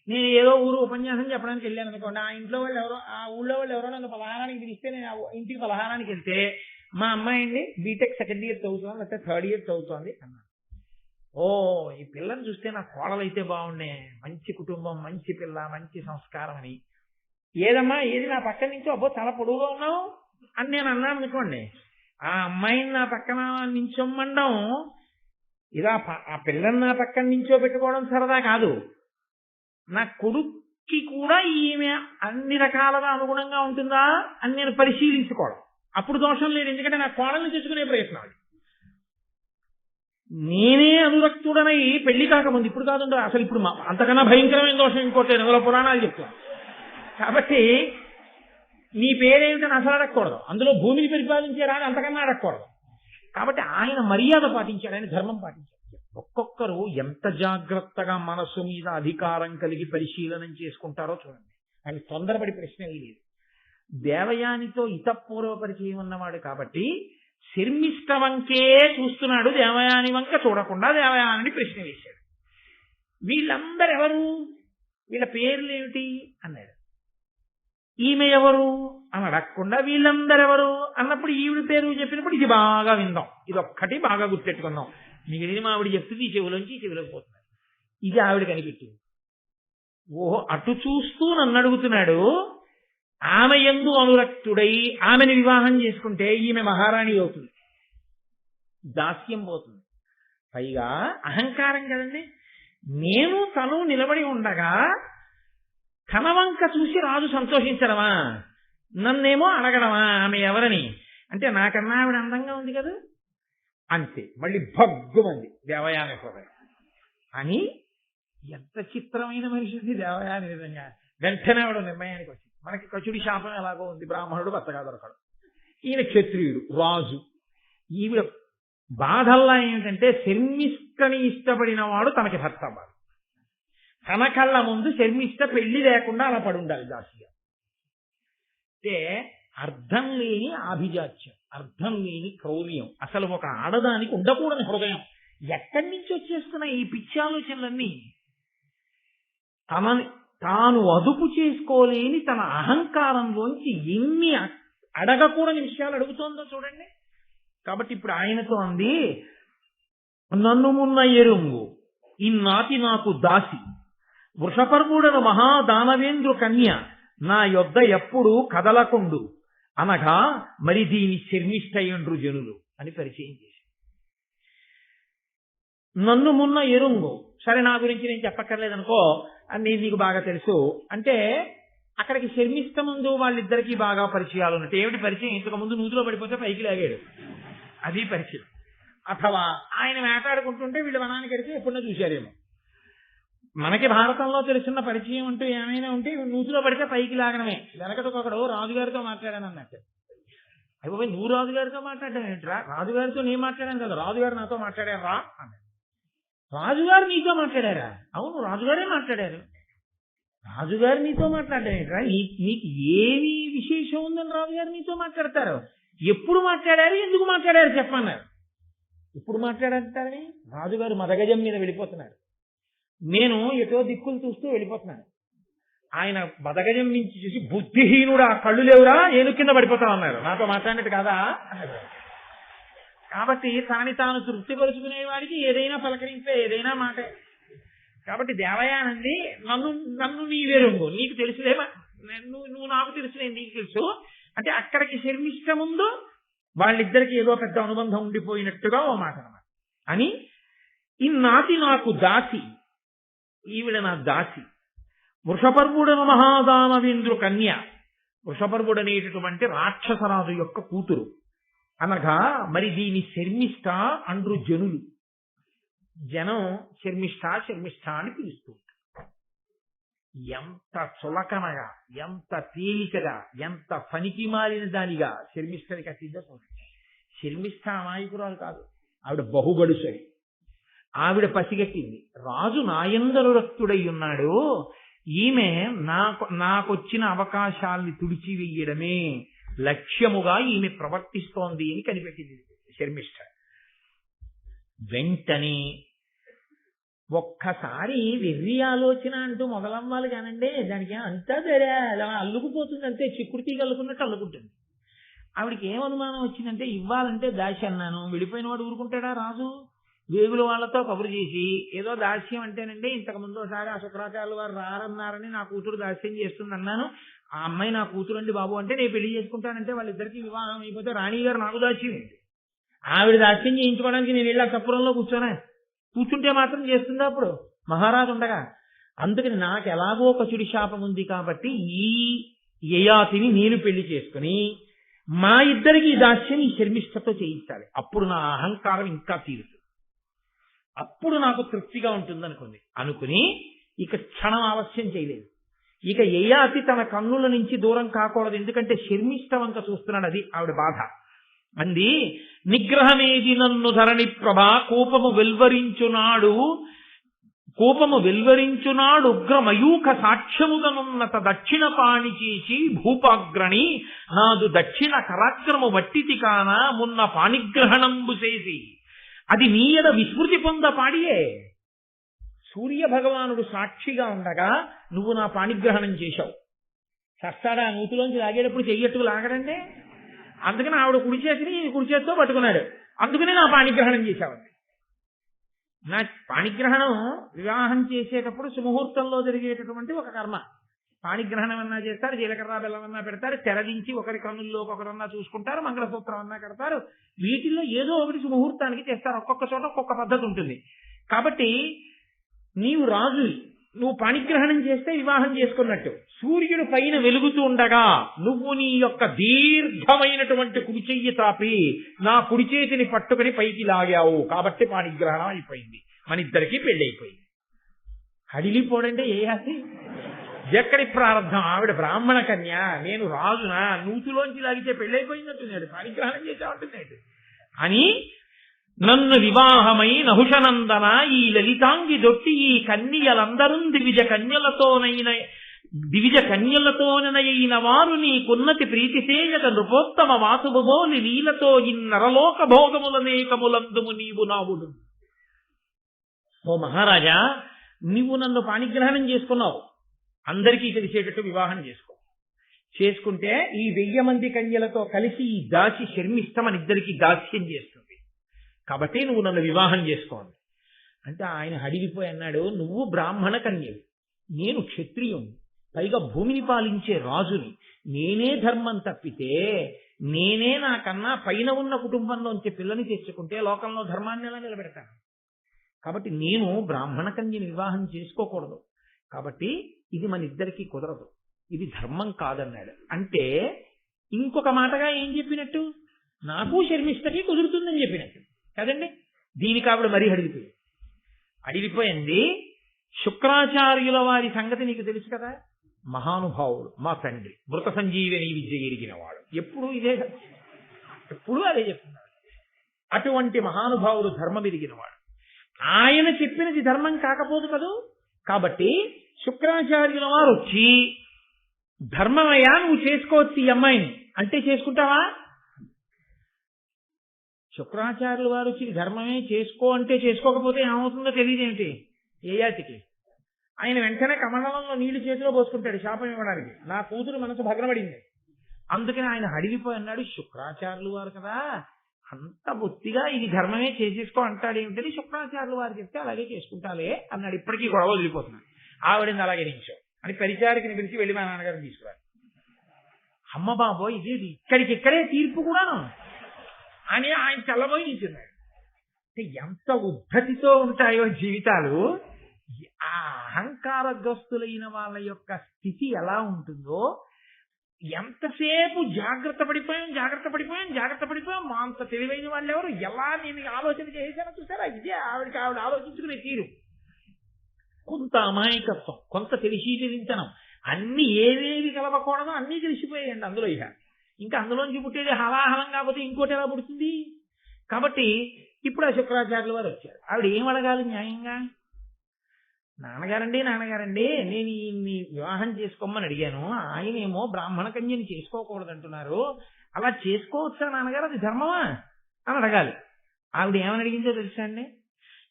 నేను ఏదో ఊరు ఉపన్యాసం చెప్పడానికి వెళ్ళాను అనుకోండి, ఆ ఇంట్లో వాళ్ళు ఎవరో, ఆ ఊళ్ళో వాళ్ళు ఎవరో నన్ను పలహారానికి పిలిస్తే నేను ఆ ఇంటికి పలహారానికి వెళ్తే మా అమ్మాయి అండి బీటెక్ 2nd ఇయర్ చదువుతోంది, లేకపోతే 3rd ఇయర్ చదువుతోంది అన్నాను. ఓ, ఈ పిల్లని చూస్తే నా కోడలు అయితే బాగుండే, మంచి కుటుంబం, మంచి పిల్ల, మంచి సంస్కారం అని. ఏదమ్మా ఏది నా పక్కన నుంచి, అబ్బో చాలా పొడుగుగా ఉన్నావు అని నేను అన్నాను అనుకోండి, ఆ అమ్మాయిని నా పక్కన నించొమ్మండం ఇలా ఆ పిల్లని నా పక్కన నుంచో పెట్టుకోవడం సరదా కాదు, నా కొడుక్కి కూడా ఈమె అన్ని రకాలుగా అనుగుణంగా ఉంటుందా అని నేను పరిశీలించుకోవడం. అప్పుడు దోషం లేదు, ఎందుకంటే నా కోడల్ని తెచ్చుకునే ప్రయత్నం అది. నేనే అనురక్తుడనై పెళ్లి కాకముందు, ఇప్పుడు కాదు అసలు, ఇప్పుడు అంతకన్నా భయంకరమైన దోషం ఇంకోటి అందులో పురాణాలు చెప్తాను. కాబట్టి నీ పేరేమిటని అసలు అడగకూడదు, అందులో భూమిని పరిపాలించారా అని అంతకన్నా అడగకూడదు. కాబట్టి ఆయన మర్యాద పాటించాడు, ఆయన ధర్మం పాటించాడు. ఒక్కొక్కరు ఎంత జాగ్రత్తగా మనస్సు మీద అధికారం కలిగి పరిశీలనం చేసుకుంటారో చూడండి. ఆయన తొందరపడి ప్రశ్న లేదు. దేవయానితో ఇతపూర్వ పరిచయం ఉన్నవాడు కాబట్టి శర్మిష్ట వంకే చూస్తున్నాడు, దేవయాని వంక చూడకుండా దేవయానిని ప్రశ్న వేశాడు. వీళ్ళందరూ ఎవరు, వీళ్ళ పేర్లు ఏమిటి అన్నాడు. ఈమె ఎవరు అని అడగకుండా వీళ్ళందరెవరు అన్నప్పుడు ఈవిడ పేరు చెప్పినప్పుడు ఇది బాగా విందాం, ఇది ఒక్కటి బాగా గుర్తెట్టుకుందాం. మిగిలిన ఆవిడ చెప్తుంది ఈ చెవులోంచి ఈ చెవిలోకి పోతున్నాడు. ఇది ఆవిడ కనిపెట్టింది. ఓహో, అటు చూస్తూ నన్ను అడుగుతున్నాడు. ఆమె యందు అనురక్తుడై ఆమెను వివాహం చేసుకుంటే ఈమె మహారాణి అవుతుంది, దాస్యం పోతుంది. పైగా అహంకారం కదండి. నేను తను నిలబడి ఉండగా కనవంక చూసి రాజు సంతోషించడమా, నన్నేమో అడగడమా ఆమె ఎవరని. అంటే నాకన్నా ఆవిడ అందంగా ఉంది కదా, అంతే. మళ్ళీ భగ్గుమంది దేవయాని హృదయం అని. ఎంత చిత్రమైన మనిషిది దేవయాని. విధంగా వెంటనే ఆవిడ నిర్ణయానికి వచ్చింది. మనకి కచుడి శాపం ఎలాగో ఉంది, బ్రాహ్మణుడు భర్తగా దొరకడు, ఈయన క్షత్రియుడు రాజు. ఈవిడ బాధల్లా ఏమిటంటే శర్మిష్టని ఇష్టపడిన వాడు తనకి భర్త అవ్వాలి, తన కళ్ళ ముందు శర్మిష్ట పెళ్లి లేకుండా అలా పడి ఉండాలి దాసిగా. అంటే అర్థం లేని ఆభిజాత్యం, అర్థం లేని క్రౌర్యం, అసలు ఒక ఆడదానికి ఉండకూడని హృదయం. ఎక్కడి నుంచి వచ్చేస్తున్నాయి ఈ పిచ్చి ఆలోచనలన్నీ? తాను అదుపు చేసుకోలేని తన అహంకారంలోంచి ఎన్ని అడగకూడని విషయాలు అడుగుతోందో చూడండి. కాబట్టి ఇప్పుడు ఆయనతో అంది, నన్ను మున్న ఎరుంగు ఇన్నాటి నాకు దాసి, వృషపర్వుడను మహాదానవేంద్రు కన్య, నా యొద్ద ఎప్పుడు కదలకుండు అనగా మరి దీని శర్మిష్టయుండ్రు జనులు అని పరిచయం చేసి. నన్ను మున్న ఎరుంగు, సరే నా గురించి నేను చెప్పక్కర్లేదనుకో, అని నీకు బాగా తెలుసు అంటే అక్కడికి శర్మిష్ట ముందు వాళ్ళిద్దరికీ బాగా పరిచయాలు ఉన్నట్టు. ఏమిటి పరిచయం? ఇంతకు ముందు నూతిలో పడిపోతే పైకి లాగాడు, అది పరిచయం. అథవా ఆయన వేటాడుకుంటుంటే వీళ్ళు వనానికి వెడితే ఎప్పుడన్నా చూశారేమో. మనకి భారతంలో తెలుసున్న పరిచయం అంటూ ఏమైనా ఉంటే నూతిలో పడితే పైకి లాగడమే. వెనకటొకడు రాజుగారితో మాట్లాడాను అన్నట్టు. అయిపోయి నువ్వు రాజుగారితో మాట్లాడడం ఏంట్రా? రాజుగారితో నేను మాట్లాడాను కదా, రాజుగారు నాతో మాట్లాడారు రా అన్నాడు. రాజుగారు నీతో మాట్లాడారా? అవును, రాజుగారే మాట్లాడారు. రాజుగారు నీతో మాట్లాడడం ఏంట్రా? నీకు ఏమి విశేషం ఉందని రాజుగారు నీతో మాట్లాడతారు? ఎప్పుడు మాట్లాడారు, ఎందుకు మాట్లాడారు చెప్పన్నారు. ఇప్పుడు మాట్లాడంటారని రాజుగారు మదగజం మీద వెళ్ళిపోతున్నారు, నేను ఎటో దిక్కులు చూస్తూ వెళ్ళిపోతున్నాను. ఆయన మదగజం నుంచి చూసి బుద్ధిహీనుడా, కళ్ళు లేవురా, ఏను కింద పడిపోతా ఉన్నారు, నాతో మాట్లాడినట్టు కాదా అన్నారు. కాబట్టి తనని తాను తృప్తిపరుచుకునే వాడికి ఏదైనా పలకరింపే, ఏదైనా మాటే. కాబట్టి దేవయానంది, నన్ను నీవేరుంగు, నీకు తెలుసులేమా, నువ్వు నాకు తెలుసులే, నీకు తెలుసు అంటే అక్కడికి శర్మిష్ట ముందు వాళ్ళిద్దరికి ఏదో పెద్ద అనుబంధం ఉండిపోయినట్టుగా ఓ మాట అన్నమాట. అని ఇన్నాటి నాకు దాసి, ఈవిడ నా దాసి, వృషపర్వుడను మహాదానవేంద్రు కన్య, వృషపర్వుడు అనేటటువంటి రాక్షసరాజు యొక్క కూతురు అనగా మరి దీని శర్మిష్ట అండ్రు జనులు. జనం శర్మిష్ట శర్మిష్ట అని పిలుస్తూ ఉంటారు. ఎంత చులకనగా, ఎంత తేలికగా, ఎంత పనికి మారిన దానిగా శర్మిష్టని కట్టిందో చూడండి. శర్మిష్ట అమాయకురాలు కాదు, ఆవిడ బహుబడుసరి. ఆవిడ పసిగట్టింది, రాజు నాయందనురక్తుడై ఉన్నాడు, ఈమె నాకొచ్చిన అవకాశాల్ని తుడిచివేయడమే లక్ష్యముగా ఈమె ప్రవర్తిస్తోంది అని కనిపెట్టింది శర్మిష్ట. వెంటనే ఒక్కసారి వెర్రి ఆలోచన అంటూ మొదలవ్వాలి కానండి, దానికి అంతా సరే అలా అల్లుకుపోతుంది, అంతే చిక్కుడు తీగ అల్లుకున్నట్టు అల్లుకుంటుంది. ఆవిడికి ఏం అనుమానం వచ్చిందంటే, ఇవ్వాలంటే దాసి అన్నాను, వెళ్ళిపోయిన వాడు ఊరుకుంటాడా రాజు? వేగుల వాళ్ళతో కబురు చేసి ఏదో దాస్యం అంటేనండి, ఇంతకు ముందు ఒకసారి ఆ శుక్రాచార్యుల వారు రారన్నారని నా కూతురు దాస్యం చేస్తుంది అన్నాను, ఆ అమ్మాయి నా కూతురు అండి బాబు అంటే నేను పెళ్లి చేసుకుంటానంటే వాళ్ళిద్దరికీ వివాహం అయిపోతే రాణి గారు నాకు దాస్యం ఏంటి? ఆవిడ దాస్యం చేయించుకోవడానికి నేను వెళ్ళి ఆ కప్పురంలో కూర్చోనా? కూర్చుంటే మాత్రం చేస్తుందా అప్పుడు మహారాజు ఉండగా? అందుకని నాకు ఎలాగో కచుడి శాపం ఉంది కాబట్టి ఈ యయాతిని నేను పెళ్లి చేసుకుని మా ఇద్దరికి దాస్యం ఈ శర్మిష్ఠతో చేయించాలి. అప్పుడు నా అహంకారం ఇంకా తీరుతుంది, అప్పుడు నాకు తృప్తిగా ఉంటుంది అనుకుని ఇక క్షణం ఆలస్యం చేయలేదు. ఇక యయాతి తన కన్నుల నుంచి దూరం కాకూడదు, ఎందుకంటే శర్మిష్ఠ వంక చూస్తున్నాడు, అది ఆవిడ బాధ. అంది, నిగ్రహమేది నన్ను ధరణి ప్రభా కోపము వెల్వరించునాడు ఉగ్రమయూఖ సాక్ష్యముగనున్నత దక్షిణ పాణి చేసి భూపాగ్రణి నాదు దక్షిణ కరాక్రము వట్టితి కాన మున్న పాణిగ్రహణంబు చేసి అది నీయడ విస్మృతి పొంద పాడియే. సూర్య భగవానుడు సాక్షిగా ఉండగా నువ్వు నా పాణిగ్రహణం చేశావు. చస్తాడా నూతిలోంచి లాగేటప్పుడు చెయ్యట్టుకు లాగడంటే? అందుకని ఆవిడ కుడి చేతిని కుడి చేతితో పట్టుకున్నాడు, అందుకని నా పాణిగ్రహణం చేశావు. నా పాణిగ్రహణం వివాహం చేసేటప్పుడు సుముహూర్తంలో జరిగేటటువంటి ఒక కర్మ. పాణిగ్రహణం అన్నా చేస్తారు, జీలకర్ర బెల్లం అన్నా పెడతారు, తెరదించి ఒకరి కన్నుల్లో ఒకరన్నా చూసుకుంటారు, మంగళసూత్రం అన్నా కడతారు. వీటిల్లో ఏదో ఒకటి సుముహూర్తానికి చేస్తారు, ఒక్కొక్క చోట ఒక్కొక్క పద్ధతి ఉంటుంది. కాబట్టి నీవు రాజు, నువ్వు పాణిగ్రహణం చేస్తే వివాహం చేసుకున్నట్టు. సూర్యుడు పైన వెలుగుతూ ఉండగా నువ్వు నీ యొక్క దీర్ఘమైనటువంటి కుడి చెయ్యి తాపి నా కుడి చేతిని పట్టుకుని పైకి లాగావు, కాబట్టి పాణిగ్రహణం అయిపోయింది, మన ఇద్దరికి పెళ్లి అయిపోయింది. హడిలిపోడంటే ఏ ఆసి ఎక్కడి ప్రారంభం? ఆవిడ బ్రాహ్మణ కన్య, నేను రాజునా, నూతులోంచి లాగితే పెళ్లి అయిపోయిందంటున్నాడు, పాణిగ్రహణం చేసామంటున్నాడు అని. నన్ను వివాహమై నహుషనందన ఈ లలితాంగి దొట్టి ఈ కన్యలందరూ దివిజ కన్యలతోనైన వారు నీకున్నతి ప్రీతిసేయక నృపోత్తమ వాసుబోని లీలతో ఇన్నరలోక భోగములనేకములందుము నీవు నావుడు. ఓ మహారాజా, నీవు నన్ను పాణిగ్రహణం చేసుకున్నావు, అందరికీ తెలిసేటట్టు వివాహం చేసుకుంటే ఈ 1000 మంది కన్యలతో కలిసి ఈ దాసి శర్మిష్టమని ఇద్దరికి దాస్యం చేస్తుంది, కాబట్టి నువ్వు నన్ను వివాహం చేసుకోండి అంటే ఆయన హడిగిపోయి అన్నాడు, నువ్వు బ్రాహ్మణ కన్యవి, నేను క్షత్రియుని, పైగా భూమిని పాలించే రాజుని, నేనే ధర్మం తప్పితే నేనే నాకన్నా పైన ఉన్న కుటుంబంలోంచి పిల్లని తెచ్చుకుంటే లోకంలో ధర్మాన్ని ఎలా నిలబెడతాను? కాబట్టి నేను బ్రాహ్మణ కన్యని వివాహం చేసుకోకూడదు, కాబట్టి ఇది మన ఇద్దరికీ కుదరదు, ఇది ధర్మం కాదన్నాడు. అంటే ఇంకొక మాటగా ఏం చెప్పినట్టు? నాకు శర్మిష్టకి కుదురుతుందని చెప్పినట్టు కదండి. దీనికి ఆవిడ మరీ అడిగిపోయింది. శుక్రాచార్యుల వారి సంగతి నీకు తెలుసు కదా, మహానుభావుడు, మా తండ్రి, మృత సంజీవని విద్య ఎరిగిన వాడు, ఎప్పుడూ అదే చెప్తున్నాడు. అటువంటి మహానుభావుడు, ధర్మం ఎరిగినవాడు, ఆయన చెప్పినది ధర్మం కాకపోదు కదూ. కాబట్టి శుక్రాచార్యుల వారు వచ్చి ధర్మమయ్యా నువ్వు చేసుకోవచ్చు ఈ అమ్మాయిని అంటే చేసుకుంటావా? శుక్రాచార్యుల వారు వచ్చి ధర్మమే చేసుకో అంటే చేసుకోకపోతే ఏమవుతుందో తెలియదేమిటి యయాతికి? ఆయన వెంటనే కమండలంలో నీళ్లు చేతిలో పోసుకుంటాడు శాపం ఇవ్వడానికి, నా కూతురు మనసు భగ్నపడింది. అందుకని ఆయన అడిగిపోయి అన్నాడు, శుక్రాచార్యులు వారు కదా అంత బొత్తిగా ఇది ధర్మమే చేసేసుకో అంటాడు ఏమిటని శుక్రాచార్యులు వారు చెప్తే అలాగే చేసుకుంటాలే అన్నాడు. ఇప్పటికీ గొడవ వదిలిపోతున్నాడు. ఆవిడని అలాగే నించో అని పరిచారికని పిలిచి వెళ్ళి మా నాన్నగారిని తీసుకురాడు. అమ్మ బాబోయ్ ఇది ఇక్కడికిక్కడే తీర్పు కూడాను అని ఆయన చల్లబోయి నిల్చున్నాడు. ఎంత ఉద్ధతితో ఉంటాయో జీవితాలు. ఆ అహంకారగ్రస్తులైన వాళ్ళ యొక్క స్థితి ఎలా ఉంటుందో, ఎంతసేపు జాగ్రత్త పడిపోయాం మా అంత తెలివైన వాళ్ళు ఎవరు, ఎలా నేను ఆలోచన చేశానో చూసారా? ఇదే ఆవిడ ఆలోచించుకునే తీరు. కొంత అమాయకత్వం, కొంత తెలిసించనం, అన్ని ఏవేవి కలవకూడదో అన్నీ తెలిసిపోయాయండి అందులో. ఇంకా అందులోంచి పుట్టేది హలాహలం కాకపోతే ఇంకోటి ఎలా పుడుతుంది? కాబట్టి ఇప్పుడు ఆ శుక్రాచార్యుల వారు వచ్చారు. ఆవిడ ఏం అడగాలి న్యాయంగా? నాన్నగారండి నేను ఈయన్ని వివాహం చేసుకోమని అడిగాను, ఆయనేమో బ్రాహ్మణ కన్యని చేసుకోకూడదు అంటున్నారు, అలా చేసుకోవచ్చా నాన్నగారు, అది ధర్మమా అని అడగాలి. ఆవిడ ఏమని అడిగిందో తెలుసా అండి?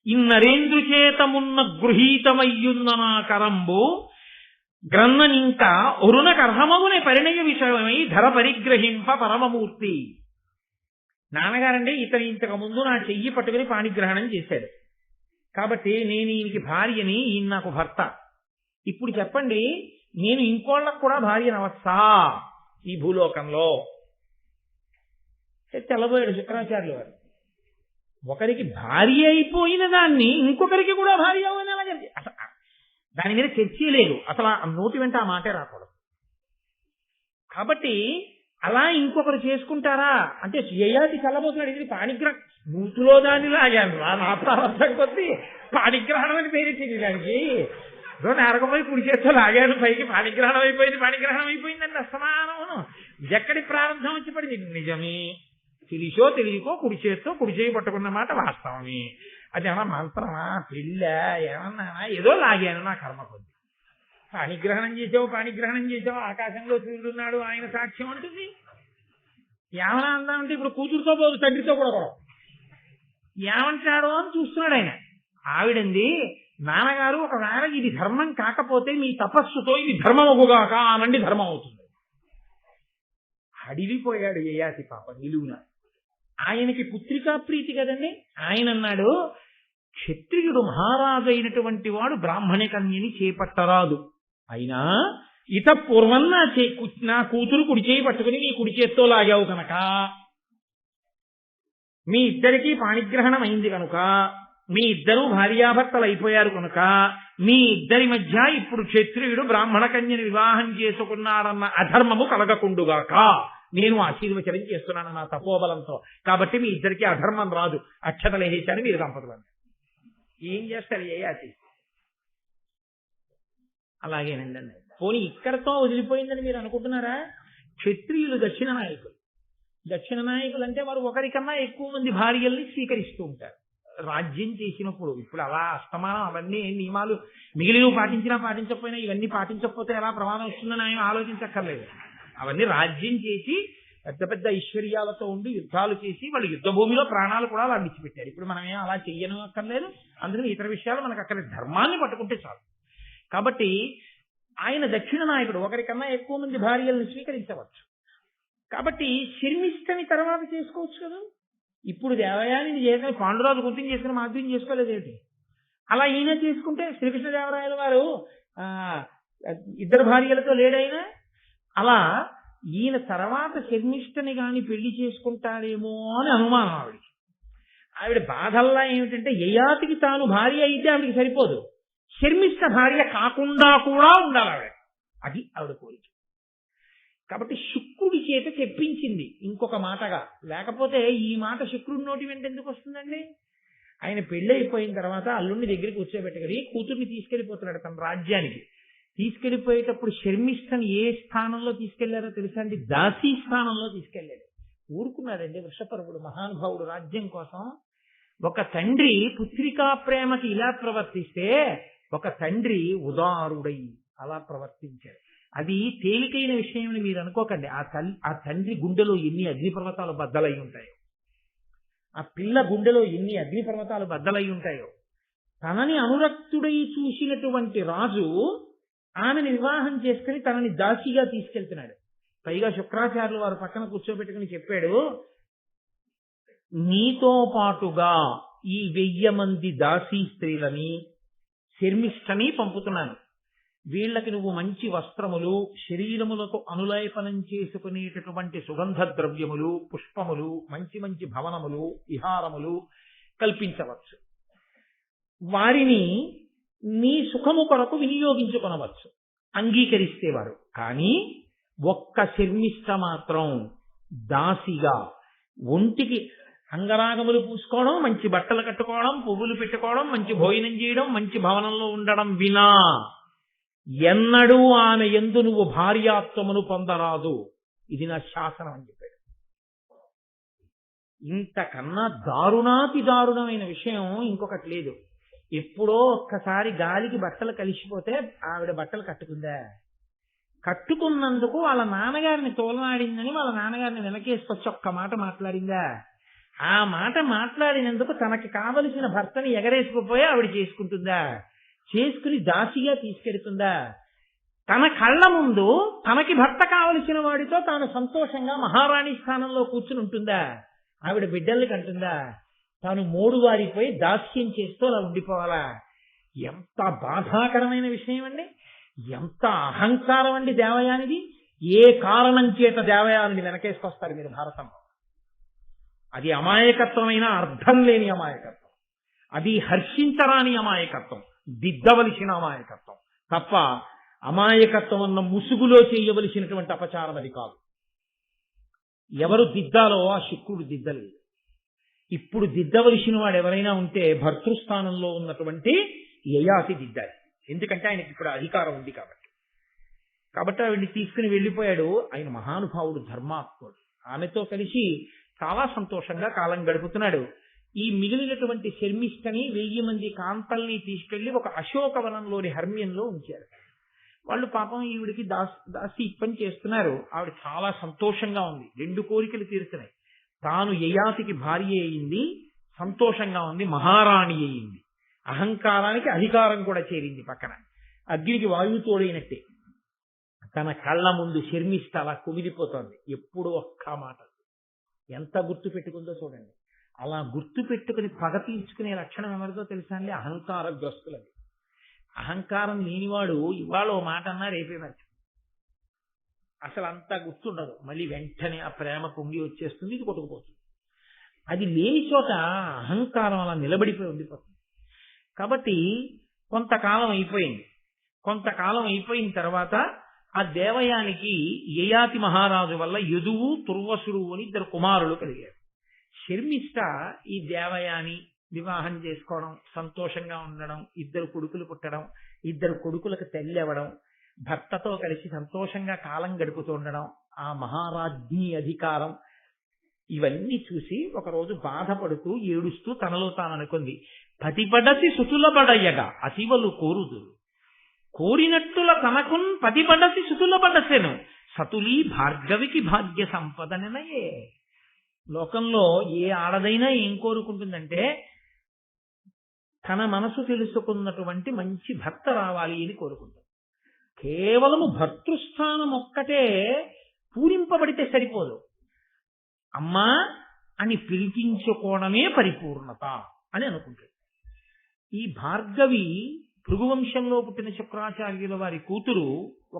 ఇన్నరేంద్రు చేతమున్న గృహీతమయ్యున్న నా కరంబు గ్రన్ననింకా ఒరునకర్హమవునే పరిణయ విషయమై ధర పరిగ్రహింప పరమమూర్తి. నాన్నగారండి ఇతను ఇంతకు ముందు నా చెయ్యి పట్టుకుని పాణిగ్రహణం చేశాడు, కాబట్టి నేను ఈయనకి భార్యని, ఈయన నాకు భర్త. ఇప్పుడు చెప్పండి, నేను ఇంకోళ్ళకు కూడా భార్యనవచ్చా ఈ భూలోకంలో? తెల్లబోయాడు శుక్రాచార్యుల వారు. ఒకరికి భార్య అయిపోయిన దాన్ని ఇంకొకరికి కూడా భార్య అవ్వని అలాగే అసలు దాని మీద చర్చే లేదు, అసలు ఆ నోటి వెంట ఆ మాటే రాకూడదు. కాబట్టి అలా ఇంకొకరు చేసుకుంటారా అంటే యయాతి కలబోతున్నాడు, ఇది పాణిగ్రహం నూతులో దాన్ని లాగాను రా నా ప్రారంభం కొద్దీ పాణిగ్రహణం అని పేరెట్టింది దానికి. నేరకపోయి కుడి చేత్తో లాగాను పైకి పాణిగ్రహణం అయిపోయిందండి అసమానమును. ఎక్కడి ప్రారంభం వచ్చి పడింది? నిజమే, తెలిసో తెలియకో కుడి చేయి పట్టుకున్న మాట వాస్తవమే. అది ఏమన్నా మంత్రమా పెళ్ళ ఏమన్నా ఏదో లాగాను నా కర్మ కొద్ది. పాణిగ్రహణం చేసావు ఆకాశంలో సూర్యుడున్నాడు ఆయన సాక్ష్యం అంటుంది. ఏమన్నా అందామంటే ఇప్పుడు కూతురుతో పోదు తండ్రితో కూడా ఏమంటాడో అని చూస్తున్నాడు ఆయన. ఆవిడంది, నాన్నగారు ఒకవేళ ఇది ధర్మం కాకపోతే మీ తపస్సుతో ఇది ధర్మమగుగాక అనండి ధర్మం అవుతుంది. అడిగిపోయాడు యయాతి పాప నిలువున. ఆయనకి పుత్రికా ప్రీతి కదండి. ఆయన అన్నాడు, క్షత్రియుడు మహారాజు అయినటువంటి వాడు బ్రాహ్మణ కన్యని చేపట్టరాదు. అయినా ఇత పూర్వం నా కూతురు కుడి చేయి పట్టుకుని నీ కుడి చేత్తో లాగావు కనుక, మీ ఇద్దరికీ పాణిగ్రహణం అయింది కనుక, మీ ఇద్దరూ భార్యాభర్తలు అయిపోయారు కనుక, మీ ఇద్దరి మధ్య ఇప్పుడు క్షత్రియుడు బ్రాహ్మణ కన్యని వివాహం చేసుకున్నాడన్న అధర్మము కలగకుండుగాక నేను ఆశీర్వచనం చేస్తున్నాను నా తపోబలంతో. కాబట్టి మీ ఇద్దరికి అధర్మం రాదు. అక్షతలు వేసేశాను మీరు దంపతులు. ఏం చేస్తారు యయాతి? అలాగేనండి. పోనీ ఇక్కడతో వదిలిపోయిందని మీరు అనుకుంటున్నారా? క్షత్రియులు దక్షిణ నాయకులు అంటే వారు ఒకరికన్నా ఎక్కువ మంది భార్యల్ని స్వీకరిస్తూ ఉంటారు రాజ్యం చేసినప్పుడు. ఇప్పుడు అలా అస్తమానం అవన్నీ నియమాలు మిగిలినవి పాటించకపోయినా ఇవన్నీ పాటించకపోతే ఎలా ప్రమాదం వస్తుందని ఆయన ఆలోచించక్కర్లేదు. అవన్నీ రాజ్యం చేసి పెద్ద పెద్ద ఐశ్వర్యాలతో ఉండి యుద్ధాలు చేసి వాళ్ళు యుద్ధ భూమిలో ప్రాణాలు కూడా అలా విడిచిపెట్టారు. ఇప్పుడు మనం ఏం అలా చెయ్యను అక్కర్లేదు. అందుకని ఇతర విషయాలు మనకు అక్కడ ధర్మాన్ని పట్టుకుంటే చాలు. కాబట్టి ఆయన దక్షిణ నాయకుడు, ఒకరికన్నా ఎక్కువ మంది భార్యలను స్వీకరించవచ్చు. కాబట్టి శర్మిష్టని తర్వాత చేసుకోవచ్చు కదా. ఇప్పుడు దేవయాని చేసుకుని పాండురాజు గుర్తించి చేసుకుని మాధుర్యం చేసుకోలేదేమిటి? అలా ఈయన చేసుకుంటే శ్రీకృష్ణదేవరాయల వారు ఇద్దరు భార్యలతో లేడైనా అలా ఈయన తర్వాత శర్మిష్టని గాని పెళ్లి చేసుకుంటాడేమో అని అనుమానం ఆవిడికి. ఆవిడ బాధల్లా ఏమిటంటే యయాతికి తాను భార్య అయితే ఆవిడికి సరిపోదు, శర్మిష్ట భార్య కాకుండా కూడా ఉండాలి ఆవిడ. అది ఆవిడ కోరిక. కాబట్టి శుక్రుడి చేత చెప్పించింది ఇంకొక మాటగా. లేకపోతే ఈ మాట శుక్రుడి నోటి వెంట ఎందుకు వస్తుందండి? ఆయన పెళ్లి అయిపోయిన తర్వాత అల్లుడిని దగ్గరికి కూర్చోబెట్టగలి కూతుర్ని తీసుకెళ్లిపోతున్నాడు తన రాజ్యానికి. తీసుకెళ్లిపోయేటప్పుడు శర్మిష్టని ఏ స్థానంలో తీసుకెళ్లారో తెలుసా అండి? దాసీ స్థానంలో తీసుకెళ్లాడు. ఊరుకున్నాడండి వృషపర్వుడు మహానుభావుడు రాజ్యం కోసం. ఒక తండ్రి పుత్రికా ప్రేమకి ఇలా ప్రవర్తిస్తే ఒక తండ్రి ఉదారుడై అలా ప్రవర్తించాడు. అది తేలికైన విషయం అని మీరు అనుకోకండి. ఆ తండ్రి గుండెలో ఎన్ని అగ్నిపర్వతాలు బద్దలై ఉంటాయో, ఆ పిల్ల గుండెలో ఎన్ని అగ్నిపర్వతాలు బద్దలై ఉంటాయో. తనని అనురక్తుడై చూసినటువంటి రాజు ఆమెను వివాహం చేసుకుని తనని దాసిగా తీసుకెళ్తున్నాడు. పైగా శుక్రాచార్యులు వారు పక్కన కూర్చోబెట్టుకుని చెప్పాడు, నీతో పాటుగా ఈ 1000 మంది దాసీ స్త్రీలని శర్మిష్టని పంపుతున్నాను. వీళ్ళకి నువ్వు మంచి వస్త్రములు, శరీరములకు అనులేపనం చేసుకునేటటువంటి సుగంధ ద్రవ్యములు, పుష్పములు, మంచి మంచి భవనములు, విహారములు కల్పించవచ్చు. వారిని నీ సుఖము కొరకు వినియోగించుకొనవచ్చు అంగీకరిస్తే వారు. కానీ ఒక్క శర్మిష్ట మాత్రం దాసిగా ఒంటికి అంగరాగములు పూసుకోవడం, మంచి బట్టలు కట్టుకోవడం, పువ్వులు పెట్టుకోవడం, మంచి భోజనం చేయడం, మంచి భవనంలో ఉండడం వినా ఎన్నడూ ఆమె యందు నువ్వు భార్యాత్వమును పొందరాదు. ఇది నా శాసనం అని చెప్పాడు. ఇంతకన్నా దారుణాతి దారుణమైన విషయం ఇంకొకటి లేదు. ఎప్పుడో ఒక్కసారి గాలికి బట్టలు కలిసిపోతే ఆవిడ బట్టలు కట్టుకుందా? కట్టుకున్నందుకు వాళ్ళ నాన్నగారిని తోలనాడిందని వాళ్ళ నాన్నగారిని వెనకేసుకొచ్చి ఒక్క మాట మాట్లాడిందా? ఆ మాట మాట్లాడినందుకు తనకి కావలసిన భర్తని ఎగరేసుకుపోయి ఆవిడ చేసుకుంటుందా? చేసుకుని దాసిగా తీసుకెడుతుందా? తన కళ్ళ ముందు తనకి భర్త కావలసిన వాడితో తాను సంతోషంగా మహారాణి స్థానంలో కూర్చుని ఉంటుందా? ఆవిడ బిడ్డల్ని కంటుందా? తాను మోడువారిపోయి దాస్యం చేస్తూ అలా ఉండిపోవాలా? ఎంత బాధాకరమైన విషయం అండి! ఎంత అహంకారం అండి దేవయానిది! ఏ కారణం చేత దేవయానిని వెనకేసుకొస్తారు మీరు భారతంలో? అది అమాయకత్వమైన అర్థం లేని అమాయకత్వం, అది హర్షించరాని అమాయకత్వం, దిద్దవలసిన అమాయకత్వం తప్ప అమాయకత్వం అన్న ముసుగులో చేయవలసినటువంటి అపచారం అది కాదు. ఎవరు దిద్దాలో ఆ శుక్రుడు దిద్దలేదు. ఇప్పుడు దిద్దవలసిన వాడు ఎవరైనా ఉంటే భర్తృస్థానంలో ఉన్నటువంటి యయాతి దిద్దాలి. ఎందుకంటే ఆయనకి ఇప్పుడు అధికారం ఉంది కాబట్టి ఆవిడ్ని తీసుకుని వెళ్ళిపోయాడు. ఆయన మహానుభావుడు, ధర్మాత్ముడు. ఆమెతో కలిసి చాలా సంతోషంగా కాలం గడుపుతున్నాడు. ఈ మిగిలినటువంటి శర్మిష్టని 1000 మంది కాంతల్ని తీసుకెళ్లి ఒక అశోకవనంలోని హర్మ్యంలో ఉంచారు. వాళ్ళు పాపం ఈవిడికి దాసి ఇప్పని చేస్తున్నారు. ఆవిడ చాలా సంతోషంగా ఉంది. 2 కోరికలు తీరుతున్నాయి. తాను యయాతికి భార్య అయింది, సంతోషంగా ఉంది, మహారాణి అయింది. అహంకారానికి అధికారం కూడా చేరింది. పక్కన అగ్నికి వాయువు తోడైనట్టే తన కళ్ళ ముందు శర్మిష్ట అలా కుమిలిపోతోంది. ఎప్పుడు ఒక్క మాట ఎంత గుర్తు పెట్టుకుందో చూడండి. అలా గుర్తు పెట్టుకుని పగ తీర్చుకునే లక్షణం ఎవరిదో తెలుసా అండి? అహంకారగ్రస్తులది. అహంకారం లేనివాడు ఇవాళ ఓ మాట అన్నా రేపే మర్చి అసలు అంతా గుర్తుండదు. మళ్ళీ వెంటనే ఆ ప్రేమ పొంగి వచ్చేస్తుంది, ఇది కొట్టుకుపోతుంది. అది లేని చోట అహంకారం అలా నిలబడిపోయి ఉండిపోతుంది. కాబట్టి కొంతకాలం అయిపోయింది. కొంతకాలం అయిపోయిన తర్వాత ఆ దేవయానికి యయాతి మహారాజు వల్ల యదువు తుర్వసుడు అని 2 కుమారులు కలిగారు. శర్మిష్ట ఈ దేవయాని వివాహం చేసుకోవడం, సంతోషంగా ఉండడం, 2 కొడుకులు పుట్టడం, 2 కొడుకులకు తల్లి అవ్వడం, భర్తతో కలిసి సంతోషంగా కాలం గడుపుతూ ఉండడం, ఆ మహారాజ్ఞి అధికారం, ఇవన్నీ చూసి ఒకరోజు బాధపడుతూ ఏడుస్తూ తనలో తాను అనుకుంది, పతిపడసి సుతులబడయ్యగా అతివలు కోరుదురు, కోరినట్టుల తనకున్ పతిపడసి సుతులబడసెను, సతులీ భార్గవికి భాగ్య సంపదనయే. లోకంలో ఏ ఆడదైనా ఏం కోరుకుంటుందంటే తన మనసు తెలుసుకున్నటువంటి మంచి భర్త రావాలి అని కోరుకుంటుంది. కేవలము భర్తృస్థానం ఒక్కటే పూరింపబడితే సరిపోదు. అమ్మా అని పిలిపించుకోవడమే పరిపూర్ణత అని అనుకుంటుంది. ఈ భార్గవి భృగువంశంలో పుట్టిన శుక్రాచార్యుల వారి కూతురు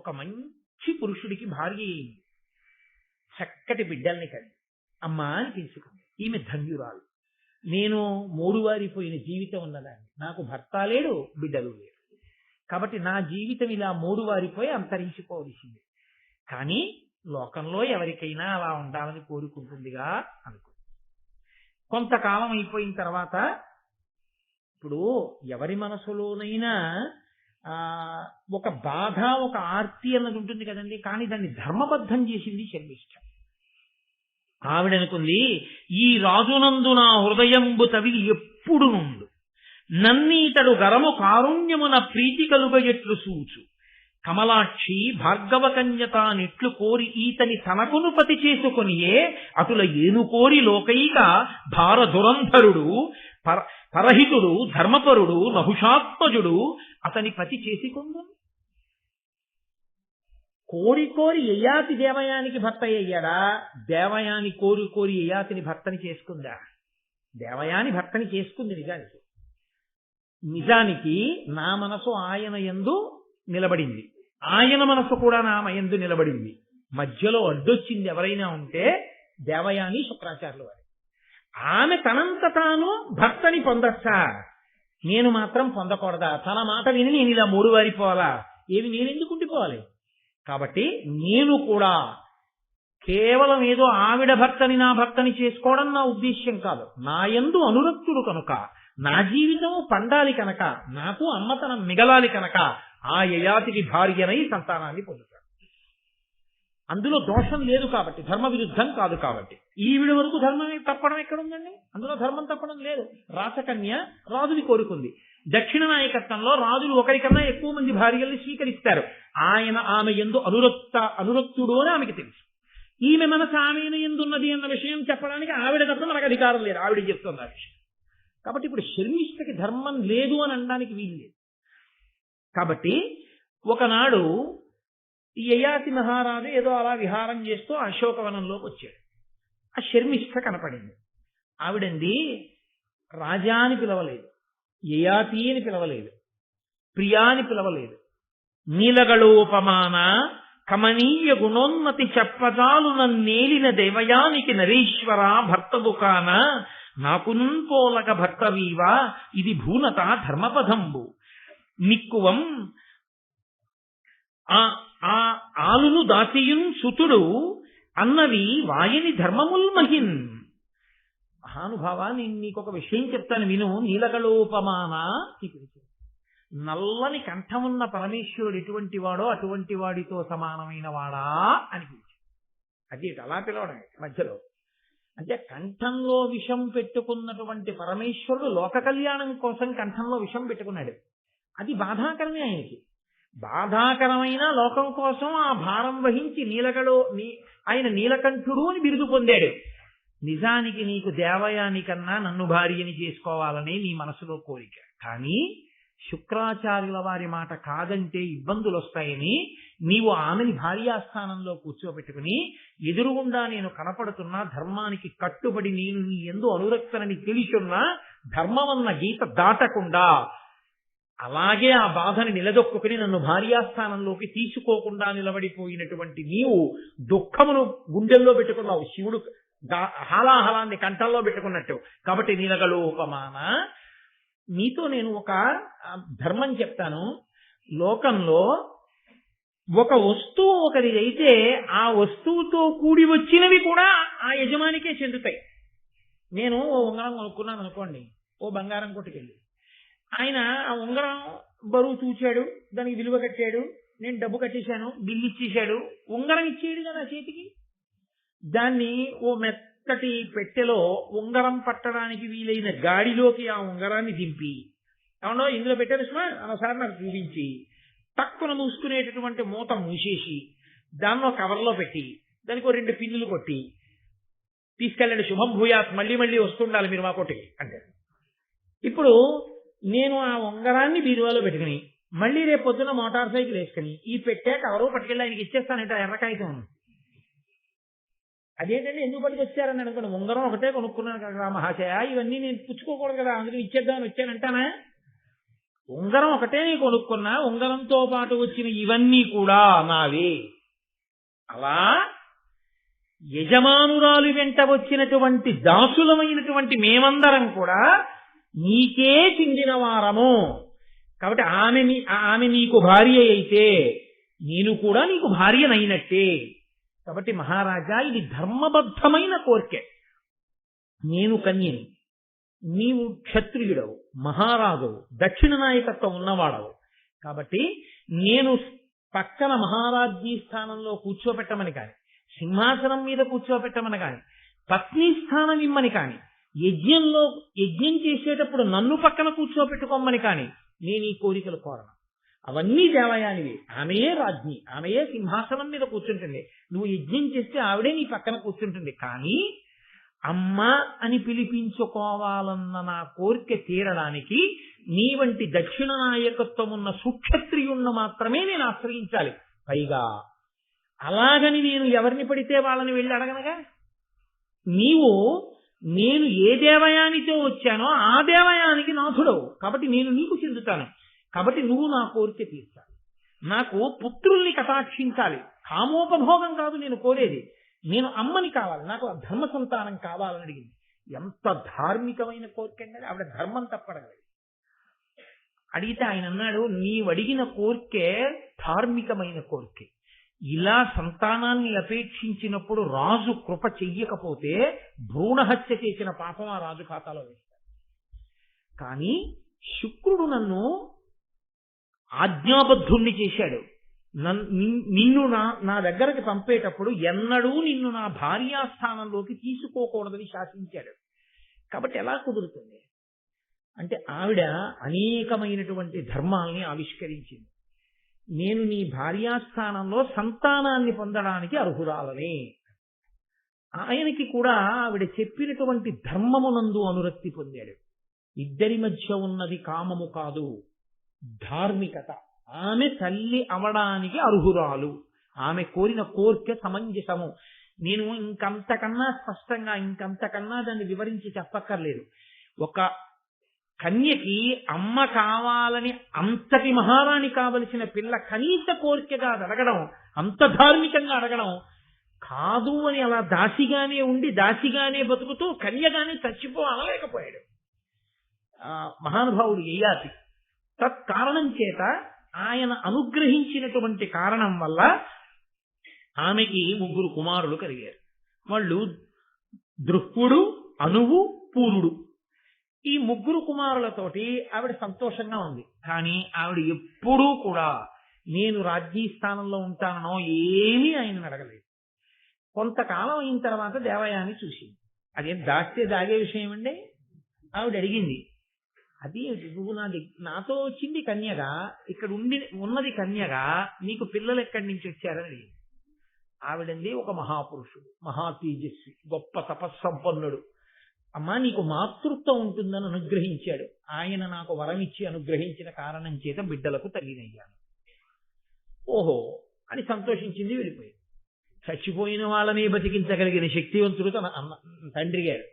ఒక మంచి పురుషుడికి భార్య అయింది. చక్కటి బిడ్డల్ని కలిగి అమ్మా అని పిలుచుకుంది. ఈమె ధన్యురాలు. నేను మోడువారిపోయిన జీవితం ఉన్నదాన్ని, నాకు భర్త లేడు, బిడ్డలు లేడు. కాబట్టి నా జీవితం ఇలా మోడువారిపోయి అంతరించిపోవలసింది. కానీ లోకంలో ఎవరికైనా అలా ఉండాలని కోరుకుంటుందిగా అనుకో. కొంతకాలం అయిపోయిన తర్వాత ఇప్పుడు ఎవరి మనసులోనైనా ఒక బాధ, ఒక ఆర్తి అన్నది ఉంటుంది కదండి. కానీ దాన్ని ధర్మబద్ధం చేసింది శర్మిష్ట. ఆవిడనుకుంది, ఈ రాజునందు నా హృదయంబు తవిలి ఎప్పుడు నుండు, నన్నీతడు గరము కారుణ్యమున ప్రీతి కలుగయట్లు సూచు, కమలాక్షి భార్గవ కన్యత నెట్లు కోరి ఈతని తనకును పతి చేసుకొనియే, అటుల ఏను కోరి లోకైక భార దురంధరుడు పరహితుడు ధర్మపరుడు నహుషాత్మజుడు అతని పతి చేసుకుందు. కోరి కోరి యయాతి దేవయానికి భర్త అయ్యాడా? దేవయాని కోరి కోరి యయాతిని భర్తని చేసుకుందా? దేవయాని భర్తని చేసుకుంది. నిజానికి నా మనసు ఆయన యందు నిలబడింది, ఆయన మనసు కూడా నా యందు నిలబడింది. మధ్యలో అడ్డొచ్చింది ఎవరైనా ఉంటే దేవయాని శుక్రాచార్యుల వారు. ఆమె తనంత తాను భర్తని పొందచ్చా, నేను మాత్రం పొందకూడదా? తన మాట విని నేను ఇలా మూడువారిపోవాలా? ఏది నేనెందుకు ఉండిపోవాలి? కాబట్టి నేను కూడా కేవలం ఏదో ఆవిడ భర్తని నా భర్తని చేసుకోవడం నా ఉద్దేశ్యం కాదు. నా యందు అనురక్తుడు కనుక, నా జీవితము పండాలి కనుక, నాకు అమ్మతనం మిగలాలి కనుక ఆ యయాతికి భార్యనై సంతానాన్ని పొందుతాడు. అందులో దోషం లేదు కాబట్టి, ధర్మ విరుద్ధం కాదు కాబట్టి. ఈవిడ వరకు ధర్మం తప్పడం ఎక్కడుందండి? అందులో ధర్మం తప్పడం లేదు. రాచకన్య రాజుని కోరుకుంది. దక్షిణ నాయకత్వంలో రాజులు ఒకరికన్నా ఎక్కువ మంది భార్యల్ని స్వీకరిస్తారు. ఆమె యందు అనురక్తుడు అని ఆమెకి తెలుసు. ఈమె మనసు ఆమె ఎందున్నది అన్న విషయం చెప్పడానికి ఆవిడ తప్ప మనకు అధికారం లేదు. ఆవిడ చెప్తుంది ఆ విషయం. కాబట్టి ఇప్పుడు శర్మిష్ఠకి ధర్మం లేదు అని అనడానికి వీలు లేదు. కాబట్టి ఒకనాడు ఈ యయాతి మహారాజు ఏదో అలా విహారం చేస్తూ అశోకవనంలోకి వచ్చాడు. ఆ శర్మిష్ఠ కనపడింది. ఆవిడంది, రాజా అని పిలవలేదు, యయాతి అని పిలవలేదు, ప్రియా అని పిలవలేదు. నీలగళోపమాన కమనీయ గుణోన్నతి చెప్పజాలు నన్నేలిన దేవయానికి నరేశ్వర భర్తవు కాన నాకునుంపోలక భర్తవీవా ఇది భూనత ధర్మపదంబు నిక్కువం ఆ ఆలును దాసియున్ సుతుడు అన్నవి వాయని ధర్మముల్ మహిన్. మహానుభావా, నేను నీకు ఒక విషయం చెప్తాను విను. నీలగలోపమాన, నల్లని కంఠమున్న పరమేశ్వరుడు ఎటువంటి వాడో అటువంటి వాడితో సమానమైన వాడా అని పిలిచాడు. అది అలా పిలవడం మధ్యలో. అంటే కంఠంలో విషం పెట్టుకున్నటువంటి పరమేశ్వరుడు లోక కళ్యాణం కోసం కంఠంలో విషం పెట్టుకున్నాడు. అది బాధాకరమే ఆయనకి. బాధాకరమైన లోకం కోసం ఆ భారం వహించి ఆయన నీలకంఠుడు అని బిరుదు పొందాడు. నిజానికి నీకు దేవయానికన్నా నన్ను భార్యని చేసుకోవాలనే నీ మనసులో కోరిక. కానీ శుక్రాచార్యుల వారి మాట కాదంటే ఇబ్బందులు వస్తాయని నీవు ఆమెని భార్యాస్థానంలో కూర్చోబెట్టుకుని ఎదురుగుండా నేను కనపడుతున్నా ధర్మానికి కట్టుబడి నేను నీ యందు అనురక్తనని తెలిసున్నా ధర్మమన్న గీత దాటకుండా అలాగే ఆ బాధని నిలదొక్కుని నన్ను భార్యాస్థానంలోకి తీసుకోకుండా నిలబడిపోయినటువంటి నీవు దుఃఖమును గుండెల్లో పెట్టుకున్నావు, శివుడు హాలాహలాన్ని కంఠంలో పెట్టుకున్నట్టు. కాబట్టి నీలగలోపమాన, నీతో నేను ఒక ధర్మం చెప్తాను. లోకంలో ఒక వస్తువు ఒకరి అయితే ఆ వస్తువుతో కూడి వచ్చినవి కూడా ఆ యజమానికే చెందుతాయి. నేను ఓ ఉంగరం కొనుక్కున్నాను అనుకోండి, ఓ బంగారం కొట్టుకెళ్ళి ఆయన ఆ ఉంగరం బరువు చూచాడు, దానికి విలువ కట్టాడు, నేను డబ్బు కట్టేశాను, బిల్లు ఇచ్చేశాడు, ఉంగరం ఇచ్చేయడు కదా చేతికి. దాన్ని ఓ మెత్తటి పెట్టెలో ఉంగరం పట్టడానికి వీలైన గాడిలోకి ఆ ఉంగరాన్ని దింపి, అవునో ఇందులో పెట్టారు సుమా అనసారి నాకు చూపించి తక్కువ మూసుకునేటటువంటి మూత మూసేసి దాన్నో కవర్లో పెట్టి దానికి ఓ 2 పిన్నులు కొట్టి తీసుకెళ్ళండి, శుభం భూయాత్, మళ్ళీ మళ్ళీ వస్తుండాలి మీరు మా కొట్టుకి అంటే. ఇప్పుడు నేను ఆ ఉంగరాన్ని బీరువాలో పెట్టుకుని మళ్ళీ రేపు పొద్దున మోటార్ సైకిల్ వేసుకుని ఈ పెట్టే కవరు పట్టుకెళ్ళి ఆయనకి ఇచ్చేస్తానంటే ఎర్రకాయతం. అదేంటంటే ఎందుకు పట్టుకొచ్చారని అనుకోండి, ఉంగరం ఒకటే కొనుక్కున్నాను కదా మహాశయ, ఇవన్నీ నేను పుచ్చుకోకూడదు కదా, అందుకని ఇచ్చేద్దామని వచ్చానంటానా? ఉంగరం ఒకటే నేను కొనుక్కున్నా, ఉంగరంతో పాటు వచ్చిన ఇవన్నీ కూడా నావే. అలా యజమానురాలు వెంట వచ్చినటువంటి దాసులమైనటువంటి మేమందరం కూడా నీకే చెందిన వారము. కాబట్టి ఆమె నీకు భార్య అయితే నేను కూడా నీకు భార్యనైనట్టే. కాబట్టి మహారాజా, ఇది ధర్మబద్ధమైన కోరికే. నేను కన్యని, నీవు క్షత్రియుడవు, మహారాజువు, దక్షిణ నాయకత్వం ఉన్నవాడవు. కాబట్టి నేను పక్కన మహారాజ్ఞీ స్థానంలో కూర్చోబెట్టమని కాని, సింహాసనం మీద కూర్చోబెట్టమని కాని, పత్ని స్థానం ఇమ్మని కాని, యజ్ఞం చేసేటప్పుడు నన్ను పక్కన కూర్చోబెట్టుకోమని కాని నేను ఈ కోరికలు కోరను. అవన్నీ దేవయానివి. ఆమెయే రాజ్ఞి, ఆమెయే సింహాసనం మీద కూర్చుంటుంది. నువ్వు యజ్ఞం చేస్తే ఆవిడే నీ పక్కన కూర్చుంటుంది. కానీ అమ్మ అని పిలిపించుకోవాలన్న నా కోరిక తీరడానికి నీ వంటి దక్షిణ నాయకత్వం ఉన్న సుక్షత్రియుణ్ణి మాత్రమే నేను ఆశ్రయించాలి. పైగా అలాగని నేను ఎవరిని పడితే వాళ్ళని వెళ్ళి అడగనగా, నేను ఏ దేవయానితో వచ్చానో ఆ దేవయానికి నాథుడవు. కాబట్టి నేను నీకు చెందుతాను. కాబట్టి నువ్వు నా కోరిక తీర్చాలి. నాకు పుత్రుల్ని కటాక్షించాలి. కామోపభోగం కాదు నేను కోరేది, నేను అమ్మని కావాలి, నాకు ధర్మ సంతానం కావాలని అడిగింది. ఎంత ధార్మికమైన కోరిక అంటే ఆవిడ ధర్మం తప్పడగలదు. అడిగితే ఆయన అన్నాడు, నీవు అడిగిన కోరికే ధార్మికమైన కోరికే. ఇలా సంతానాన్ని అపేక్షించినప్పుడు రాజు కృప చెయ్యకపోతే భ్రూణహత్య చేసిన పాపం ఆ రాజు ఖాతాలో వేస్తాడు. కానీ శుక్రుడు నన్ను ఆజ్ఞాబద్ధుణ్ణి చేశాడు. నిన్ను నా దగ్గరకి పంపేటప్పుడు ఎన్నడూ నిన్ను నా భార్యాస్థానంలోకి తీసుకోకూడదని శాసించాడు. కాబట్టి ఎలా కుదురుతుంది అంటే ఆవిడ అనేకమైనటువంటి ధర్మాల్ని ఆవిష్కరించింది. నేను నీ భార్యాస్థానంలో సంతానాన్ని పొందడానికి అర్హురాలని. ఆయనకి కూడా ఆవిడ చెప్పినటువంటి ధర్మమునందు అనురక్తి పొందాడు. ఇద్దరి మధ్య ఉన్నది కామము కాదు, ధార్మికత. ఆమె తల్లి అవడానికి అర్హురాలు. ఆమె కోరిన కోరిక సమంజసము. నేను ఇంకంతకన్నా స్పష్టంగా ఇంకంతకన్నా దాన్ని వివరించి చెప్పక్కర్లేదు. ఒక కన్యకి అమ్మ కావాలని అంతటి మహారాణి కావలసిన పిల్ల కనీస కోరికగా అడగడం అంత ధార్మికంగా అడగడం కాదు అని అలా దాసిగానే ఉండి దాసిగానే బతుకుతూ కన్యగానే చచ్చిపోవాలలేకపోయాడు మహానుభావుడు యయాతి. తత్కారణం చేత ఆయన అనుగ్రహించినటువంటి కారణం వల్ల ఆమెకి 3 కుమారులు కలిగారు. వాళ్ళు దృక్కుడు, అనువు, పూరుడు. ఈ 3 కుమారులతోటి ఆవిడ సంతోషంగా ఉంది. కానీ ఆవిడ ఎప్పుడూ కూడా నేను రాజ్యీ స్థానంలో ఉంటానో ఏమీ ఆయన అడగలేదు. కొంతకాలం అయిన తర్వాత దేవయాని చూసింది. అదేం దాస్తే దాగే విషయం అండి. ఆవిడ అడిగింది, అది నువ్వు నాతో వచ్చింది కన్యగా, ఇక్కడ ఉన్నది కన్యగా, నీకు పిల్లలు ఎక్కడి నుంచి వచ్చారని అడిగింది. ఆవిడంది ఒక మహాపురుషుడు, మహా తేజస్వి, గొప్ప తపస్సంపన్నుడు. అమ్మా నీకు మాతృత్వం ఉంటుందని అనుగ్రహించాడు. ఆయన నాకు వరం ఇచ్చి అనుగ్రహించిన కారణం చేత బిడ్డలకు తల్లినయ్యాను. ఓహో అని సంతోషించింది, వెళ్ళిపోయింది. చచ్చిపోయిన వాళ్ళని బతికించగలిగిన శక్తివంతుడు తన తండ్రి గారు.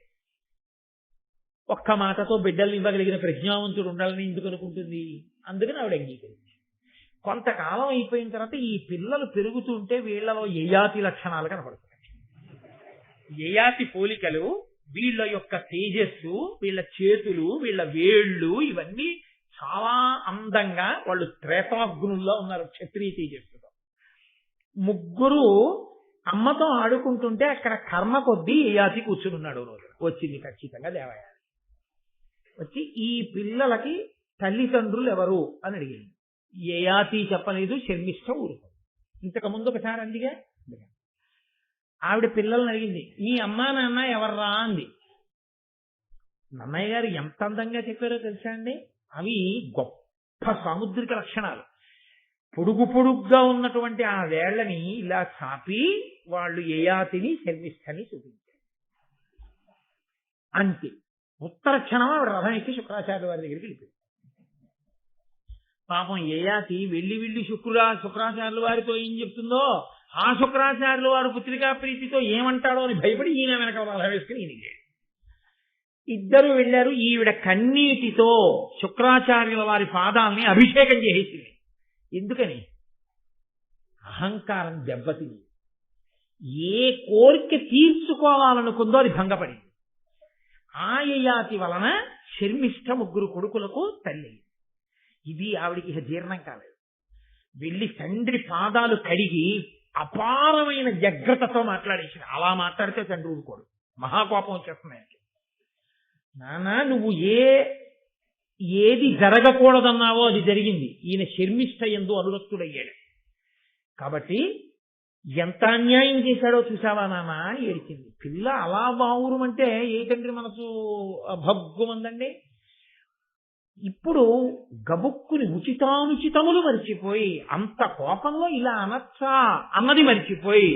ఒక్క మాటతో బిడ్డల్ని ఇవ్వగలిగిన ప్రజ్ఞావంతుడు ఉండాలని ఎందుకు అనుకుంటుంది? అందుకని ఆవిడ అంగీకరించింది. కొంతకాలం అయిపోయిన తర్వాత ఈ పిల్లలు పెరుగుతుంటే వీళ్లలో యయాతి లక్షణాలు కనపడుతున్నాయి. యయాతి పోలికలు, వీళ్ళ యొక్క తేజస్సు, వీళ్ళ చేతులు, వీళ్ళ వేళ్ళు ఇవన్నీ చాలా అందంగా, వాళ్ళు త్రేతాగ్నుల్లో ఉన్నారు క్షత్రియ తేజస్సుతో. 3 అమ్మతో ఆడుకుంటుంటే అక్కడ కర్మ కొద్దీ యయాతి కూర్చునున్నాడు. రోజు వచ్చింది ఖచ్చితంగా దేవయాని. వచ్చి ఈ పిల్లలకి తల్లిదండ్రులు ఎవరు అని అడిగింది. యయాతి చెప్పలేదు, శర్మిష్ఠ ఊరుకుంది. ఇంతకు ముందు ఒకసారి అందిగా ఆవిడ పిల్లల్ని అడిగింది, మీ అమ్మా నాన్న ఎవర్రా అంది. నన్నయ్య గారు ఎంత అందంగా చెప్పారో తెలుసా అండి. అవి గొప్ప సాముద్రిక లక్షణాలు. పొడుగుగా ఉన్నటువంటి ఆ వేళ్లని ఇలా చాపి వాళ్ళు యయాతిని శర్మిష్ఠని చూపించారు. అంతే. ఉత్తర క్షణం ఆవిడ రథం ఎక్కి శుక్రాచార్యుల వారి దగ్గరికి వెళ్ళిపోయింది. పాపం యయాతి వెళ్ళి శుక్రాచార్యుల వారితో ఏం చెప్తుందో, ఆ శుక్రాచార్యుల వారు పుత్రికా ప్రీతితో ఏమంటాడో అని భయపడి ఈయన వెనక రథం వేసుకుని ఈయన వెళ్ళాడు. ఇద్దరు వెళ్ళారు. ఈవిడ కన్నీటితో శుక్రాచార్యుల వారి పాదాలని అభిషేకం చేసేసింది. ఎందుకని? అహంకారం దెబ్బతింది. ఏ కోరిక తీర్చుకోవాలనుకుందో అది భంగపడింది. ఆ యయాతి వలన శర్మిష్ఠ 3 కొడుకులకు తల్లి. ఇది ఆవిడికి జీర్ణం కాలేదు. వెళ్ళి తండ్రి పాదాలు కడిగి అపారమైన వ్యగ్రతతో మాట్లాడేసింది. అలా మాట్లాడితే తండ్రి ఊరుకోడు, మహాకోపం వచ్చేస్తున్నాయి. నాన్న నువ్వు ఏది జరగకూడదన్నావో అది జరిగింది. ఈయన శర్మిష్ఠ యందు అనురక్తుడయ్యాడు. కాబట్టి ఎంత అన్యాయం చేశాడో చూసావా నాన్న అని ఏడిచింది. పిల్ల అలా బావురుమంటే ఏ తండ్రి మనసు భగ్గుమందండి. ఇప్పుడు గబుక్కుని ఉచితానుచితములు మరిచిపోయి, అంత కోపంలో ఇలా అనొచ్చా అన్నది మరిచిపోయి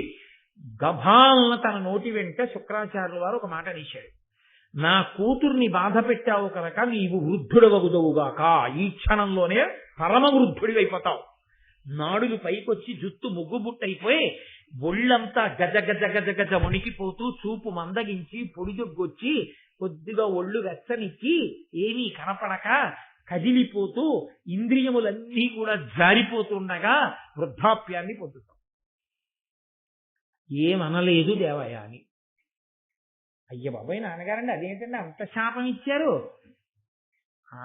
గభాలన తన నోటి వెంట శుక్రాచార్యుల వారు ఒక మాట అనేశాడు. నా కూతుర్ని బాధ పెట్టావు కనుక నీవు వృద్ధుడవగుదవుగాక. ఈ క్షణంలోనే పరమ వృద్ధుడివైపోతావు. నాడులు పైకొచ్చి జుత్తు ముగ్గుబుట్టయిపోయి ఒళ్ళంతా గజ గజ గజ గజ వణికిపోతూ చూపు మందగించి పొడిజొగ్గొచ్చి కొద్దిగా ఒళ్ళు వెచ్చనిచ్చి ఏమీ కనపడక కదిలిపోతూ ఇంద్రియములన్నీ కూడా జారిపోతుండగా వృద్ధాప్యాన్ని పొందుతాం. ఏమనలేదు దేవయాని. అయ్య బాబాయ్ నాన్నగారండి అదేంటండి అంత శాపం ఇచ్చారు.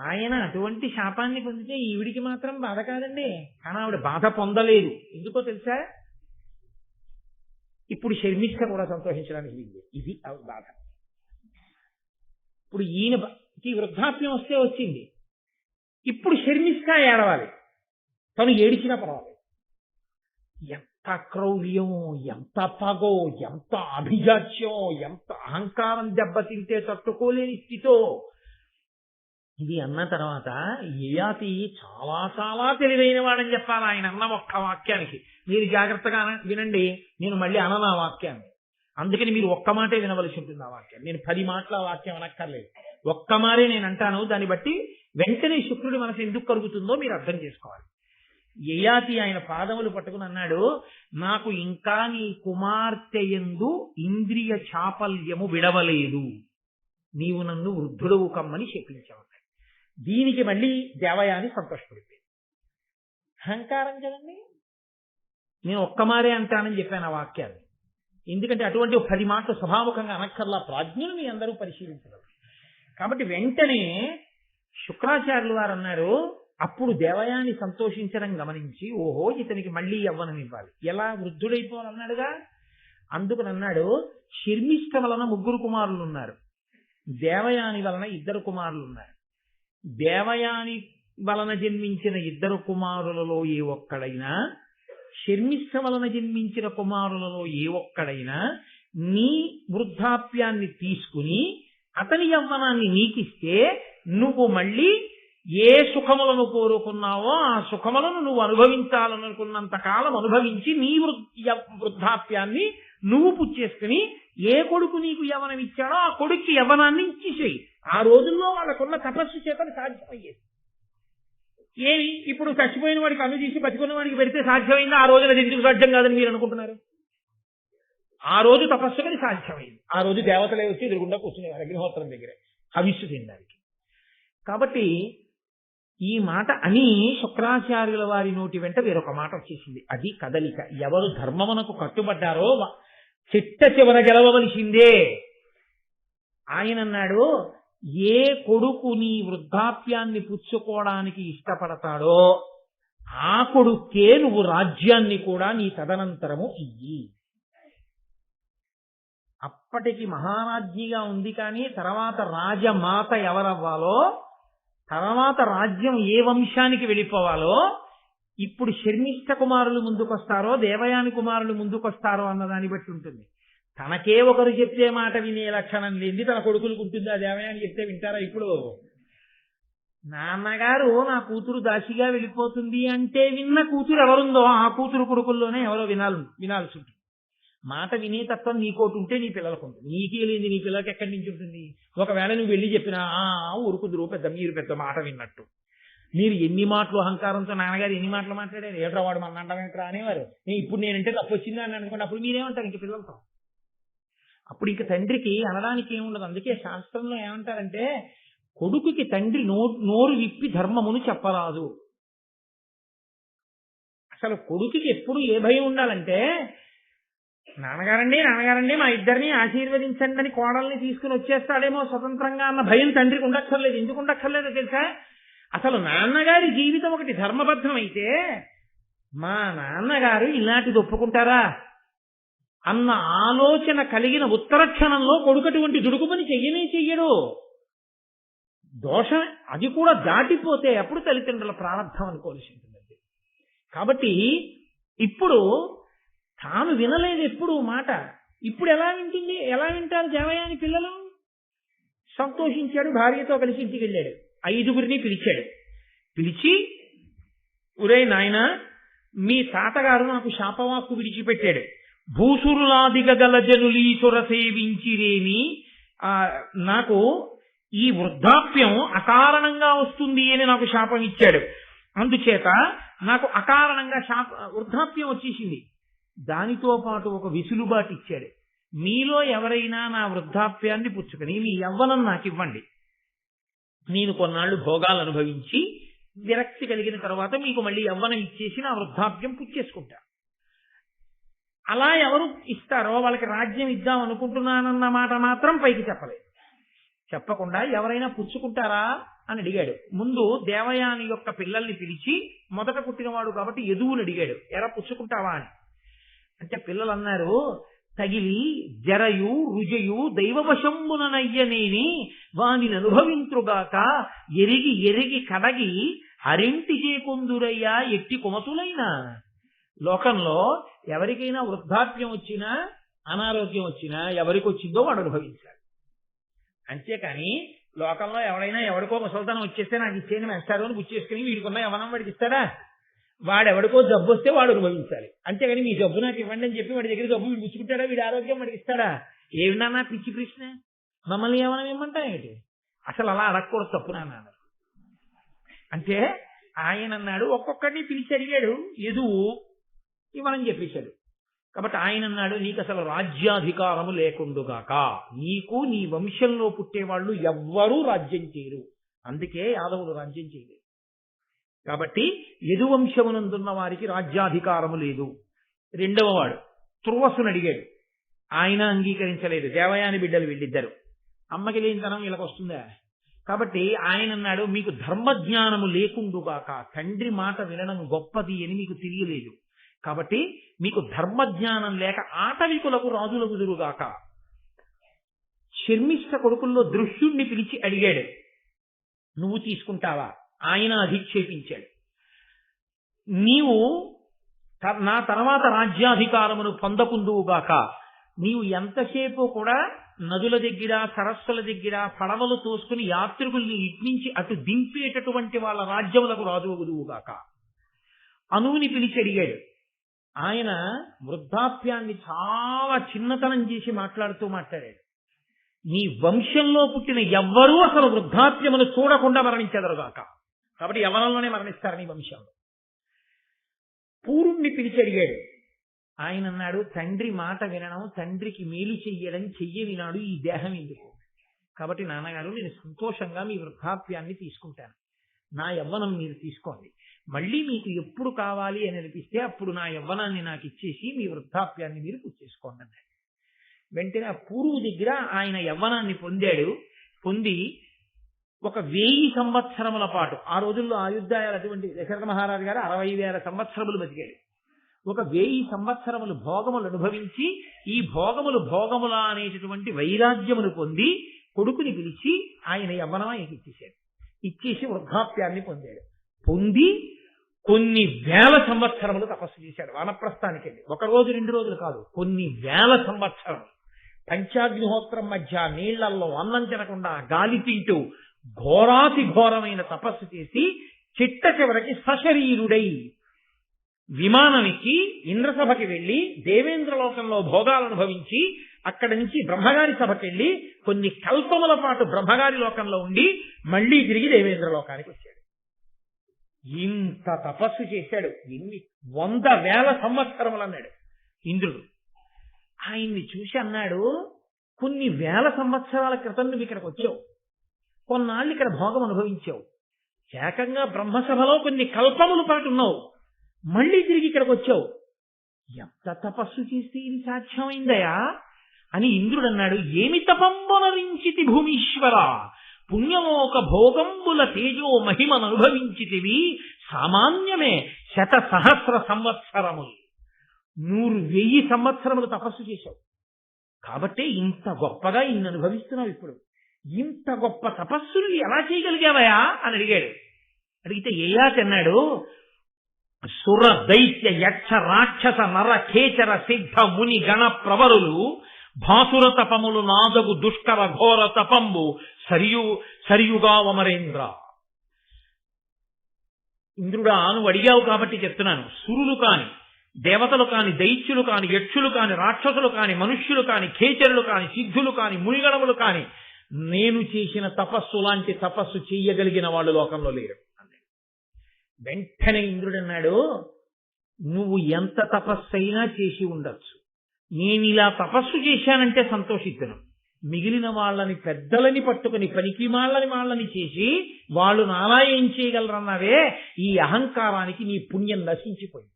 ఆయన అటువంటి శాపాన్ని పొందితే ఈవిడికి మాత్రం బాధ కాదండి. కానీ ఆవిడ బాధ పొందలేదు. ఎందుకో తెలుసా? ఇప్పుడు శర్మిష్ఠ కూడా సంతోషించడానికి వీలు. ఇది ఆవిడ బాధ. ఇప్పుడు ఈయనకి వృద్ధాప్యం వస్తే వచ్చింది. ఇప్పుడు శర్మిష్ఠ ఏడవాలి. తను ఏడిచినా పర్వాలేదు. ఎంత క్రౌర్యం, ఎంత పగో, ఎంత అభిజాత్యం, ఎంత అహంకారం దెబ్బతింటే తట్టుకోలేని స్థితో. ఇది అన్న తర్వాత యయాతి చాలా చాలా తెలివైన వాడని చెప్పాలి ఆయన అన్న ఒక్క వాక్యానికి. మీరు జాగ్రత్తగా వినండి, నేను మళ్ళీ అనను ఆ వాక్యాన్ని. అందుకని మీరు ఒక్క మాటే వినవలసి ఉంటుంది ఆ వాక్యం. నేను 10 మాటల వాక్యం అనక్కర్లేదు, ఒక్క మారే నేను అంటాను. దాన్ని బట్టి వెంటనే శుక్రుడి మనసు ఎందుకు కలుగుతుందో మీరు అర్థం చేసుకోవాలి. యయాతి ఆయన పాదములు పట్టుకుని అన్నాడు, నాకు ఇంకా నీ కుమార్తె యందు ఇంద్రియ చాపల్యము విడవలేదు, నీవు నన్ను వృద్ధుడవు కమ్మని చెప్పించావు. దీనికి మళ్ళీ దేవయాని సంతోషపడిపోయింది. అహంకారం కదండి. నేను ఒక్కమారే అంటానని చెప్పాను ఆ వాక్యాన్ని. ఎందుకంటే అటువంటి 10 మాటలు సభాముఖంగా అనక్కర్లా, ప్రాజ్ఞులు మీ అందరూ పరిశీలించగలరు. కాబట్టి వెంటనే శుక్రాచార్యులు వారు అన్నారు, అప్పుడు దేవయాని సంతోషించడం గమనించి, ఓహో ఇతనికి మళ్ళీ యవ్వనం ఇవ్వాలి, ఎలా వృద్ధుడైపోవాలన్నాడుగా. అందుకనన్నాడు, శర్మిష్ఠ వలన 3 కుమారులు ఉన్నారు, దేవయాని వలన 2 కుమారులు ఉన్నారు. దేవయాని వలన జన్మించిన 2 కుమారులలో ఏ ఒక్కడైనా, శర్మిష్ఠ వలన జన్మించిన కుమారులలో ఏ ఒక్కడైనా నీ వృద్ధాప్యాన్ని తీసుకుని అతని యవ్వనాన్ని నీకిస్తే నువ్వు మళ్ళీ ఏ సుఖములను కోరుకున్నావో ఆ సుఖములను నువ్వు అనుభవించాలనుకున్నంత కాలం అనుభవించి నీ వృద్ధాప్యాన్ని నువ్వు పుచ్చేసుకుని ఏ కొడుకు నీకు యవ్వనం ఇచ్చాడో ఆ కొడుక్కి యవ్వనాన్ని ఇచ్చేసేయి. ఆ రోజుల్లో వాళ్ళకున్న తపస్సు చేత సాధ్యమయ్యేది. ఏమి ఇప్పుడు చచ్చిపోయిన వాడికి అన్ను తీసి బతికున్న వాడికి పెడితే సాధ్యమైందా? ఆ రోజున ఎందుకు సాధ్యం కాదని మీరు అనుకుంటున్నారు? ఆ రోజు తపస్సుకని సాధ్యమైంది. ఆ రోజు దేవతలే వచ్చి ఎదురుగుండా కూర్చునేవారు అగ్నిహోత్రం దగ్గర హవిస్సు తినడానికి. కాబట్టి ఈ మాట అని శుక్రాచార్యుల వారి నోటి వెంట వేరొక మాట వచ్చేసింది. అది కదలిక. ఎవరు ధర్మమునకు కట్టుబడ్డారో చిట్ట చివర గెలవవలసిందే. ఆయన అన్నాడు, ఏ కొడుకు నీ వృద్ధాప్యాన్ని పుచ్చుకోవడానికి ఇష్టపడతాడో ఆ కొడుకే నువ్వు రాజ్యాన్ని కూడా నీ తదనంతరము ఇయ్యి. అప్పటికి మహారాజ్ఞిగా ఉంది, కానీ తర్వాత రాజమాత ఎవరవ్వాలో, తర్వాత రాజ్యం ఏ వంశానికి వెళ్ళిపోవాలో, ఇప్పుడు శర్మిష్ఠ కుమారులు ముందుకొస్తారో దేవయాని కుమారులు ముందుకొస్తారో అన్నదాన్ని బట్టి ఉంటుంది. తనకే ఒకరు చెప్తే మాట వినే లక్షణం లేని తన కొడుకులకు ఉంటుంది. ఆ దేవయాని చెప్తే వింటారా? ఇప్పుడు నాన్నగారు నా కూతురు దాసిగా వెళ్ళిపోతుంది అంటే విన్న కూతురు ఎవరుందో ఆ కూతురు కొడుకుల్లోనే ఎవరో వినాల్సి ఉంటుంది. మాట వినేతత్వం నీకోటి ఉంటే నీ పిల్లలకు ఉంటుంది. నీకే లేని నీ పిల్లలకి ఎక్కడి నుంచి ఉంటుంది? ఒకవేళ నువ్వు వెళ్ళి చెప్పినా ఊరుకుదురు, మీరు పెద్ద మాట విన్నట్టు. మీరు ఎన్ని మాటలు అహంకారంతో నాన్నగారు ఎన్ని మాటలు మాట్లాడారు, ఏట్రా వాడు మన అంటామేంట్రా అనేవారు. ఇప్పుడు నేనంటే తప్పు వచ్చిందా అని అనుకోండి, అప్పుడు మీరేమంటారు ఇంక పిల్లలతో? అప్పుడు ఇంక తండ్రికి అనడానికి ఏముండదు. అందుకే శాస్త్రంలో ఏమంటారంటే, కొడుకుకి తండ్రి నోరు విప్పి ధర్మమును చెప్పరాదు. అసలు కొడుకుకి ఎప్పుడు ఏ భయం ఉండాలంటే, నాన్నగారండి మా ఇద్దరిని ఆశీర్వదించండి అని కోడల్ని తీసుకుని వచ్చేస్తాడేమో స్వతంత్రంగా అన్న భయం తండ్రికి ఉండక్కర్లేదు. ఎందుకు ఉండక్కర్లేదో తెలుసా? అసలు నాన్నగారి జీవితం ఒకటి ధర్మబద్ధం అయితే మా నాన్నగారు ఇలాంటిది ఒప్పుకుంటారా అన్న ఆలోచన కలిగిన ఉత్తర క్షణంలో కొడుకటువంటి దుడుకుమని చెయ్యడు. దోషం అది కూడా దాటిపోతే అప్పుడు తల్లిదండ్రుల ప్రారంభం అనుకోవాల్సి ఉంటుంది. కాబట్టి ఇప్పుడు తాను వినలేదు ఎప్పుడు మాట, ఇప్పుడు ఎలా వింటారు దేవయాని పిల్లలు? సంతోషించాడు, భార్యతో కలిసి ఇంటికి వెళ్ళాడు, 5గురిని పిలిచాడు. పిలిచి, ఒరే నాయనా, మీ తాతగారు నాకు శాపవాక్కు విడిచిపెట్టాడు, భూసురులాదిగల జనులీసుర సేవించిరేమి, నాకు ఈ వృద్ధాప్యం అకారణంగా వస్తుంది అని నాకు శాపం ఇచ్చాడు. అందుచేత నాకు అకారణంగా వృద్ధాప్యం వచ్చేసింది. దానితో పాటు ఒక విసులుబాటు ఇచ్చాడు. మీలో ఎవరైనా నా వృద్ధాప్యాన్ని పుచ్చుకొని మీ యవ్వనం నాకు ఇవ్వండి, నేను కొన్నాళ్ళు భోగాలు అనుభవించి విరక్తి కలిగిన తర్వాత మీకు మళ్ళీ యవ్వనం ఇచ్చేసి నా వృద్ధాప్యం పుచ్చేసుకుంటా. అలా ఎవరు ఇస్తారో వాళ్ళకి రాజ్యం ఇద్దాం అనుకుంటున్నానన్న మాట మాత్రం పైకి చెప్పకుండా ఎవరైనా పుచ్చుకుంటారా అని అడిగాడు. ముందు దేవయాని యొక్క పిల్లల్ని పిలిచి, మొదట పుట్టినవాడు కాబట్టి యదువుని అడిగాడు, ఎరా పుచ్చుకుంటావా అని. అంటే పిల్లలు అన్నారు, తగిలి జరయు రుజయు దైవవశంబుననయ్యనేని వానిని అనుభవింతుగాక ఎరిగి కడగి హరింటి చేకొందురయ్యా ఎట్టి కుమతులైనా. లోకంలో ఎవరికైనా వృద్ధాప్యం వచ్చినా అనారోగ్యం వచ్చినా ఎవరికి వచ్చిందో వాడు అనుభవించాలి. అంతేకాని లోకంలో ఎవరైనా ఎవరికో ముసల్తనం వచ్చేస్తే నాకు ఇచ్చేయని వేస్తారు అని గుర్చేసుకుని వీడికున్న యవనం వాడికి ఇస్తాడా? వాడెవడికో జబ్బు వస్తే వాడు అనుభవించాలి. అంతేగాని మీ జబ్బు నాకు ఇవ్వండి అని చెప్పి వాడి దగ్గర జబ్బు వీడు పుచ్చుకుంటాడా? వీడి ఆరోగ్యం వాడికి ఇస్తాడా? ఏమిన్నా పిచ్చి ప్రశ్న, మమ్మల్ని ఏమన్నా ఇమ్మంటా ఏంటి? అసలు అలా అడగకూడదు, తప్పు నాన్న. అంటే ఆయన అన్నాడు, ఒక్కొక్కడిని పిలిచి అడిగాడు, ఎదువు ఇవ్వనని చెప్పేశాడు. కాబట్టి ఆయన అన్నాడు, నీకు అసలు రాజ్యాధికారము లేకుండుగాక, నీకు నీ వంశంలో పుట్టేవాళ్ళు ఎవ్వరూ రాజ్యం చేయరు. అందుకే యాదవులు రాజ్యం చేయలేదు. కాబట్టి యదువంశమునందున్న వారికి రాజ్యాధికారము లేదు. రెండవ వాడు తుర్వసుని అడిగాడు. ఆయన అంగీకరించలేదు. దేవయాని బిడ్డలు వీళ్ళిద్దరు. అమ్మకి లేనితనం వీళ్ళకి వస్తుందా? కాబట్టి ఆయన అన్నాడు, మీకు ధర్మజ్ఞానము లేకుండుగాక, తండ్రి మాట వినడం గొప్పది అని మీకు తెలియలేదు. కాబట్టి మీకు ధర్మజ్ఞానం లేక ఆటవికులకు రాజులగుదురుగాక. శర్మిష్ఠ కొడుకుల్లో దృశ్యుణ్ణి పిలిచి అడిగాడు, నువ్వు తీసుకుంటావా? ఆయన అధిక్షేపించాడు. నీవు నా తర్వాత రాజ్యాధికారమును పొందకుందువుగాక. నీవు ఎంతసేపు కూడా నదుల దగ్గర, సరస్సుల దగ్గర పడవలు తోసుకుని యాత్రికుల్ని ఇట్నుంచి అటు దింపేటటువంటి వాళ్ళ రాజ్యములకు రాజువగుదువుగాక. అనువుని పిలిచి అడిగాడు. ఆయన వృద్ధాప్యాన్ని చాలా చిన్నతనం చేసి మాట్లాడాడు. నీ వంశంలో పుట్టిన ఎవ్వరూ అసలు వృద్ధాప్యమును చూడకుండా మరణించెదరుగాక. కాబట్టి యవ్వనంలోనే మరణిస్తారు నీ వంశంలో. పూర్వుణ్ణి పిలిచి అడిగాడు. ఆయన అన్నాడు, తండ్రి మాట వినడం, తండ్రికి మేలు చెయ్యడం చెయ్యనినాడు ఈ దేహం ఎందుకు? కాబట్టి నాన్నగారు, నేను సంతోషంగా మీ వృద్ధాప్యాన్ని తీసుకుంటాను. నా యవ్వనం మీరు తీసుకోండి. మళ్ళీ మీకు ఎప్పుడు కావాలి అని అనిపిస్తే అప్పుడు నా యవ్వనాన్ని నాకు ఇచ్చేసి మీ వృద్ధాప్యాన్ని మీరు పుచ్చేసుకోండి అన్నాడు. వెంటనే ఆ పూర్వు దగ్గర ఆయన యవ్వనాన్ని పొందాడు. పొంది ఒక 1000 సంవత్సరముల పాటు, ఆ రోజుల్లో ఆయుద్ధాయాలు అటువంటి దశరథ మహారాజు గారు 60,000 సంవత్సరములు బతికాడు. ఒక 1000 సంవత్సరములు భోగములు అనుభవించి ఈ భోగముల అనేటటువంటి వైరాగ్యమును పొంది కొడుకుని పిలిచి ఆయన యవ్వనం ఆయనకి ఇచ్చేశాడు. ఇచ్చేసి వృద్ధాప్యాన్ని పొందాడు. పొంది కొన్ని 1000 సంవత్సరములు తపస్సు చేశాడు. వానప్రస్థానికి వెళ్ళి 1 రోజు 2 రోజులు కాదు, కొన్ని 1000 సంవత్సరములు పంచాగ్నిహోత్రం మధ్య నీళ్లల్లో అన్నం తినకుండా గాలి తింటూ ఘోరాతి ఘోరమైన తపస్సు చేసి చిట్ట చివరికి సశరీరుడై విమానం ఎక్కి ఇంద్రసభకి వెళ్లి దేవేంద్రలోకంలో భోగాలు అనుభవించి అక్కడి నుంచి బ్రహ్మగారి సభకి వెళ్లి కొన్ని కల్పముల పాటు బ్రహ్మగారి లోకంలో ఉండి మళ్లీ తిరిగి దేవేంద్రలోకానికి వచ్చాడు. ఇంత తపస్సు చేశాడు. ఎన్ని 100,000 సంవత్సరములు అన్నాడు ఇంద్రుడు. ఆయన్ని చూసి అన్నాడు, కొన్ని 1000 సంవత్సరాల క్రితం నువ్వు ఇక్కడికి వచ్చావు, కొన్నాళ్ళు ఇక్కడ భోగం అనుభవించావు, ఏకంగా బ్రహ్మసభలో కొన్ని కల్పముల పాటు ఉన్నావు, మళ్లీ తిరిగి ఇక్కడికి వచ్చావు. ఎంత తపస్సు చేస్తే ఇది సాధ్యమైందయా అని ఇంద్రుడు అన్నాడు. ఏమి తపంబొనరించితి భూమీశ్వర, పుణ్యమోక భోగంబుల తేజో మహిమను అనుభవించితివి సామాన్యమే 100,000 సంవత్సరములు. 100,000 సంవత్సరములు తపస్సు చేశావు కాబట్టి ఇంత గొప్పగా ఇన్ని అనుభవిస్తున్నావు. ఇప్పుడు ఇంత గొప్ప తపస్సులు ఎలా చేయగలిగావయా అని అడిగాడు. అడిగితే ఏయాతి అన్నాడు, సుర దైత్య యక్ష రాక్షస నర ఖేచర సిద్ధ ముని గణ ప్రవరులు భాసుర తపములు నాదగు దుష్కర ఘోర తపంబు సరియుగా వమరేంద్ర. ఇంద్రుడా, నువ్వు అడిగావు కాబట్టి చెప్తున్నాను. సురులు కాని, దేవతలు కాని, దైత్యులు కాని, యక్షులు కాని, రాక్షసులు కాని, మనుష్యులు కాని, ఖేచరులు కాని, సిద్ధులు కాని, మునిగణములు కాని నేను చేసిన తపస్సు లాంటి తపస్సు చెయ్యగలిగిన వాళ్ళు లోకంలో లేరు అన్నాడు. వెంటనే ఇంద్రుడు అన్నాడు, నువ్వు ఎంత తపస్సైనా చేసి ఉండొచ్చు, నేను ఇలా తపస్సు చేశానంటే సంతోషిద్దును. మిగిలిన వాళ్ళని పెద్దలని పట్టుకుని పనికి వాళ్ళని చేసి వాళ్ళు నాలా ఏం చేయగలరన్నావే, ఈ అహంకారానికి నీ పుణ్యం నశించిపోయింది.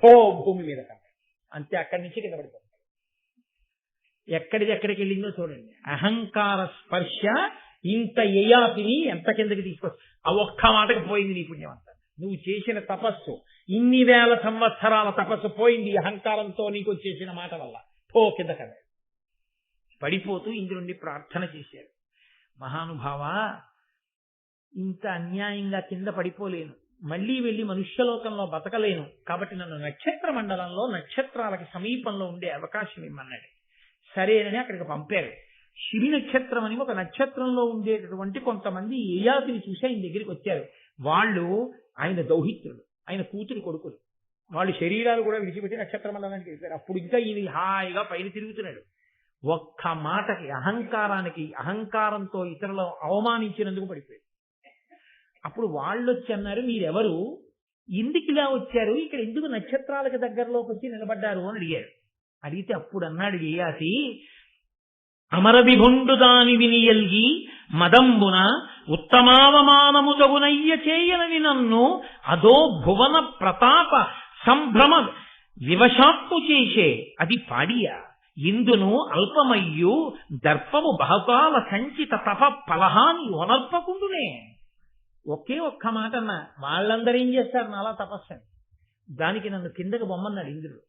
పో భూమి మీద కంటే అంతే. అక్కడి నుంచి కింద పడిపోతుంది. ఎక్కడికి వెళ్ళిందో చూడండి. అహంకార స్పర్శ ఇంత యయాతిని ఎంత కిందకి తీసుకొచ్చి ఆ ఒక్క మాటకు పోయింది నీ పుణ్యం అంతా. నువ్వు చేసిన తపస్సు, ఇన్ని 1000 సంవత్సరాల తపస్సు పోయింది అహంకారంతో నీకు చేసిన మాట వల్ల. పో కింద కదా. పడిపోతూ ఇంద్రుణ్ణి ప్రార్థన చేశాడు. మహానుభావ, ఇంత అన్యాయంగా కింద పడిపోలేను, మళ్లీ వెళ్లి మనుష్యలోకంలో బతకలేను, కాబట్టి నన్ను నక్షత్ర మండలంలో నక్షత్రాలకి సమీపంలో ఉండే అవకాశం ఇమ్మన్నాడు. సరేనని అక్కడికి పంపారు. శిరి నక్షత్రం అని ఒక నక్షత్రంలో ఉండేటటువంటి కొంతమంది ఏయాతిని చూసి ఆయన దగ్గరికి వచ్చారు. వాళ్ళు ఆయన దౌహిత్రులు, ఆయన కూతురు కొడుకులు. వాళ్ళు శరీరాలు కూడా విడిచిపెట్టి నక్షత్ర మండలానికి వెళ్ళారు. అప్పుడు ఇంకా ఈయన హాయిగా పైన తిరుగుతున్నాడు. ఒక్క మాటకి అహంకారంతో ఇతరులు అవమానించినందుకు పడిపోయాడు. అప్పుడు వాళ్ళు వచ్చి అన్నారు, మీరెవరు, ఎందుకు ఇలా వచ్చారు, ఇక్కడ ఎందుకు నక్షత్రాలకు దగ్గరలోకి వచ్చి నిలబడ్డారు అని అడిగారు. అడిగితే అప్పుడు అన్నాడు ఏయాతి, అమరవిభుండు దాని వినియల్గి మదంబున ఉత్తమావమానము జగునయ్య చేయనని నన్ను అదో భువన ప్రతాప సంభ్రమ వివశాత్తు చేసే అది పాడియ ఇందును అల్పమయ్యు దర్పము బహుకాల సంచిత తప ఫలహాని ఒనర్పకుండునే. ఒకే ఒక్క మాట అన్నా, వాళ్ళందరూ ఏం చేస్తారు నాలా తపస్సని. దానికి నన్ను కిందకు బొమ్మన్నాడు ఇంద్రుడు.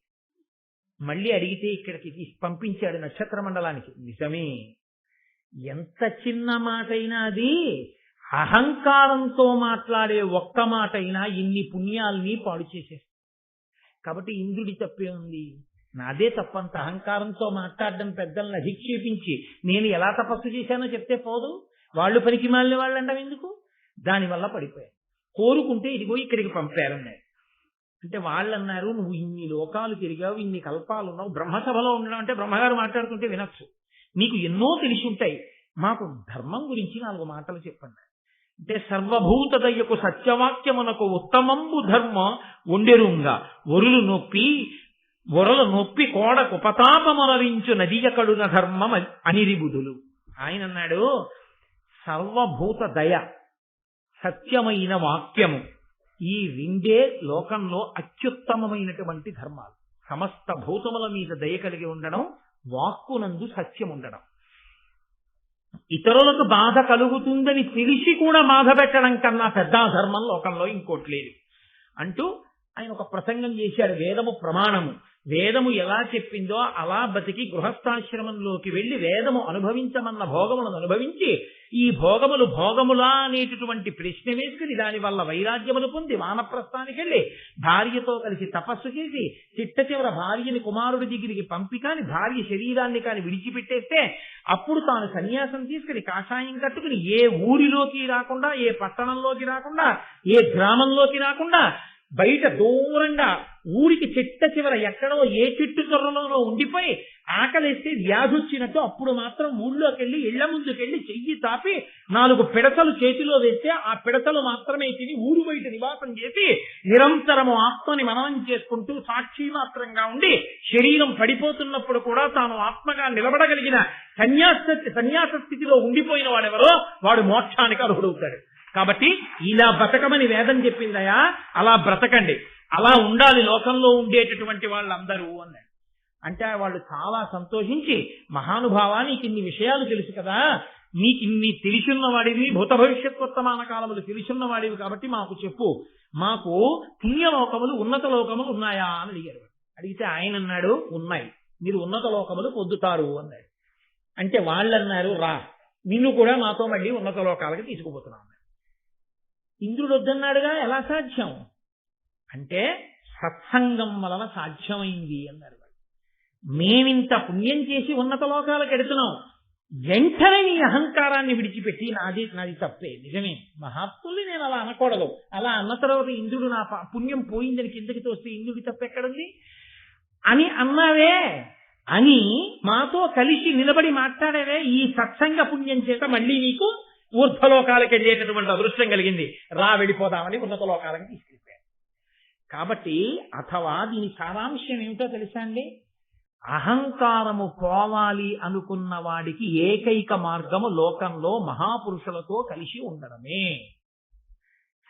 మళ్ళీ అడిగితే ఇక్కడికి పంపించాడు నక్షత్ర మండలానికి. నిజమే, ఎంత చిన్న మాట అయినా అది అహంకారంతో మాట్లాడే ఒక్క మాట అయినా ఇన్ని పుణ్యాల్ని పాడు చేసేస్తుంది. కాబట్టి ఇంద్రుడి తప్పే ఉంది, నాదే తప్పంత. అహంకారంతో మాట్లాడడం, పెద్దల్ని అధిక్షేపించి నేను ఎలా తపస్సు చేశానో చెప్తే పోదు, వాళ్ళు పనికి మాలిన వాళ్ళు అంటాం ఎందుకు? దానివల్ల పడిపోయారు. కోరుకుంటే ఇదిగో ఇక్కడికి పంపారన్నారు. అంటే వాళ్ళు అన్నారు, నువ్వు ఇన్ని లోకాలు తిరిగావు, ఇన్ని కల్పాలు ఉన్నావు, బ్రహ్మసభలో ఉండడం అంటే బ్రహ్మగారు మాట్లాడుతుంటే వినొచ్చు, నీకు ఎన్నో తెలిసి ఉంటాయి, మాకు ధర్మం గురించి 4 మాటలు చెప్పండి. అంటే సర్వభూత దయ్యకు సత్యవాక్యమునకు ఉత్తమంబు ధర్మ ఉండెరుంగా ఒరలు నొప్పి కోడకు పతాపమనరించు నదియకడున ధర్మం అనిరిబుధులు. ఆయన అన్నాడు, సర్వభూత దయ, సత్యమైన వాక్యము, ఈ 2 లోకంలో అత్యుత్తమమైనటువంటి ధర్మాలు. సమస్త భూతముల మీద దయ కలిగి ఉండడం, వాక్కునందు సత్యం ఉండడం. ఇతరులకు బాధ కలుగుతుందని తెలిసి కూడా బాధ పెట్టడం కన్నా పెద్ద ధర్మం లోకంలో ఇంకోటి లేదు అంటూ ఆయన ఒక ప్రసంగం చేశాడు. వేదము ప్రమాణము, వేదము ఎలా చెప్పిందో అలా బతికి గృహస్థాశ్రమంలోకి వెళ్లి వేదము అనుభవించమన్న భోగములను అనుభవించి, ఈ భోగములు భోగములా అనేటటువంటి ప్రశ్న వేసుకుని దానివల్ల వైరాగ్యములు పొంది వానప్రస్థానికి వెళ్ళి భార్యతో కలిసి తపస్సు చేసి చిట్ట చివర భార్యని కుమారుడి దగ్గరికి పంపి కాని భార్య శరీరాన్ని కాని విడిచిపెట్టేస్తే అప్పుడు తాను సన్యాసం తీసుకుని కాషాయం కట్టుకుని ఏ ఊరిలోకి రాకుండా, ఏ పట్టణంలోకి రాకుండా, ఏ గ్రామంలోకి రాకుండా బయట దూరంగా ఊరికి చిట్ట చివర ఎక్కడో ఏ చెట్టు తొర్రలోనో ఉండిపోయి ఆకలేస్తే వ్యాధి వచ్చినట్టు అప్పుడు మాత్రం ఊళ్ళోకి వెళ్ళి ఇళ్ల ముందుకెళ్ళి చెయ్యి తాపి 4 పిడతలు చేతిలో వేస్తే ఆ పిడతలు మాత్రమే తిని ఊరు బయట నివాసం చేసి నిరంతరము ఆత్మని మననం చేసుకుంటూ సాక్షి మాత్రంగా ఉండి శరీరం పడిపోతున్నప్పుడు కూడా తాను ఆత్మగా నిలబడగలిగిన సన్యాస స్థితిలో ఉండిపోయిన వాడెవరో వాడు మోక్షానికి అర్హుడవుతాడు. కాబట్టి ఇలా బ్రతకమని వేదం చెప్పిందయా, అలా బ్రతకండి, అలా ఉండాలి లోకంలో ఉండేటటువంటి వాళ్ళందరూ అన్నాడు. అంటే వాళ్ళు చాలా సంతోషించి, మహానుభావా నీకు ఇన్ని విషయాలు తెలుసు కదా, నీకు ఇన్ని తెలిసున్నవాడివి, భూత భవిష్యత్ వర్తమాన కాలములు తెలుసున్నవాడివి కాబట్టి మాకు చెప్పు, మాకు పుణ్యలోకములు ఉన్నత లోకములు ఉన్నాయా అని అడిగారు. అడిగితే ఆయన అన్నాడు, ఉన్నాయి, మీరు ఉన్నత లోకములు పొందుతారు అన్నాడు. అంటే వాళ్ళన్నారు, రా నిన్ను కూడా మాతో మళ్ళీ ఉన్నత లోకాలకి తీసుకుపోతున్నాం. ఇంద్రుడు వద్దన్నాడుగా, ఎలా సాధ్యం అంటే సత్సంగం వలన సాధ్యమైంది అన్నారు. మేమింత పుణ్యం చేసి ఉన్నత లోకాలకు ఎడుతున్నాం, వెంటనే నీ అహంకారాన్ని విడిచిపెట్టి నాది తప్పే, నిజమే, మహాత్ముల్ని నేను అలా అనకూడదు, అలా అన్న తర్వాత ఇంద్రుడు నా పుణ్యం పోయిందని కిందకి తోస్తే ఇంద్రుడి తప్పెక్కడుంది అని అన్నావే అని మాతో కలిసి నిలబడి మాట్లాడేవే, ఈ సత్సంగ పుణ్యం చేత మళ్ళీ నీకు ఊర్ధ్వలోకాలకు వెళ్ళేటటువంటి అదృష్టం కలిగింది, రా వెళ్ళిపోదామని ఉన్నత లోకాలకు తీసుకెళ్ళిపోయాడు. కాబట్టి అథవా దీని సారాంశం ఏమిటో తెలుసా అండి? అహంకారము పోవాలి అనుకున్న వాడికి ఏకైక మార్గము లోకంలో మహాపురుషులతో కలిసి ఉండడమే.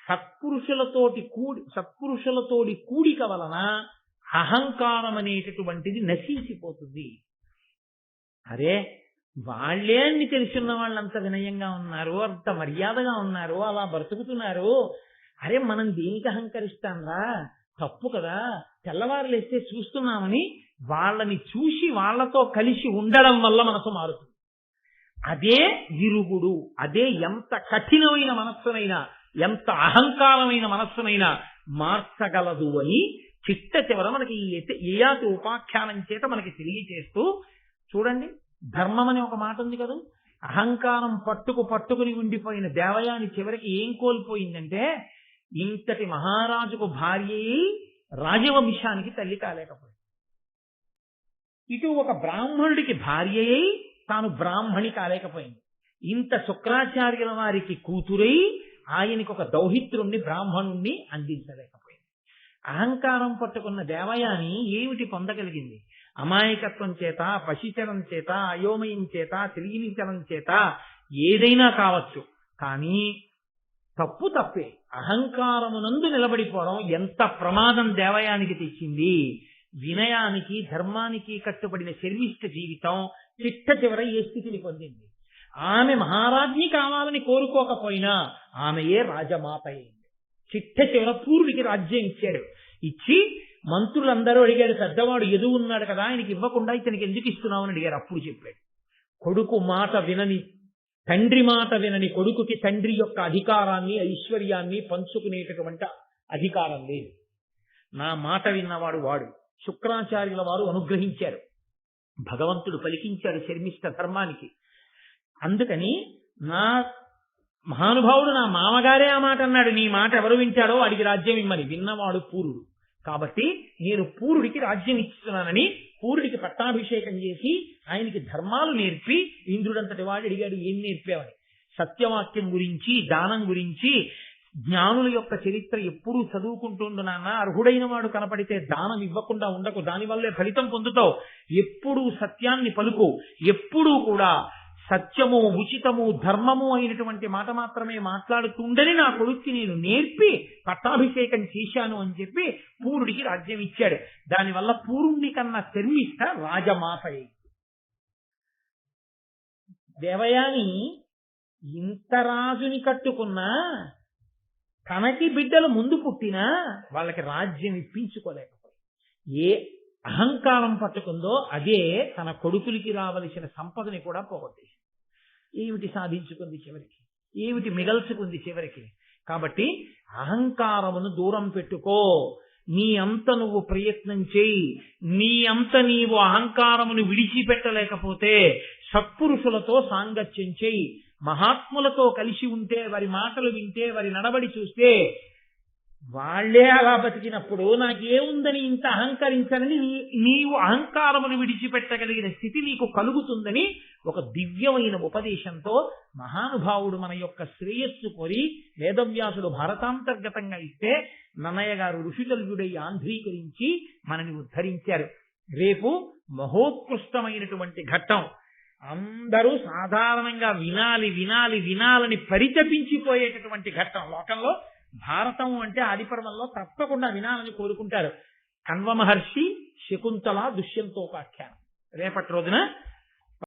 సత్పురుషులతోటి కూడిక వలన అహంకారం అనేటటువంటిది నశించిపోతుంది. అరే వాళ్ళే అన్ని తెలుసున్న వాళ్ళు అంత వినయంగా ఉన్నారు, అంత మర్యాదగా ఉన్నారు, అలా బ్రతుకుతున్నారు, అరే మనం దేనికి అహంకరిస్తాంరా, తప్పు కదా, తెల్లవారులేస్తే చూస్తున్నామని వాళ్ళని చూసి వాళ్లతో కలిసి ఉండడం వల్ల మనసు మారుతుంది. అదే విరుగుడు, అదే ఎంత కఠినమైన మనస్సునైనా, ఎంత అహంకారమైన మనస్సునైనా మార్చగలదు అని చిట్ట చివర మనకి ఏయాతి ఉపాఖ్యానం చేత మనకి తెలియచేస్తూ, చూడండి ధర్మం అని ఒక మాట ఉంది కదా, అహంకారం పట్టుకుని ఉండిపోయిన దేవయాని చివరికి ఏం కోల్పోయిందంటే, ఇంతటి మహారాజుకు భార్య రాజవంశానికి తల్లి కాలేకపోయింది. ఇటు ఒక బ్రాహ్మణుడికి భార్య అయి తాను బ్రాహ్మణి కాలేకపోయింది. ఇంత శుక్రాచార్యుల వారికి కూతురై ఆయనకి ఒక దౌహిత్రుణ్ణి బ్రాహ్మణుణ్ణి అందించలేకపోయింది. అహంకారం పట్టుకున్న దేవయాని ఏమిటి పొందగలిగింది? అమాయకత్వం చేత, పశిచరం చేత, అయోమయం చేత, తెలియనిచరం చేత ఏదైనా కావచ్చు, కానీ తప్పే. అహంకారమునందు నిలబడిపోవడం ఎంత ప్రమాదం దేవయానికి తెచ్చింది. వినయానికి ధర్మానికి కట్టుబడిన శర్మిష్ఠ జీవితం చిట్ట చివర ఏ స్థితిని పొందింది. ఆమె మహారాజ్ఞి కావాలని కోరుకోకపోయినా ఆమెయే రాజమాత అయింది. చిట్ట చివర పూర్వుడికి రాజ్యం ఇచ్చాడు. ఇచ్చి మంత్రులందరూ అడిగారు, పెద్దవాడు ఎదువు ఉన్నాడు కదా, ఆయనకి ఇవ్వకుండా ఇతనికి ఎందుకు ఇస్తున్నావు అని అడిగారు. అప్పుడు చెప్పాడు, కొడుకు మాట వినని, తండ్రి మాట వినని కొడుకుకి తండ్రి యొక్క అధికారాన్ని ఐశ్వర్యాన్ని పంచుకునేటటువంటి అధికారం లేదు. నా మాట విన్నవాడు వాడు. శుక్రాచార్యుల వారు అనుగ్రహించారు, భగవంతుడు పలికించాడు శర్మిష్ఠ ధర్మానికి. అందుకని నా మహానుభావుడు నా మామగారే ఆ మాట అన్నాడు, నీ మాట ఎవరు వింటాడో వాడికి రాజ్యం ఇమ్మని. విన్నవాడు పూరుడు. కాబట్టి నేను పూరుడికి రాజ్యం ఇస్తున్నానని పూరుడికి పట్టాభిషేకం చేసి ఆయనకి ధర్మాలు నేర్పి, ఇంద్రుడంతటి వాడు అడిగాడు, ఏం నేర్పావని. సత్యవాక్యం గురించి, దానం గురించి, జ్ఞానుల యొక్క చరిత్ర ఎప్పుడూ చదువుకుంటుండు నాన్న. అర్హుడైన వాడు కనపడితే దానం ఇవ్వకుండా ఉండకు, దానివల్లే ఫలితం పొందుతావు. ఎప్పుడూ సత్యాన్ని పలుకు, ఎప్పుడూ కూడా సత్యము, ఉచితము, ధర్మము అయినటువంటి మాట మాత్రమే మాట్లాడుతుండని నా కొడుక్కి నేను నేర్పి పట్టాభిషేకం చేశాను అని చెప్పి పూరుడికి రాజ్యం ఇచ్చాడు. దానివల్ల పూరుణ్ణి కన్నా శర్మిష్ఠ రాజమాత అయింది. దేవయాని ఇంత రాజుని కట్టుకున్నా తనకి బిడ్డలు ముందు పుట్టినా వాళ్ళకి రాజ్యం ఇప్పించుకోలేకపోయి ఏ అహంకారం పట్టుకుందో అదే తన కొడుకులకి రావలసిన సంపదని కూడా పోగొట్టేసింది. ఏమిటి సాధించుకుంది చివరికి, ఏమిటి మిగల్చుకుంది చివరికి. కాబట్టి అహంకారమును దూరం పెట్టుకో. నీ అంత నువ్వు ప్రయత్నం చేయి. నీ అంత నీవు అహంకారమును విడిచిపెట్టలేకపోతే సత్పురుషులతో సాంగత్యం చేయి. మహాత్ములతో కలిసి ఉంటే, వారి మాటలు వింటే, వారి నడవడి చూస్తే, వాళ్లే అలా బతికినప్పుడు నాకేముందని ఇంత అహంకరించాలని నీవు అహంకారమును విడిచిపెట్టగలిగిన స్థితి నీకు కలుగుతుందని ఒక దివ్యమైన ఉపదేశంతో మహానుభావుడు మన యొక్క శ్రేయస్సు కోరి వేదవ్యాసుడు భారతాంతర్గతంగా ఇస్తే నన్నయ్య గారు ఋషికల్యుడై ఆంధ్రీకరించి మనని ఉద్ధరించారు. రేపు మహోత్కృష్టమైనటువంటి ఘట్టం. అందరూ సాధారణంగా వినాలి వినాలి వినాలని పరితపించిపోయేటటువంటి ఘట్టం. లోకంలో భారతం అంటే ఆదిపర్వంలో తప్పకుండా వినాలని కోరుకుంటారు. కణ్వ మహర్షి శకుంతల దుష్యంతోపాఖ్యానం రేపటి రోజున